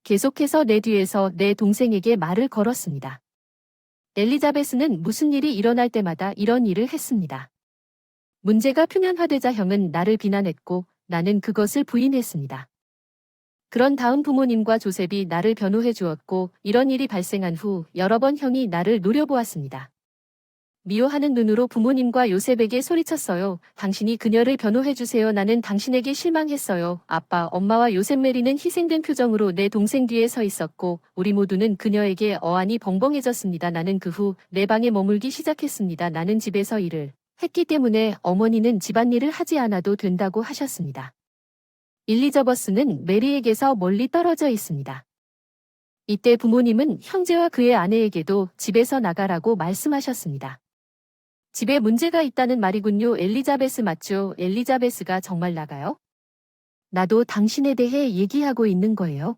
계속해서 내 뒤에서 내 동생에게 말을 걸었습니다. 엘리자베스는 무슨 일이 일어날 때마다 이런 일을 했습니다. 문제가 표면화되자 형은 나를 비난했고 나는 그것을 부인했습니다. 그런 다음 부모님과 조셉이 나를 변호해 주었고 이런 일이 발생한 후 여러 번 형이 나를 노려보았습니다. 미워하는 눈으로 부모님과 요셉에게 소리쳤어요. 당신이 그녀를 변호해 주세요. 나는 당신에게 실망했어요. 아빠, 엄마와 요셉. 메리는 희생된 표정으로 내 동생 뒤에 서 있었고 우리 모두는 그녀에게 어안이 벙벙해졌습니다. 나는 그 후 내 방에 머물기 시작했습니다. 나는 집에서 일을 했기 때문에 어머니는 집안일을 하지 않아도 된다고 하셨습니다. 일리저버스는 메리에게서 멀리 떨어져 있습니다. 이때 부모님은 형제와 그의 아내에게도 집에서 나가라고 말씀하셨습니다. 집에 문제가 있다는 말이군요. 엘리자베스 맞죠? 엘리자베스가 정말 나가요? 나도 당신에 대해 얘기하고 있는 거예요.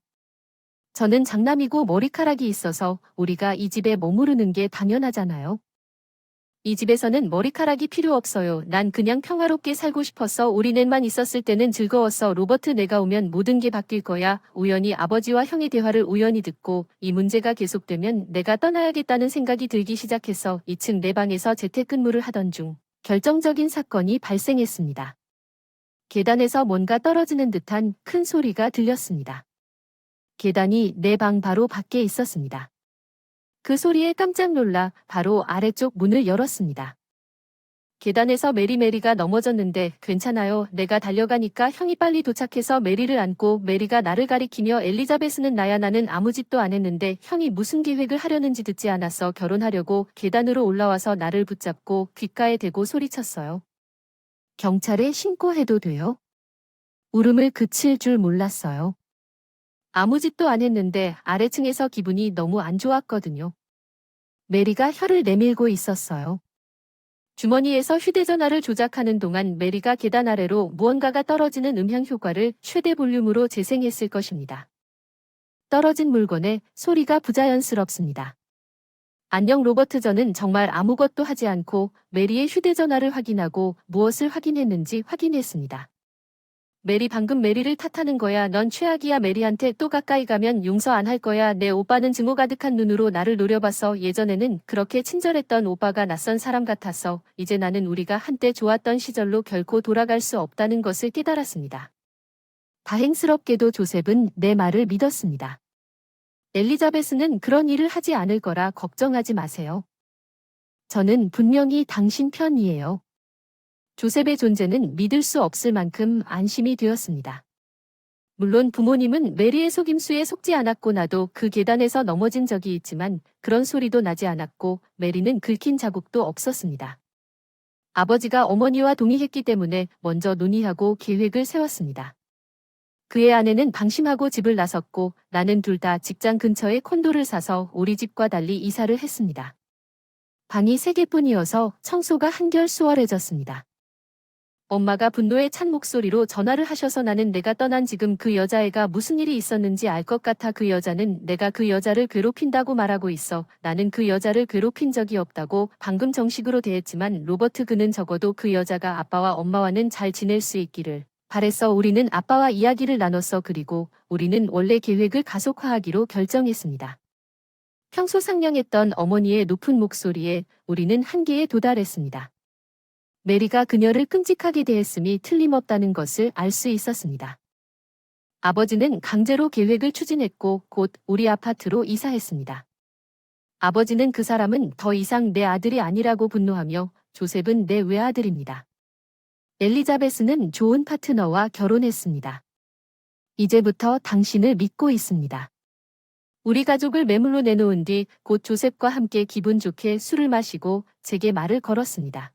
저는 장남이고 머리카락이 있어서 우리가 이 집에 머무르는 게 당연하잖아요. 이 집에서는 머리카락이 필요 없어요. 난 그냥 평화롭게 살고 싶었어. 우리 넷만 있었을 때는 즐거웠어. 로버트, 내가 오면 모든 게 바뀔 거야. 우연히 아버지와 형의 대화를 우연히 듣고 이 문제가 계속되면 내가 떠나야겠다는 생각이 들기 시작해서 2층 내 방에서 재택근무를 하던 중 결정적인 사건이 발생했습니다. 계단에서 뭔가 떨어지는 듯한 큰 소리가 들렸습니다. 계단이 내 방 바로 밖에 있었습니다. 그 소리에 깜짝 놀라 바로 아래쪽 문을 열었습니다. 계단에서 메리가 넘어졌는데 괜찮아요. 내가 달려가니까 형이 빨리 도착해서 메리를 안고 메리가 나를 가리키며 엘리자베스는 나야. 나는 아무 짓도 안 했는데 형이 무슨 계획을 하려는지 듣지 않았어. 결혼하려고 계단으로 올라와서 나를 붙잡고 귓가에 대고 소리쳤어요. 경찰에 신고해도 돼요? 울음을 그칠 줄 몰랐어요. 아무 짓도 안 했는데 아래층에서 기분이 너무 안 좋았거든요. 메리가 혀를 내밀고 있었어요. 주머니에서 휴대전화를 조작하는 동안 메리가 계단 아래로 무언가가 떨어지는 음향 효과를 최대 볼륨으로 재생했을 것입니다. 떨어진 물건의 소리가 부자연스럽습니다. 안녕 로버트. 저는 정말 아무것도 하지 않고 메리의 휴대전화를 확인하고 무엇을 확인했는지 확인했습니다. 메리 방금 메리를 탓하는 거야. 넌 최악이야. 메리한테 또 가까이 가면 용서 안 할 거야. 내 오빠는 증오 가득한 눈으로 나를 노려봤어. 예전에는 그렇게 친절했던 오빠가 낯선 사람 같았어. 이제 나는 우리가 한때 좋았던 시절로 결코 돌아갈 수 없다는 것을 깨달았습니다. 다행스럽게도 조셉은 내 말을 믿었습니다. 엘리자베스는 그런 일을 하지 않을 거라 걱정하지 마세요. 저는 분명히 당신 편이에요. 조셉의 존재는 믿을 수 없을 만큼 안심이 되었습니다. 물론 부모님은 메리의 속임수에 속지 않았고 나도 그 계단에서 넘어진 적이 있지만 그런 소리도 나지 않았고 메리는 긁힌 자국도 없었습니다. 아버지가 어머니와 동의했기 때문에 먼저 논의하고 계획을 세웠습니다. 그의 아내는 방심하고 집을 나섰고 나는 둘 다 직장 근처에 콘도를 사서 우리 집과 달리 이사를 했습니다. 방이 3개뿐이어서 청소가 한결 수월해졌습니다. 엄마가 분노에 찬 목소리로 전화를 하셔서 나는 내가 떠난 지금 그 여자애가 무슨 일이 있었는지 알 것 같아. 그 여자는 내가 그 여자를 괴롭힌다고 말하고 있어. 나는 그 여자를 괴롭힌 적이 없다고 방금 정식으로 대했지만 로버트 그는 적어도 그 여자가 아빠와 엄마와는 잘 지낼 수 있기를 바랬어. 우리는 아빠와 이야기를 나눴어. 그리고 우리는 원래 계획을 가속화하기로 결정했습니다. 평소 상냥했던 어머니의 높은 목소리에 우리는 한계에 도달했습니다. 메리가 그녀를 끔찍하게 대했음이 틀림없다는 것을 알 수 있었습니다. 아버지는 강제로 계획을 추진했고 곧 우리 아파트로 이사했습니다. 아버지는 그 사람은 더 이상 내 아들이 아니라고 분노하며 조셉은 내 외아들입니다. 엘리자베스는 좋은 파트너와 결혼했습니다. 이제부터 당신을 믿고 있습니다. 우리 가족을 매물로 내놓은 뒤 곧 조셉과 함께 기분 좋게 술을 마시고 제게 말을 걸었습니다.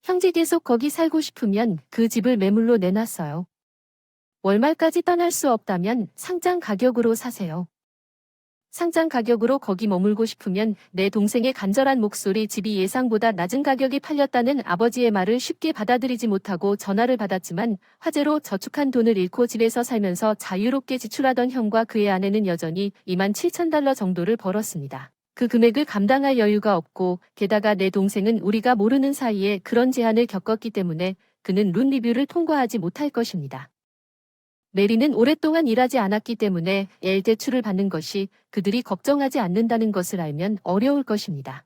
형제 계속 거기 살고 싶으면 그 집을 매물로 내놨어요. 월말까지 떠날 수 없다면 상장 가격으로 사세요. 상장 가격으로 거기 머물고 싶으면 내 동생의 간절한 목소리. 집이 예상보다 낮은 가격에 팔렸다는 아버지의 말을 쉽게 받아들이지 못하고 전화를 받았지만 화재로 저축한 돈을 잃고 집에서 살면서 자유롭게 지출하던 형과 그의 아내는 여전히 $27,000 정도를 벌었습니다. 그 금액을 감당할 여유가 없고 게다가 내 동생은 우리가 모르는 사이에 그런 제한을 겪었기 때문에 그는 룬 리뷰를 통과하지 못할 것입니다. 메리는 오랫동안 일하지 않았기 때문에 대출을 받는 것이 그들이 걱정하지 않는다는 것을 알면 어려울 것입니다.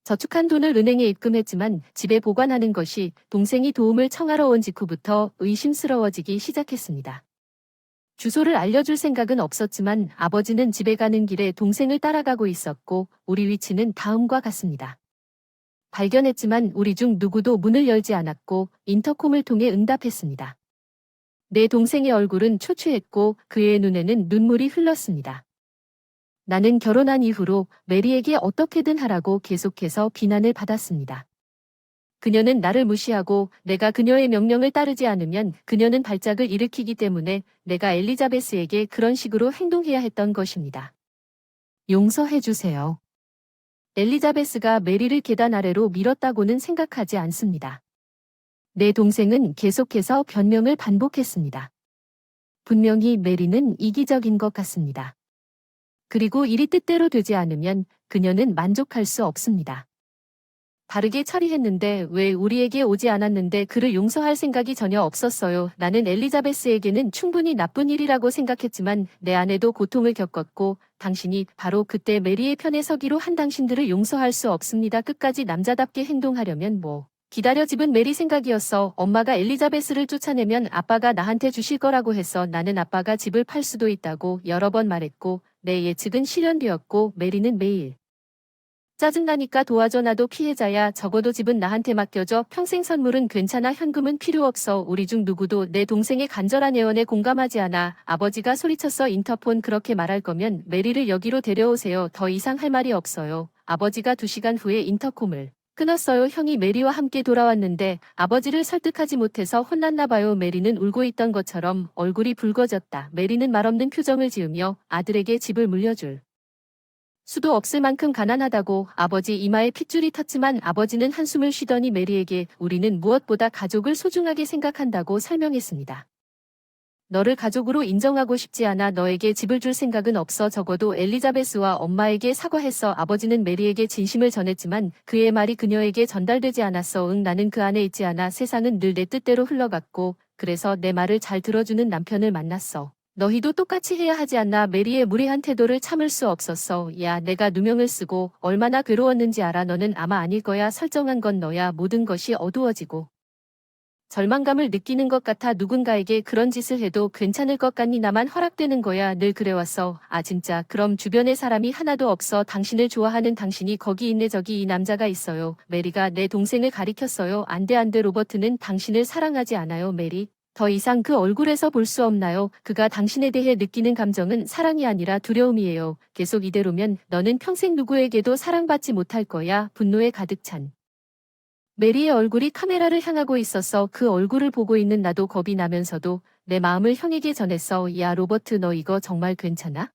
저축한 돈을 은행에 입금했지만 집에 보관하는 것이 동생이 도움을 청하러 온 직후부터 의심스러워지기 시작했습니다. 주소를 알려줄 생각은 없었지만 아버지는 집에 가는 길에 동생을 따라가고 있었고 우리 위치는 다음과 같습니다. 발견했지만 우리 중 누구도 문을 열지 않았고 인터콤을 통해 응답했습니다. 내 동생의 얼굴은 초췌했고 그의 눈에는 눈물이 흘렀습니다. 나는 결혼한 이후로 메리에게 어떻게든 하라고 계속해서 비난을 받았습니다. 그녀는 나를 무시하고 내가 그녀의 명령을 따르지 않으면 그녀는 발작을 일으키기 때문에 내가 엘리자베스에게 그런 식으로 행동해야 했던 것입니다. 용서해 주세요. 엘리자베스가 메리를 계단 아래로 밀었다고는 생각하지 않습니다. 내 동생은 계속해서 변명을 반복했습니다. 분명히 메리는 이기적인 것 같습니다. 그리고 일이 뜻대로 되지 않으면 그녀는 만족할 수 없습니다. 다르게 처리했는데 왜 우리에게 오지 않았는데 그를 용서할 생각이 전혀 없었어요. 나는 엘리자베스에게는 충분히 나쁜 일이라고 생각했지만 내 아내도 고통을 겪었고 당신이 바로 그때 메리의 편에 서기로 한 당신들을 용서할 수 없습니다. 끝까지 남자답게 행동하려면 기다려. 집은 메리 생각이었어. 엄마가 엘리자베스를 쫓아내면 아빠가 나한테 주실 거라고 했어. 나는 아빠가 집을 팔 수도 있다고 여러 번 말했고 내 예측은 실현되었고 메리는 매일 짜증나니까 도와줘. 나도 피해자야. 적어도 집은 나한테 맡겨줘. 평생 선물은 괜찮아. 현금은 필요 없어. 우리 중 누구도 내 동생의 간절한 애원에 공감하지 않아. 아버지가 소리쳤어. 인터폰. 그렇게 말할 거면 메리를 여기로 데려오세요. 더 이상 할 말이 없어요. 아버지가 2시간 후에 인터콤을 끊었어요. 형이 메리와 함께 돌아왔는데 아버지를 설득하지 못해서 혼났나 봐요. 메리는 울고 있던 것처럼 얼굴이 붉어졌다. 메리는 말없는 표정을 지으며 아들에게 집을 물려줄 수도 없을 만큼 가난하다고 아버지 이마에 핏줄이 텄지만 아버지는 한숨을 쉬더니 메리에게 우리는 무엇보다 가족을 소중하게 생각한다고 설명했습니다. 너를 가족으로 인정하고 싶지 않아 너에게 집을 줄 생각은 없어. 적어도 엘리자베스와 엄마에게 사과했어. 아버지는 메리에게 진심을 전했지만 그의 말이 그녀에게 전달되지 않았어. 응, 나는 그 안에 있지 않아. 세상은 늘 내 뜻대로 흘러갔고 그래서 내 말을 잘 들어주는 남편을 만났어. 너희도 똑같이 해야 하지 않나. 메리의 무례한 태도를 참을 수 없었어. 야, 내가 누명을 쓰고 얼마나 괴로웠는지 알아. 너는 아마 아닐 거야. 설정한 건 너야. 모든 것이 어두워지고 절망감을 느끼는 것 같아. 누군가에게 그런 짓을 해도 괜찮을 것 같니? 나만 허락되는 거야. 늘 그래왔어. 아 진짜. 그럼 주변에 사람이 하나도 없어. 당신을 좋아하는 당신이 거기 있네. 저기 이 남자가 있어요. 메리가 내 동생을 가리켰어요. 안돼 안돼. 로버트는 당신을 사랑하지 않아요. 메리. 더 이상 그 얼굴에서 볼 수 없나요? 그가 당신에 대해 느끼는 감정은 사랑이 아니라 두려움이에요. 계속 이대로면 너는 평생 누구에게도 사랑받지 못할 거야. 분노에 가득 찬 메리의 얼굴이 카메라를 향하고 있었어. 그 얼굴을 보고 있는 나도 겁이 나면서도 내 마음을 형에게 전했어. 야, 로버트, 너 이거 정말 괜찮아?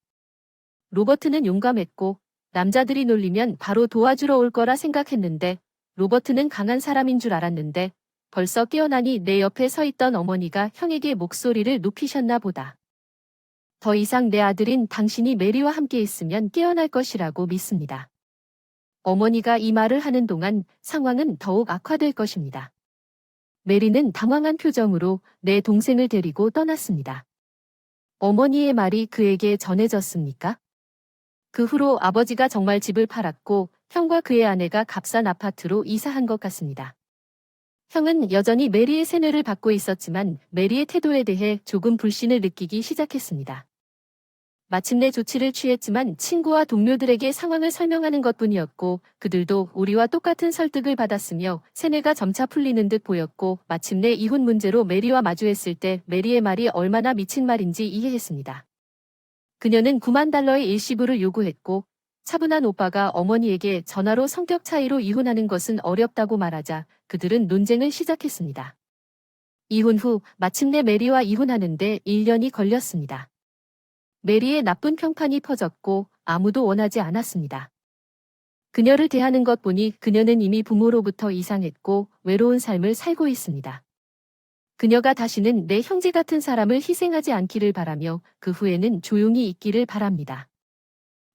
로버트는 용감했고 남자들이 놀리면 바로 도와주러 올 거라 생각했는데 로버트는 강한 사람인 줄 알았는데 벌써 깨어나니 내 옆에 서 있던 어머니가 형에게 목소리를 높이셨나 보다. 더 이상 내 아들인 당신이 메리와 함께 있으면 깨어날 것이라고 믿습니다. 어머니가 이 말을 하는 동안 상황은 더욱 악화될 것입니다. 메리는 당황한 표정으로 내 동생을 데리고 떠났습니다. 어머니의 말이 그에게 전해졌습니까? 그 후로 아버지가 정말 집을 팔았고 형과 그의 아내가 값싼 아파트로 이사한 것 같습니다. 형은 여전히 메리의 세뇌를 받고 있었지만 메리의 태도에 대해 조금 불신을 느끼기 시작했습니다. 마침내 조치를 취했지만 친구와 동료들에게 상황을 설명하는 것뿐이었고 그들도 우리와 똑같은 설득을 받았으며 세뇌가 점차 풀리는 듯 보였고 마침내 이혼 문제로 메리와 마주했을 때 메리의 말이 얼마나 미친 말인지 이해했습니다. 그녀는 9만 달러의 일시불을 요구했고 차분한 오빠가 어머니에게 전화로 성격 차이로 이혼하는 것은 어렵다고 말하자 그들은 논쟁을 시작했습니다. 이혼 후 마침내 메리와 이혼하는데 1년이 걸렸습니다. 메리의 나쁜 평판이 퍼졌고 아무도 원하지 않았습니다. 그녀를 대하는 것 보니 그녀는 이미 부모로부터 이상했고 외로운 삶을 살고 있습니다. 그녀가 다시는 내 형제 같은 사람을 희생하지 않기를 바라며 그 후에는 조용히 있기를 바랍니다.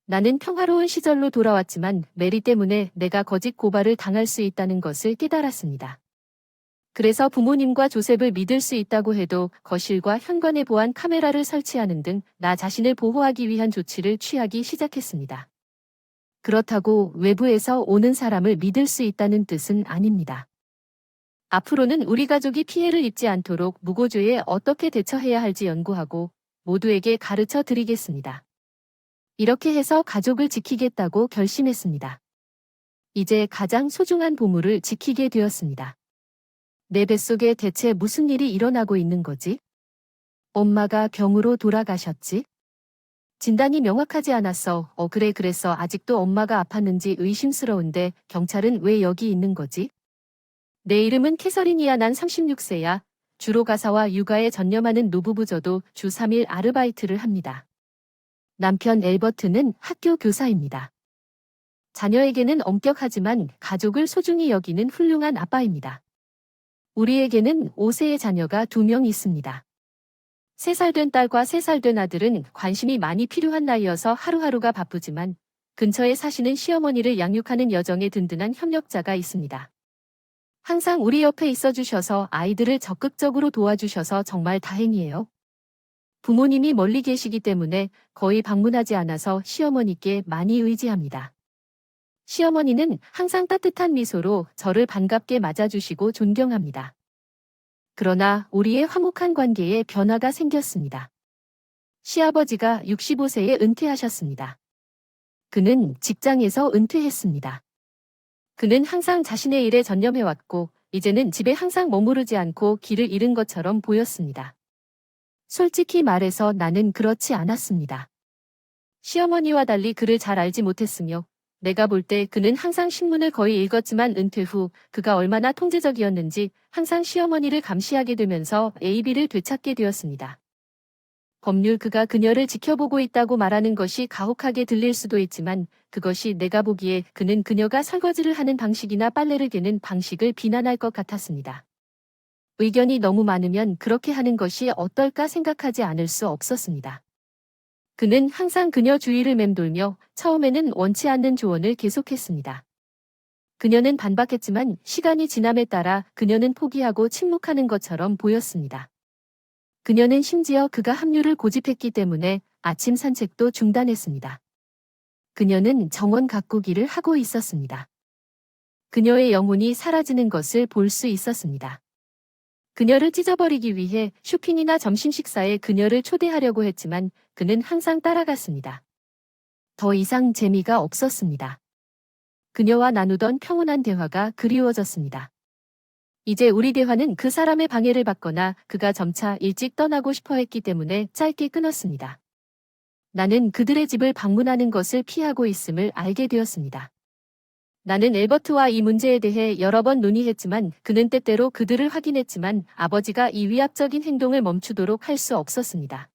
나는 평화로운 시절로 돌아왔지만 메리 때문에 내가 거짓 고발을 당할 수 있다는 것을 깨달았습니다. 그래서 부모님과 조셉을 믿을 수 있다고 해도 거실과 현관에 보안 카메라를 설치하는 등 나 자신을 보호하기 위한 조치를 취하기 시작했습니다. 그렇다고 외부에서 오는 사람을 믿을 수 있다는 뜻은 아닙니다. 앞으로는 우리 가족이 피해를 입지 않도록 무고죄에 어떻게 대처해야 할지 연구하고 모두에게 가르쳐 드리겠습니다. 이렇게 해서 가족을 지키겠다고 결심했습니다. 이제 가장 소중한 보물을 지키게 되었습니다. 내 뱃속에 대체 무슨 일이 일어나고 있는 거지? 엄마가 병으로 돌아가셨지? 진단이 명확하지 않았어. 그래 그랬어. 아직도 엄마가 아팠는지 의심스러운데 경찰은 왜 여기 있는 거지? 내 이름은 캐서린이야. 난 36세야. 주로 가사와 육아에 전념하는 노부부저도 주 3일 아르바이트를 합니다. 남편 엘버트는 학교 교사입니다. 자녀에게는 엄격하지만 가족을 소중히 여기는 훌륭한 아빠입니다. 우리에게는 5세의 자녀가 2명 있습니다. 3살 된 딸과 3살 된 아들은 관심이 많이 필요한 나이여서 하루하루가 바쁘지만 근처에 사시는 시어머니를 양육하는 여정에 든든한 협력자가 있습니다. 항상 우리 옆에 있어 주셔서 아이들을 적극적으로 도와주셔서 정말 다행이에요. 부모님이 멀리 계시기 때문에 거의 방문하지 않아서 시어머니께 많이 의지합니다. 시어머니는 항상 따뜻한 미소로 저를 반갑게 맞아주시고 존경합니다. 그러나 우리의 화목한 관계에 변화가 생겼습니다. 시아버지가 65세에 은퇴하셨습니다. 그는 직장에서 은퇴했습니다. 그는 항상 자신의 일에 전념해왔고 이제는 집에 항상 머무르지 않고 길을 잃은 것처럼 보였습니다. 솔직히 말해서 나는 그렇지 않았습니다. 시어머니와 달리 그를 잘 알지 못했으며 내가 볼 때 그는 항상 신문을 거의 읽었지만 은퇴 후 그가 얼마나 통제적이었는지 항상 시어머니를 감시하게 되면서 AB를 되찾게 되었습니다. 법률 그가 그녀를 지켜보고 있다고 말하는 것이 가혹하게 들릴 수도 있지만 그것이 내가 보기에 그는 그녀가 설거지를 하는 방식이나 빨래를 개는 방식을 비난할 것 같았습니다. 의견이 너무 많으면 그렇게 하는 것이 어떨까 생각하지 않을 수 없었습니다. 그는 항상 그녀 주위를 맴돌며 처음에는 원치 않는 조언을 계속했습니다. 그녀는 반박했지만 시간이 지남에 따라 그녀는 포기하고 침묵하는 것처럼 보였습니다. 그녀는 심지어 그가 함유를 고집했기 때문에 아침 산책도 중단했습니다. 그녀는 정원 가꾸기를 하고 있었습니다. 그녀의 영혼이 사라지는 것을 볼 수 있었습니다. 그녀를 찢어버리기 위해 쇼핑이나 점심 식사에 그녀를 초대하려고 했지만 그는 항상 따라갔습니다. 더 이상 재미가 없었습니다. 그녀와 나누던 평온한 대화가 그리워졌습니다. 이제 우리 대화는 그 사람의 방해를 받거나 그가 점차 일찍 떠나고 싶어 했기 때문에 짧게 끊었습니다. 나는 그들의 집을 방문하는 것을 피하고 있음을 알게 되었습니다. 나는 엘버트와 이 문제에 대해 여러 번 논의했지만 그는 때때로 그들을 확인했지만 아버지가 이 위압적인 행동을 멈추도록 할 수 없었습니다.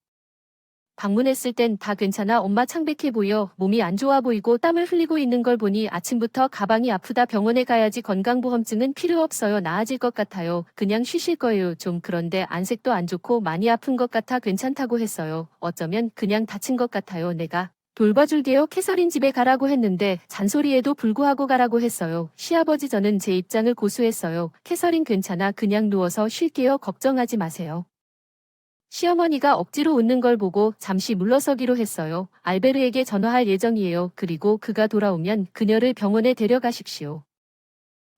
방문했을 땐 다 괜찮아 엄마 창백해 보여 몸이 안 좋아 보이고 땀을 흘리고 있는 걸 보니 아침부터 가방이 아프다 병원에 가야지 건강보험증은 필요 없어요 나아질 것 같아요 그냥 쉬실 거예요 좀 그런데 안색도 안 좋고 많이 아픈 것 같아 괜찮다고 했어요 어쩌면 그냥 다친 것 같아요 내가 돌봐줄게요 캐서린 집에 가라고 했는데 잔소리에도 불구하고 가라고 했어요 시아버지 저는 제 입장을 고수했어요 캐서린 괜찮아 그냥 누워서 쉴게요 걱정하지 마세요. 시어머니가 억지로 웃는 걸 보고 잠시 물러서기로 했어요. 알베르에게 전화할 예정이에요. 그리고 그가 돌아오면 그녀를 병원에 데려가십시오.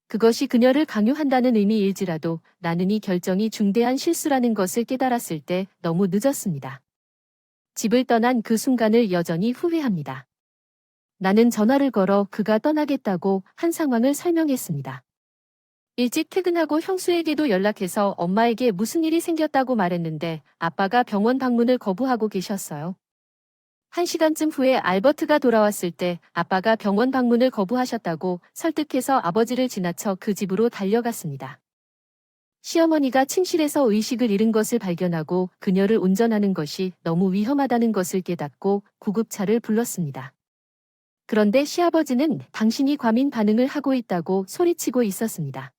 그것이 그녀를 강요한다는 의미일지라도 나는 이 결정이 중대한 실수라는 것을 깨달았을 때 너무 늦었습니다. 집을 떠난 그 순간을 여전히 후회합니다. 나는 전화를 걸어 그가 떠나겠다고 한 상황을 설명했습니다. 일찍 퇴근하고 형수에게도 연락해서 엄마에게 무슨 일이 생겼다고 말했는데 아빠가 병원 방문을 거부하고 계셨어요. 1시간쯤 후에 알버트가 돌아왔을 때 아빠가 병원 방문을 거부하셨다고 설득해서 아버지를 지나쳐 그 집으로 달려갔습니다. 시어머니가 침실에서 의식을 잃은 것을 발견하고 그녀를 운전하는 것이 너무 위험하다는 것을 깨닫고 구급차를 불렀습니다. 그런데 시아버지는 당신이 과민 반응을 하고 있다고 소리치고 있었습니다.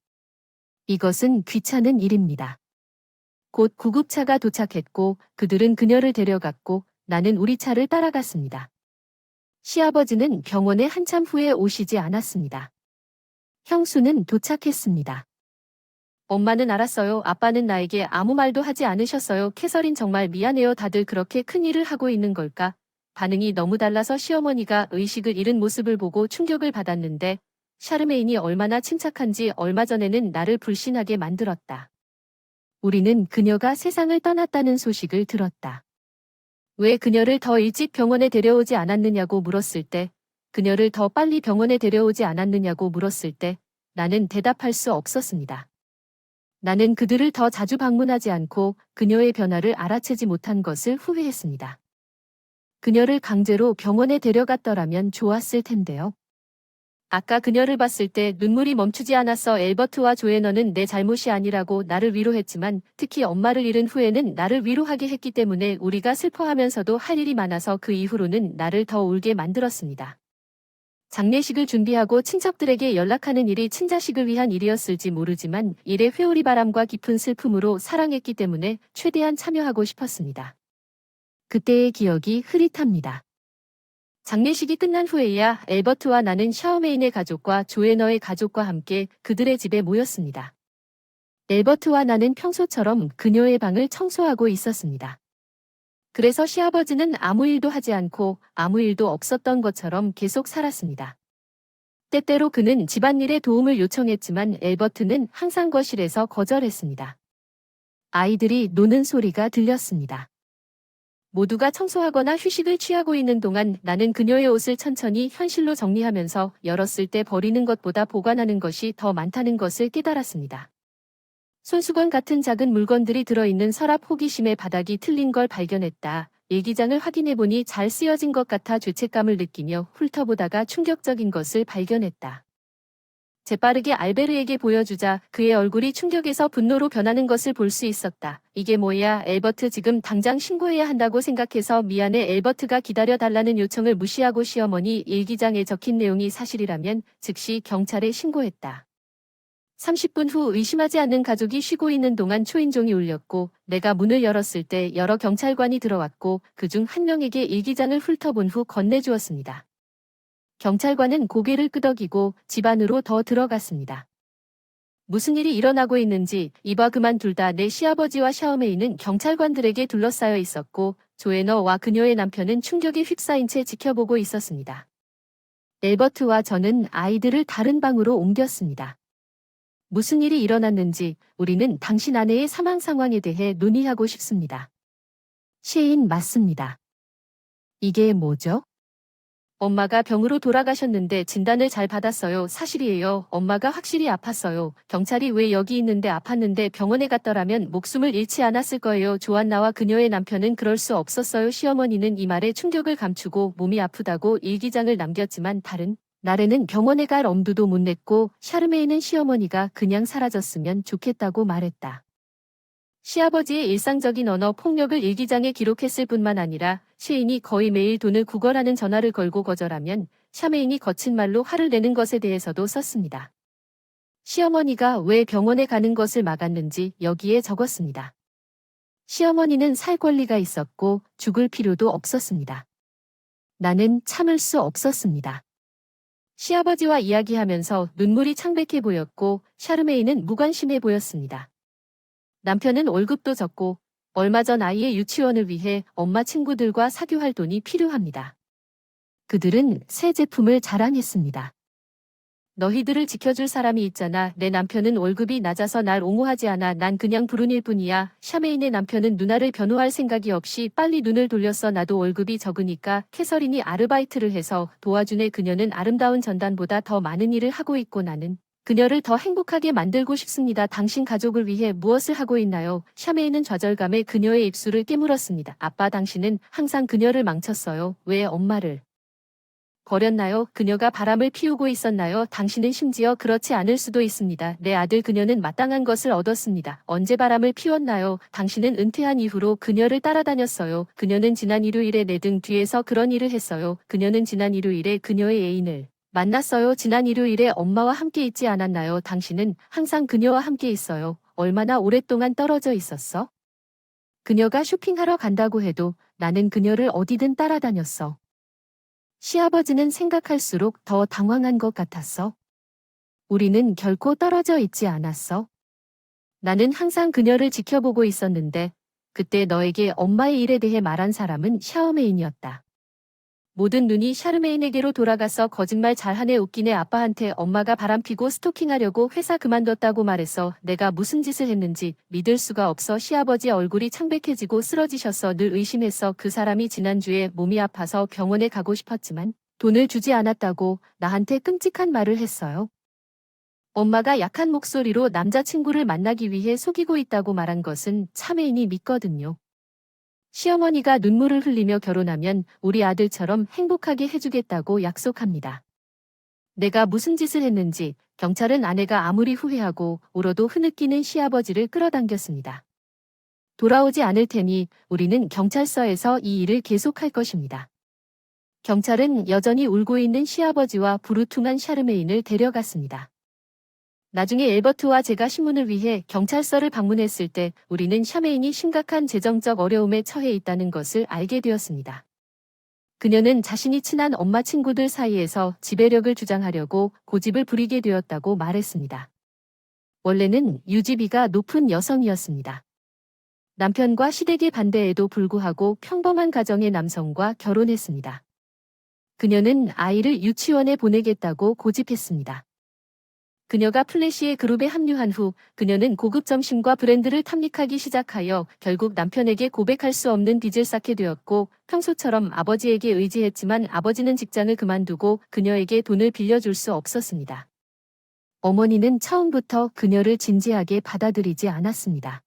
이것은 귀찮은 일입니다. 곧 구급차가 도착했고 그들은 그녀를 데려갔고 나는 우리 차를 따라갔습니다. 시아버지는 병원에 한참 후에 오시지 않았습니다. 형수는 도착했습니다. 엄마는 알았어요. 아빠는 나에게 아무 말도 하지 않으셨어요. 캐서린 정말 미안해요. 다들 그렇게 큰일을 하고 있는 걸까? 반응이 너무 달라서 시어머니가 의식을 잃은 모습을 보고 충격을 받았는데 샤르메인이 얼마나 침착한지 얼마 전에는 나를 불신하게 만들었다. 우리는 그녀가 세상을 떠났다는 소식을 들었다. 왜 그녀를 더 일찍 병원에 데려오지 않았느냐고 물었을 때, 그녀를 더 빨리 병원에 데려오지 않았느냐고 물었을 때, 나는 대답할 수 없었습니다. 나는 그들을 더 자주 방문하지 않고 그녀의 변화를 알아채지 못한 것을 후회했습니다. 그녀를 강제로 병원에 데려갔더라면 좋았을 텐데요. 아까 그녀를 봤을 때 눈물이 멈추지 않았어. 엘버트와 조애너는 내 잘못이 아니라고 나를 위로했지만 특히 엄마를 잃은 후에는 나를 위로하게 했기 때문에 우리가 슬퍼하면서도 할 일이 많아서 그 이후로는 나를 더 울게 만들었습니다. 장례식을 준비하고 친척들에게 연락하는 일이 친자식을 위한 일이었을지 모르지만 일의 회오리 바람과 깊은 슬픔으로 사랑했기 때문에 최대한 참여하고 싶었습니다. 그때의 기억이 흐릿합니다. 장례식이 끝난 후에야 엘버트와 나는 샤오메인의 가족과 조애너의 가족과 함께 그들의 집에 모였습니다. 엘버트와 나는 평소처럼 그녀의 방을 청소하고 있었습니다. 그래서 시아버지는 아무 일도 하지 않고 아무 일도 없었던 것처럼 계속 살았습니다. 때때로 그는 집안일에 도움을 요청했지만 엘버트는 항상 거실에서 거절했습니다. 아이들이 노는 소리가 들렸습니다. 모두가 청소하거나 휴식을 취하고 있는 동안 나는 그녀의 옷을 천천히 현실로 정리하면서 열었을 때 버리는 것보다 보관하는 것이 더 많다는 것을 깨달았습니다. 손수건 같은 작은 물건들이 들어있는 서랍 호기심에 바닥이 틀린 걸 발견했다. 일기장을 확인해보니 잘 쓰여진 것 같아 죄책감을 느끼며 훑어보다가 충격적인 것을 발견했다. 재빠르게 알베르에게 보여주자 그의 얼굴이 충격에서 분노로 변하는 것을 볼 수 있었다. 이게 뭐야, 엘버트, 지금 당장 신고해야 한다고 생각해서 미안해. 엘버트가 기다려달라는 요청을 무시하고 시어머니 일기장에 적힌 내용이 사실이라면 즉시 경찰에 신고했다. 30분 후 의심하지 않는 가족이 쉬고 있는 동안 초인종이 울렸고 내가 문을 열었을 때 여러 경찰관이 들어왔고 그중 한 명에게 일기장을 훑어본 후 건네주었습니다. 경찰관은 고개를 끄덕이고 집 안으로 더 들어갔습니다. 무슨 일이 일어나고 있는지 이봐, 그만 둘 다. 내 시아버지와 샤오메이는 경찰관들에게 둘러싸여 있었고 조에너와 그녀의 남편은 충격에 휩싸인 채 지켜보고 있었습니다. 엘버트와 저는 아이들을 다른 방으로 옮겼습니다. 무슨 일이 일어났는지 우리는 당신 아내의 사망 상황에 대해 논의하고 싶습니다. 시인 맞습니다. 이게 뭐죠? 엄마가 병으로 돌아가셨는데 진단을 잘 받았어요. 사실이에요. 엄마가 확실히 아팠어요. 경찰이 왜 여기 있는데 아팠는데 병원에 갔더라면 목숨을 잃지 않았을 거예요. 조안나와 그녀의 남편은 그럴 수 없었어요. 시어머니는 이 말에 충격을 감추고 몸이 아프다고 일기장을 남겼지만 다른 날에는 병원에 갈 엄두도 못 냈고 샤르메이는 시어머니가 그냥 사라졌으면 좋겠다고 말했다. 시아버지의 일상적인 언어 폭력을 일기장에 기록했을 뿐만 아니라 시인이 거의 매일 돈을 구걸하는 전화를 걸고 거절하면 샤메인이 거친 말로 화를 내는 것에 대해서도 썼습니다. 시어머니가 왜 병원에 가는 것을 막았는지 여기에 적었습니다. 시어머니는 살 권리가 있었고 죽을 필요도 없었습니다. 나는 참을 수 없었습니다. 시아버지와 이야기하면서 눈물이 창백해 보였고 샤르메이는 무관심해 보였습니다. 남편은 월급도 적고 얼마 전 아이의 유치원을 위해 엄마 친구들과 사교할 돈이 필요합니다. 그들은 새 제품을 자랑했습니다. 너희들을 지켜줄 사람이 있잖아. 내 남편은 월급이 낮아서 날 옹호하지 않아. 난 그냥 불운일 뿐이야. 샤메인의 남편은 누나를 변호할 생각이 없이 빨리 눈을 돌렸어. 나도 월급이 적으니까 캐서린이 아르바이트를 해서 도와주네. 그녀는 아름다운 전단보다 더 많은 일을 하고 있고 나는 그녀를 더 행복하게 만들고 싶습니다. 당신 가족을 위해 무엇을 하고 있나요? 샤메이는 좌절감에 그녀의 입술을 깨물었습니다. 아빠, 당신은 항상 그녀를 망쳤어요. 왜 엄마를 버렸나요? 그녀가 바람을 피우고 있었나요? 당신은 심지어 그렇지 않을 수도 있습니다. 내 아들, 그녀는 마땅한 것을 얻었습니다. 언제 바람을 피웠나요? 당신은 은퇴한 이후로 그녀를 따라다녔어요. 그녀는 지난 일요일에 내 등 뒤에서 그런 일을 했어요. 그녀는 지난 일요일에 그녀의 애인을 만났어요. 지난 일요일에 엄마와 함께 있지 않았나요? 당신은 항상 그녀와 함께 있어요. 얼마나 오랫동안 떨어져 있었어? 그녀가 쇼핑하러 간다고 해도 나는 그녀를 어디든 따라다녔어. 시아버지는 생각할수록 더 당황한 것 같았어. 우리는 결코 떨어져 있지 않았어. 나는 항상 그녀를 지켜보고 있었는데 그때 너에게 엄마의 일에 대해 말한 사람은 샤오메인이었다. 모든 눈이 샤르메인에게로 돌아가서 거짓말 잘하네, 웃기네. 아빠한테 엄마가 바람피고 스토킹하려고 회사 그만뒀다고 말해서 내가 무슨 짓을 했는지 믿을 수가 없어. 시아버지 얼굴이 창백해지고 쓰러지셨어. 늘 의심했어. 그 사람이 지난주에 몸이 아파서 병원에 가고 싶었지만 돈을 주지 않았다고 나한테 끔찍한 말을 했어요. 엄마가 약한 목소리로 남자친구를 만나기 위해 속이고 있다고 말한 것은 차메인이 믿거든요. 시어머니가 눈물을 흘리며 결혼하면 우리 아들처럼 행복하게 해주겠다고 약속합니다. 내가 무슨 짓을 했는지 경찰은 아내가 아무리 후회하고 울어도 흐느끼는 시아버지를 끌어당겼습니다. 돌아오지 않을 테니 우리는 경찰서에서 이 일을 계속할 것입니다. 경찰은 여전히 울고 있는 시아버지와 부르퉁한 샤르메인을 데려갔습니다. 나중에 엘버트와 제가 신문을 위해 경찰서를 방문했을 때 우리는 샤메인이 심각한 재정적 어려움에 처해 있다는 것을 알게 되었습니다. 그녀는 자신이 친한 엄마 친구들 사이에서 지배력을 주장하려고 고집을 부리게 되었다고 말했습니다. 원래는 유지비가 높은 여성이었습니다. 남편과 시댁의 반대에도 불구하고 평범한 가정의 남성과 결혼했습니다. 그녀는 아이를 유치원에 보내겠다고 고집했습니다. 그녀가 플래시의 그룹에 합류한 후 그녀는 고급 점심과 브랜드를 탐닉하기 시작하여 결국 남편에게 고백할 수 없는 빚을 쌓게 되었고 평소처럼 아버지에게 의지했지만 아버지는 직장을 그만두고 그녀에게 돈을 빌려줄 수 없었습니다. 어머니는 처음부터 그녀를 진지하게 받아들이지 않았습니다.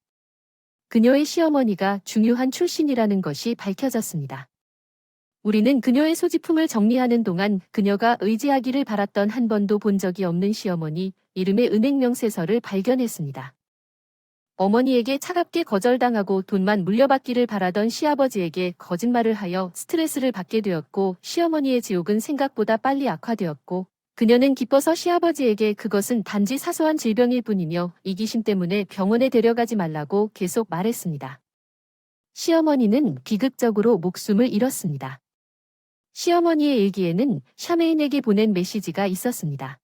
그녀의 시어머니가 중요한 출신이라는 것이 밝혀졌습니다. 우리는 그녀의 소지품을 정리하는 동안 그녀가 의지하기를 바랐던 한 번도 본 적이 없는 시어머니 이름의 은행 명세서를 발견했습니다. 어머니에게 차갑게 거절당하고 돈만 물려받기를 바라던 시아버지에게 거짓말을 하여 스트레스를 받게 되었고 시어머니의 지옥은 생각보다 빨리 악화되었고 그녀는 기뻐서 시아버지에게 그것은 단지 사소한 질병일 뿐이며 이기심 때문에 병원에 데려가지 말라고 계속 말했습니다. 시어머니는 비극적으로 목숨을 잃었습니다. 시어머니의 일기에는 샤메인에게 보낸 메시지가 있었습니다.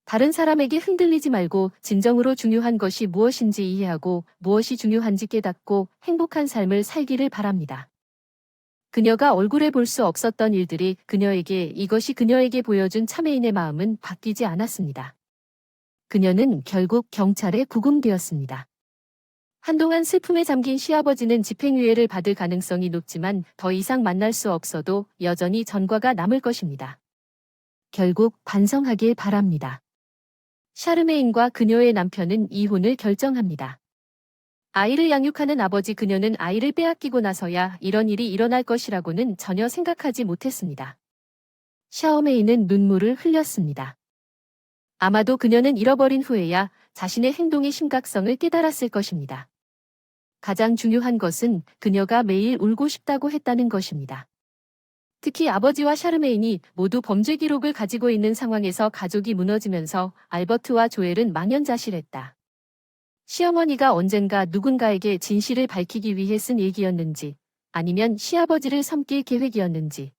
다른 사람에게 흔들리지 말고 진정으로 중요한 것이 무엇인지 이해하고 무엇이 중요한지 깨닫고 행복한 삶을 살기를 바랍니다. 그녀가 얼굴에 볼 수 없었던 일들이 이것이 그녀에게 보여준 차메인의 마음은 바뀌지 않았습니다. 그녀는 결국 경찰에 구금되었습니다. 한동안 슬픔에 잠긴 시아버지는 집행유예를 받을 가능성이 높지만 더 이상 만날 수 없어도 여전히 전과가 남을 것입니다. 결국 반성하길 바랍니다. 샤르메인과 그녀의 남편은 이혼을 결정합니다. 아이를 양육하는 아버지 그녀는 아이를 빼앗기고 나서야 이런 일이 일어날 것이라고는 전혀 생각하지 못했습니다. 샤오메이는 눈물을 흘렸습니다. 아마도 그녀는 잃어버린 후에야 자신의 행동의 심각성을 깨달았을 것입니다. 가장 중요한 것은 그녀가 매일 울고 싶다고 했다는 것입니다. 특히 아버지와 샤르메인이 모두 범죄 기록을 가지고 있는 상황에서 가족이 무너지면서 알버트와 조엘은 망연자실했다. 시어머니가 언젠가 누군가에게 진실을 밝히기 위해 쓴 일기였는지 아니면 시아버지를 섬길 계획이었는지.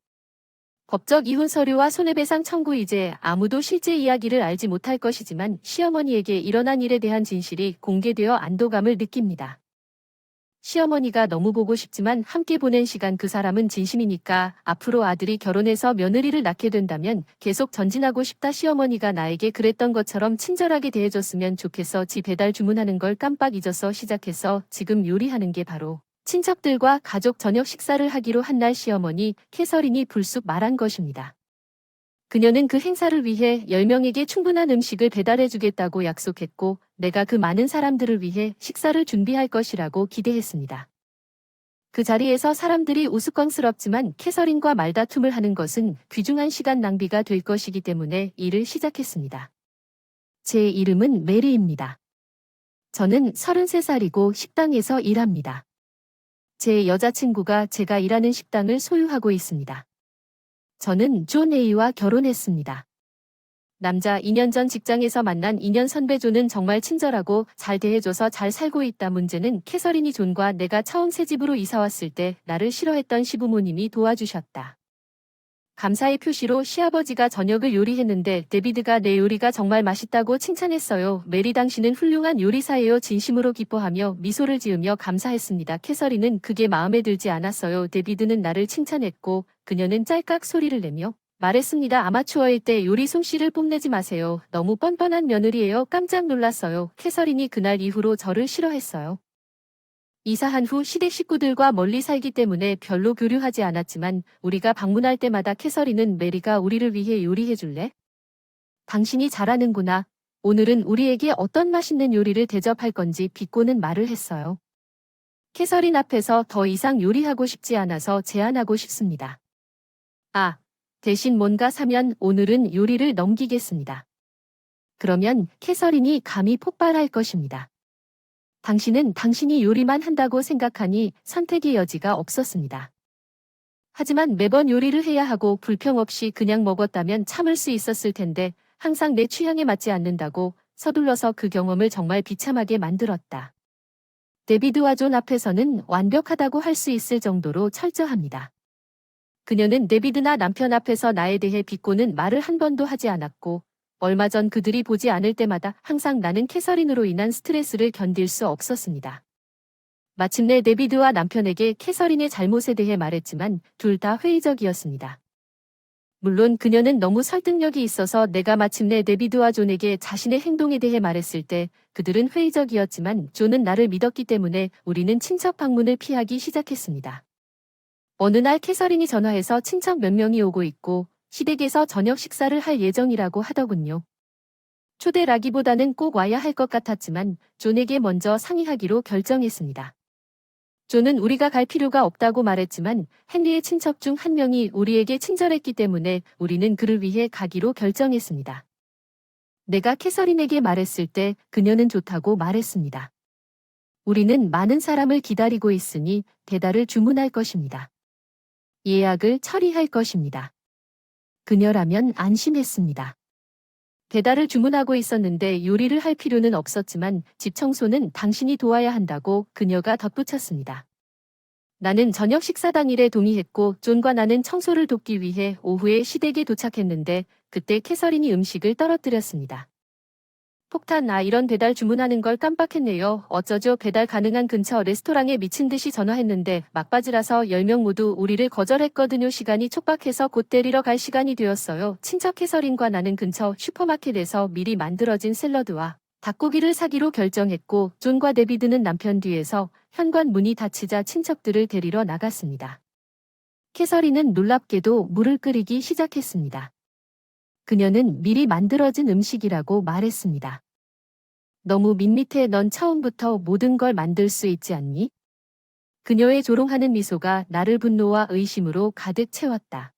법적 이혼 서류와 손해배상 청구 이제 아무도 실제 이야기를 알지 못할 것이지만 시어머니에게 일어난 일에 대한 진실이 공개되어 안도감을 느낍니다. 시어머니가 너무 보고 싶지만 함께 보낸 시간 그 사람은 진심이니까 앞으로 아들이 결혼해서 며느리를 낳게 된다면 계속 전진하고 싶다. 시어머니가 나에게 그랬던 것처럼 친절하게 대해줬으면 좋겠어. 지 배달 주문하는 걸 깜빡 잊어서 시작해서 지금 요리하는 게 바로 친척들과 가족 저녁 식사를 하기로 한 날 시어머니 캐서린이 불쑥 말한 것입니다. 그녀는 그 행사를 위해 10명에게 충분한 음식을 배달해주겠다고 약속했고 내가 그 많은 사람들을 위해 식사를 준비할 것이라고 기대했습니다. 그 자리에서 사람들이 우스꽝스럽지만 캐서린과 말다툼을 하는 것은 귀중한 시간 낭비가 될 것이기 때문에 일을 시작했습니다. 제 이름은 메리입니다. 저는 33살이고 식당에서 일합니다. 제 여자친구가 제가 일하는 식당을 소유하고 있습니다. 저는 존 A와 결혼했습니다. 남자 2년 전 직장에서 만난 2년 선배 존은 정말 친절하고 잘 대해줘서 잘 살고 있다. 문제는 캐서린이 존과 내가 처음 새 집으로 이사 왔을 때 나를 싫어했던 시부모님이 도와주셨다. 감사의 표시로 시아버지가 저녁을 요리했는데 데비드가 내 요리가 정말 맛있다고 칭찬했어요. 메리 당신은 훌륭한 요리사예요. 진심으로 기뻐하며 미소를 지으며 감사했습니다. 캐서린은 그게 마음에 들지 않았어요. 데비드는 나를 칭찬했고 그녀는 짤깍 소리를 내며 말했습니다. 아마추어일 때 요리 솜씨를 뽐내지 마세요. 너무 뻔뻔한 며느리예요. 깜짝 놀랐어요. 캐서린이 그날 이후로 저를 싫어했어요. 이사한 후 시댁 식구들과 멀리 살기 때문에 별로 교류하지 않았지만 우리가 방문할 때마다 캐서린은 메리가 우리를 위해 요리해 줄래? 당신이 잘하는구나. 오늘은 우리에게 어떤 맛있는 요리를 대접할 건지 비꼬는 말을 했어요. 캐서린 앞에서 더 이상 요리하고 싶지 않아서 제안하고 싶습니다. 대신 뭔가 사면 오늘은 요리를 넘기겠습니다. 그러면 캐서린이 감히 폭발할 것입니다. 당신은 당신이 요리만 한다고 생각하니 선택의 여지가 없었습니다. 하지만 매번 요리를 해야 하고 불평 없이 그냥 먹었다면 참을 수 있었을 텐데 항상 내 취향에 맞지 않는다고 서둘러서 그 경험을 정말 비참하게 만들었다. 데비드와 존 앞에서는 완벽하다고 할 수 있을 정도로 철저합니다. 그녀는 데비드나 남편 앞에서 나에 대해 비꼬는 말을 한 번도 하지 않았고 얼마 전 그들이 보지 않을 때마다 항상 나는 캐서린으로 인한 스트레스를 견딜 수 없었습니다. 마침내 데비드와 남편에게 캐서린의 잘못에 대해 말했지만 둘 다 회의적이었습니다. 물론 그녀는 너무 설득력이 있어서 내가 마침내 데비드와 존에게 자신의 행동에 대해 말했을 때 그들은 회의적이었지만 존은 나를 믿었기 때문에 우리는 친척 방문을 피하기 시작했습니다. 어느 날 캐서린이 전화해서 친척 몇 명이 오고 있고 시댁에서 저녁 식사를 할 예정이라고 하더군요. 초대라기보다는 꼭 와야 할 것 같았지만 존에게 먼저 상의하기로 결정했습니다. 존은 우리가 갈 필요가 없다고 말했지만 헨리의 친척 중 한 명이 우리에게 친절했기 때문에 우리는 그를 위해 가기로 결정했습니다. 내가 캐서린에게 말했을 때 그녀는 좋다고 말했습니다. 우리는 많은 사람을 기다리고 있으니 배달을 주문할 것입니다. 예약을 처리할 것입니다. 그녀라면 안심했습니다. 배달을 주문하고 있었는데 요리를 할 필요는 없었지만 집 청소는 당신이 도와야 한다고 그녀가 덧붙였습니다. 나는 저녁 식사 당일에 동의했고 존과 나는 청소를 돕기 위해 오후에 시댁에 도착했는데 그때 캐서린이 음식을 떨어뜨렸습니다. 폭탄, 이런 배달 주문하는 걸 깜빡했네요. 어쩌죠? 배달 가능한 근처 레스토랑에 미친 듯이 전화했는데 막바지라서 10명 모두 우리를 거절했거든요. 시간이 촉박해서 곧 데리러 갈 시간이 되었어요. 친척 캐서린과 나는 근처 슈퍼마켓에서 미리 만들어진 샐러드와 닭고기를 사기로 결정했고 존과 데비드는 남편 뒤에서 현관문이 닫히자 친척들을 데리러 나갔습니다. 캐서린은 놀랍게도 물을 끓이기 시작했습니다. 그녀는 미리 만들어진 음식이라고 말했습니다. 너무 밋밋해. 넌 처음부터 모든 걸 만들 수 있지 않니? 그녀의 조롱하는 미소가 나를 분노와 의심으로 가득 채웠다.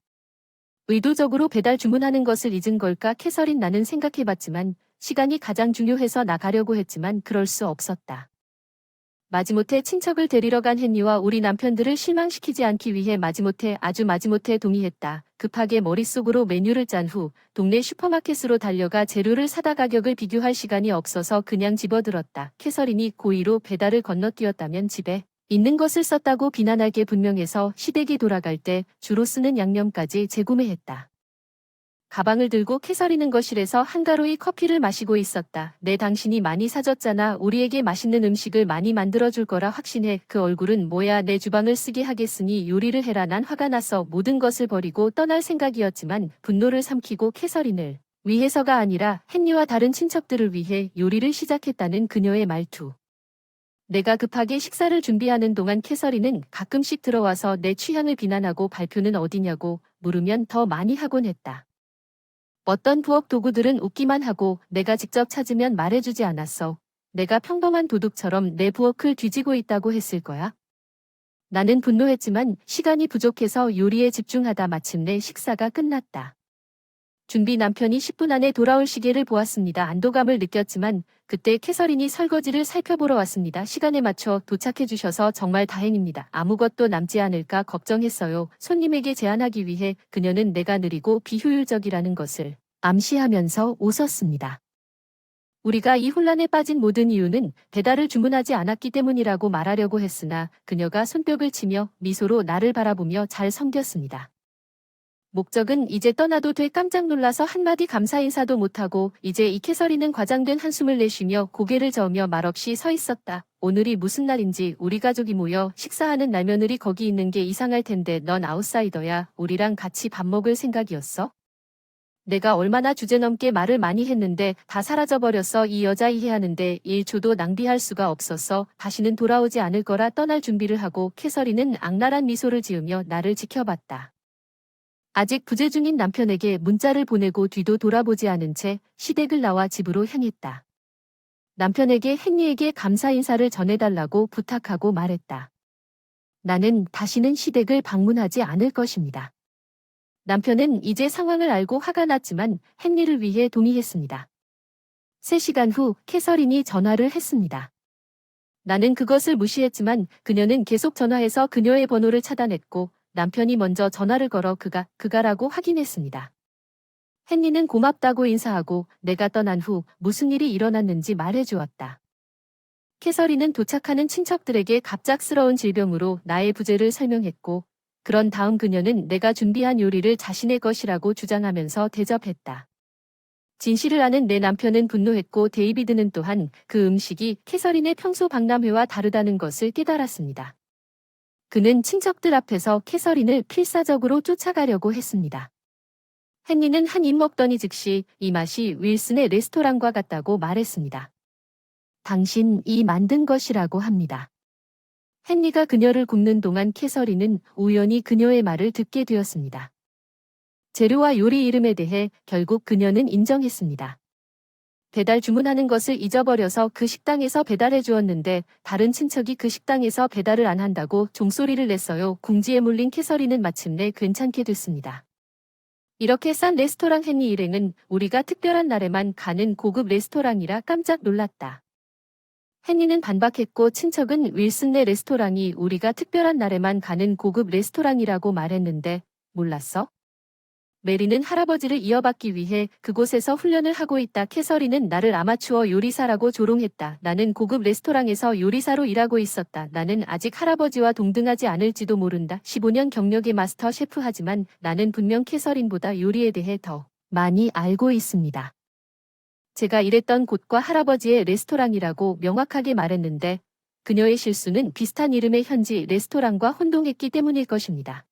의도적으로 배달 주문하는 것을 잊은 걸까? 캐서린, 나는 생각해봤지만 시간이 가장 중요해서 나가려고 했지만 그럴 수 없었다. 마지못해 친척을 데리러 간 헨리와 우리 남편들을 실망시키지 않기 위해 아주 마지못해 동의했다. 급하게 머릿속으로 메뉴를 짠 후 동네 슈퍼마켓으로 달려가 재료를 사다 가격을 비교할 시간이 없어서 그냥 집어들었다. 캐서린이 고의로 배달을 건너뛰었다면 집에 있는 것을 썼다고 비난할 게 분명해서 시댁이 돌아갈 때 주로 쓰는 양념까지 재구매했다. 가방을 들고 캐서린은 거실에서 한가로이 커피를 마시고 있었다. 내 당신이 많이 사줬잖아. 우리에게 맛있는 음식을 많이 만들어줄 거라 확신해. 그 얼굴은 뭐야. 내 주방을 쓰게 하겠으니 요리를 해라. 난 화가 나서 모든 것을 버리고 떠날 생각이었지만 분노를 삼키고 캐서린을 위해서가 아니라 헨리와 다른 친척들을 위해 요리를 시작했다는 그녀의 말투. 내가 급하게 식사를 준비하는 동안 캐서린은 가끔씩 들어와서 내 취향을 비난하고 발표는 어디냐고 물으면 더 많이 하곤 했다. 어떤 부엌 도구들은 웃기만 하고 내가 직접 찾으면 말해주지 않았어. 내가 평범한 도둑처럼 내 부엌을 뒤지고 있다고 했을 거야. 나는 분노했지만 시간이 부족해서 요리에 집중하다 마침내 식사가 끝났다. 준비 남편이 10분 안에 돌아올 시계를 보았습니다. 안도감을 느꼈지만 그때 캐서린이 설거지를 살펴보러 왔습니다. 시간에 맞춰 도착해 주셔서 정말 다행입니다. 아무것도 남지 않을까 걱정했어요. 손님에게 제안하기 위해 그녀는 내가 느리고 비효율적이라는 것을 암시하면서 웃었습니다. 우리가 이 혼란에 빠진 모든 이유는 배달을 주문하지 않았기 때문이라고 말하려고 했으나 그녀가 손뼉을 치며 미소로 나를 바라보며 잘 섬겼습니다. 목적은 이제 떠나도 돼. 깜짝 놀라서 한마디 감사 인사도 못하고 이제 이 캐서린은 과장된 한숨을 내쉬며 고개를 저으며 말없이 서 있었다. 오늘이 무슨 날인지 우리 가족이 모여 식사하는 날. 며느리 거기 있는 게 이상할 텐데 넌 아웃사이더야. 우리랑 같이 밥 먹을 생각이었어? 내가 얼마나 주제넘게 말을 많이 했는데 다 사라져버렸어. 이 여자 이해하는데 1초도 낭비할 수가 없었어. 다시는 돌아오지 않을 거라 떠날 준비를 하고 캐서린은 악랄한 미소를 지으며 나를 지켜봤다. 아직 부재 중인 남편에게 문자를 보내고 뒤도 돌아보지 않은 채 시댁을 나와 집으로 향했다. 남편에게 헨리에게 감사 인사를 전해달라고 부탁하고 말했다. 나는 다시는 시댁을 방문하지 않을 것입니다. 남편은 이제 상황을 알고 화가 났지만 헨리를 위해 동의했습니다. 3시간 후 캐서린이 전화를 했습니다. 나는 그것을 무시했지만 그녀는 계속 전화해서 그녀의 번호를 차단했고 남편이 먼저 전화를 걸어 그가라고 확인했습니다. 헨리는 고맙다고 인사하고 내가 떠난 후 무슨 일이 일어났는지 말해주었다. 캐서린은 도착하는 친척들에게 갑작스러운 질병으로 나의 부재를 설명했고 그런 다음 그녀는 내가 준비한 요리를 자신의 것이라고 주장하면서 대접했다. 진실을 아는 내 남편은 분노했고 데이비드는 또한 그 음식이 캐서린의 평소 박람회와 다르다는 것을 깨달았습니다. 그는 친척들 앞에서 캐서린을 필사적으로 쫓아가려고 했습니다. 헨리는 한 입 먹더니 즉시 이 맛이 윌슨의 레스토랑과 같다고 말했습니다. 당신이 만든 것이라고 합니다. 헨리가 그녀를 굽는 동안 캐서린은 우연히 그녀의 말을 듣게 되었습니다. 재료와 요리 이름에 대해 결국 그녀는 인정했습니다. 배달 주문하는 것을 잊어버려서 그 식당에서 배달해 주었는데 다른 친척이 그 식당에서 배달을 안 한다고 종소리를 냈어요. 궁지에 몰린 캐서린은 마침내 괜찮게 됐습니다. 이렇게 싼 레스토랑 헨리 일행은 우리가 특별한 날에만 가는 고급 레스토랑이라 깜짝 놀랐다. 헨리는 반박했고 친척은 윌슨네 레스토랑이 우리가 특별한 날에만 가는 고급 레스토랑이라고 말했는데 몰랐어? 메리는 할아버지를 이어받기 위해 그곳에서 훈련을 하고 있다. 캐서린은 나를 아마추어 요리사라고 조롱했다. 나는 고급 레스토랑에서 요리사로 일하고 있었다. 나는 아직 할아버지와 동등하지 않을지도 모른다. 15년 경력의 마스터 셰프 하지만 나는 분명 캐서린보다 요리에 대해 더 많이 알고 있습니다. 제가 일했던 곳과 할아버지의 레스토랑이라고 명확하게 말했는데 그녀의 실수는 비슷한 이름의 현지 레스토랑과 혼동했기 때문일 것입니다.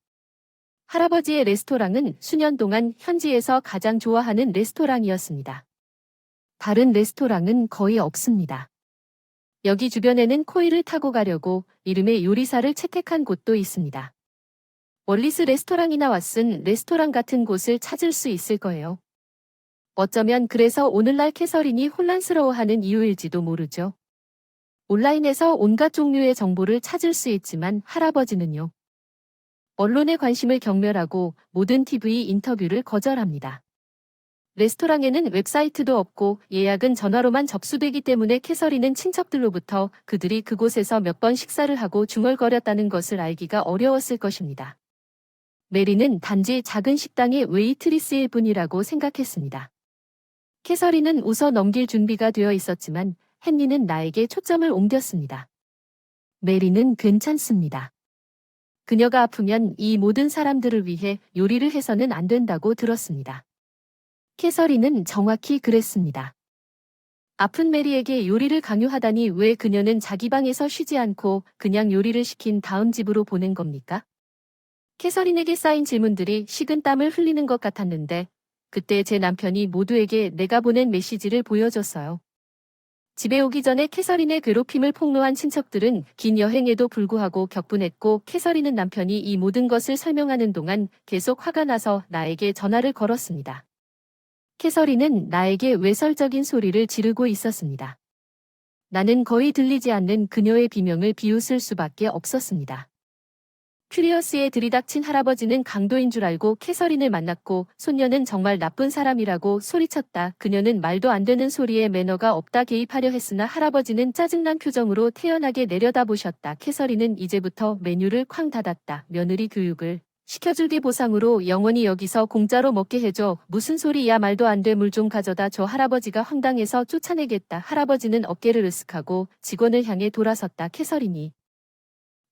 할아버지의 레스토랑은 수년 동안 현지에서 가장 좋아하는 레스토랑이었습니다. 다른 레스토랑은 거의 없습니다. 여기 주변에는 코이를 타고 가려고 이름의 요리사를 채택한 곳도 있습니다. 월리스 레스토랑이나 왓슨 레스토랑 같은 곳을 찾을 수 있을 거예요. 어쩌면 그래서 오늘날 캐서린이 혼란스러워하는 이유일지도 모르죠. 온라인에서 온갖 종류의 정보를 찾을 수 있지만 할아버지는요. 언론의 관심을 경멸하고 모든 TV 인터뷰를 거절합니다. 레스토랑에는 웹사이트도 없고 예약은 전화로만 접수되기 때문에 캐서린은 친척들로부터 그들이 그곳에서 몇 번 식사를 하고 중얼거렸다는 것을 알기가 어려웠을 것입니다. 메리는 단지 작은 식당의 웨이트리스일 뿐이라고 생각했습니다. 캐서린은 웃어 넘길 준비가 되어 있었지만 헨리는 나에게 초점을 옮겼습니다. 메리는 괜찮습니다. 그녀가 아프면 이 모든 사람들을 위해 요리를 해서는 안 된다고 들었습니다. 캐서린은 정확히 그랬습니다. 아픈 메리에게 요리를 강요하다니 왜 그녀는 자기 방에서 쉬지 않고 그냥 요리를 시킨 다음 집으로 보낸 겁니까? 캐서린에게 쌓인 질문들이 식은땀을 흘리는 것 같았는데 그때 제 남편이 모두에게 내가 보낸 메시지를 보여줬어요. 집에 오기 전에 캐서린의 괴롭힘을 폭로한 친척들은 긴 여행에도 불구하고 격분했고 캐서린은 남편이 이 모든 것을 설명하는 동안 계속 화가 나서 나에게 전화를 걸었습니다. 캐서린은 나에게 외설적인 소리를 지르고 있었습니다. 나는 거의 들리지 않는 그녀의 비명을 비웃을 수밖에 없었습니다. 큐리어스에 들이닥친 할아버지는 강도인 줄 알고 캐서린을 만났고 손녀는 정말 나쁜 사람이라고 소리쳤다. 그녀는 말도 안 되는 소리에 매너가 없다 개입하려 했으나 할아버지는 짜증난 표정으로 태연하게 내려다보셨다. 캐서린은 이제부터 메뉴를 쾅 닫았다. 며느리 교육을 시켜줄게 보상으로 영원히 여기서 공짜로 먹게 해줘. 무슨 소리야 말도 안 돼 물 좀 가져다 줘. 할아버지가 황당해서 쫓아내겠다. 할아버지는 어깨를 으쓱하고 직원을 향해 돌아섰다. 캐서린이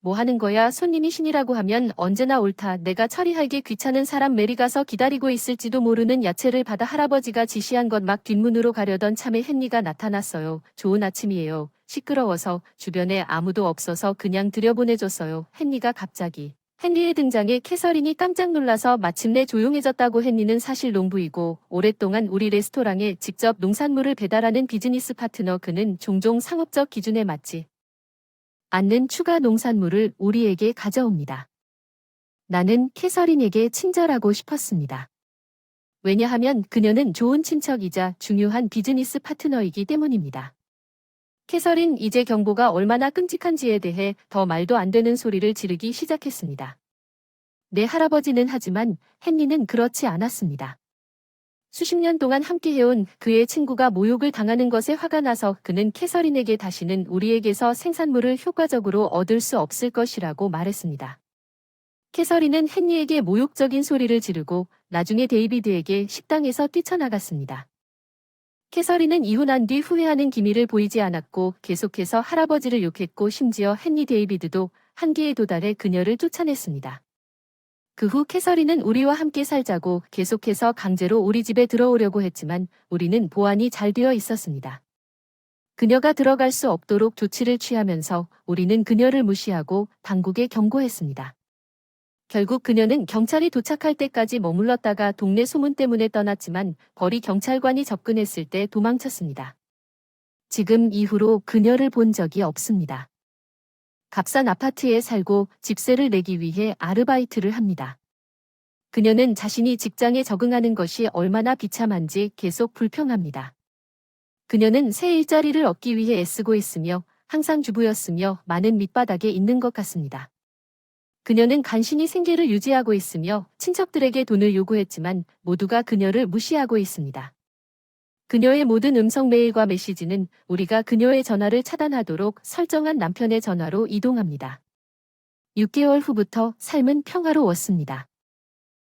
뭐 하는 거야? 손님이 신이라고 하면 언제나 옳다. 내가 처리하기 귀찮은 사람 메리 가서 기다리고 있을지도 모르는 야채를 받아 할아버지가 지시한 것 막 뒷문으로 가려던 참에 헨리가 나타났어요. 좋은 아침이에요. 시끄러워서 주변에 아무도 없어서 그냥 들여보내줬어요. 헨리가 갑자기. 헨리의 등장에 캐서린이 깜짝 놀라서 마침내 조용해졌다고. 헨리는 사실 농부이고 오랫동안 우리 레스토랑에 직접 농산물을 배달하는 비즈니스 파트너. 그는 종종 상업적 기준에 맞지 않는 추가 농산물을 우리에게 가져옵니다. 나는 캐서린에게 친절하고 싶었습니다. 왜냐하면 그녀는 좋은 친척이자 중요한 비즈니스 파트너이기 때문입니다. 캐서린 이제 경보가 얼마나 끔찍한지에 대해 더 말도 안 되는 소리를 지르기 시작했습니다. 내 할아버지는 하지만 헨리는 그렇지 않았습니다. 수십 년 동안 함께해온 그의 친구가 모욕을 당하는 것에 화가 나서 그는 캐서린에게 다시는 우리에게서 생산물을 효과적으로 얻을 수 없을 것이라고 말했습니다. 캐서린은 헨리에게 모욕적인 소리를 지르고 나중에 데이비드에게 식당에서 뛰쳐나갔습니다. 캐서린은 이혼한 뒤 후회하는 기미를 보이지 않았고 계속해서 할아버지를 욕했고 심지어 헨리 데이비드도 한계에 도달해 그녀를 쫓아냈습니다. 그 후 캐서린은 우리와 함께 살자고 계속해서 강제로 우리 집에 들어오려고 했지만 우리는 보안이 잘 되어 있었습니다. 그녀가 들어갈 수 없도록 조치를 취하면서 우리는 그녀를 무시하고 당국에 경고했습니다. 결국 그녀는 경찰이 도착할 때까지 머물렀다가 동네 소문 때문에 떠났지만 벌이 경찰관이 접근했을 때 도망쳤습니다. 지금 이후로 그녀를 본 적이 없습니다. 값싼 아파트에 살고 집세를 내기 위해 아르바이트를 합니다. 그녀는 자신이 직장에 적응하는 것이 얼마나 비참한지 계속 불평합니다. 그녀는 새 일자리를 얻기 위해 애쓰고 있으며 항상 주부였으며 많은 밑바닥에 있는 것 같습니다. 그녀는 간신히 생계를 유지하고 있으며 친척들에게 돈을 요구했지만 모두가 그녀를 무시하고 있습니다. 그녀의 모든 음성 메일과 메시지는 우리가 그녀의 전화를 차단하도록 설정한 남편의 전화로 이동합니다. 6개월 후부터 삶은 평화로웠습니다.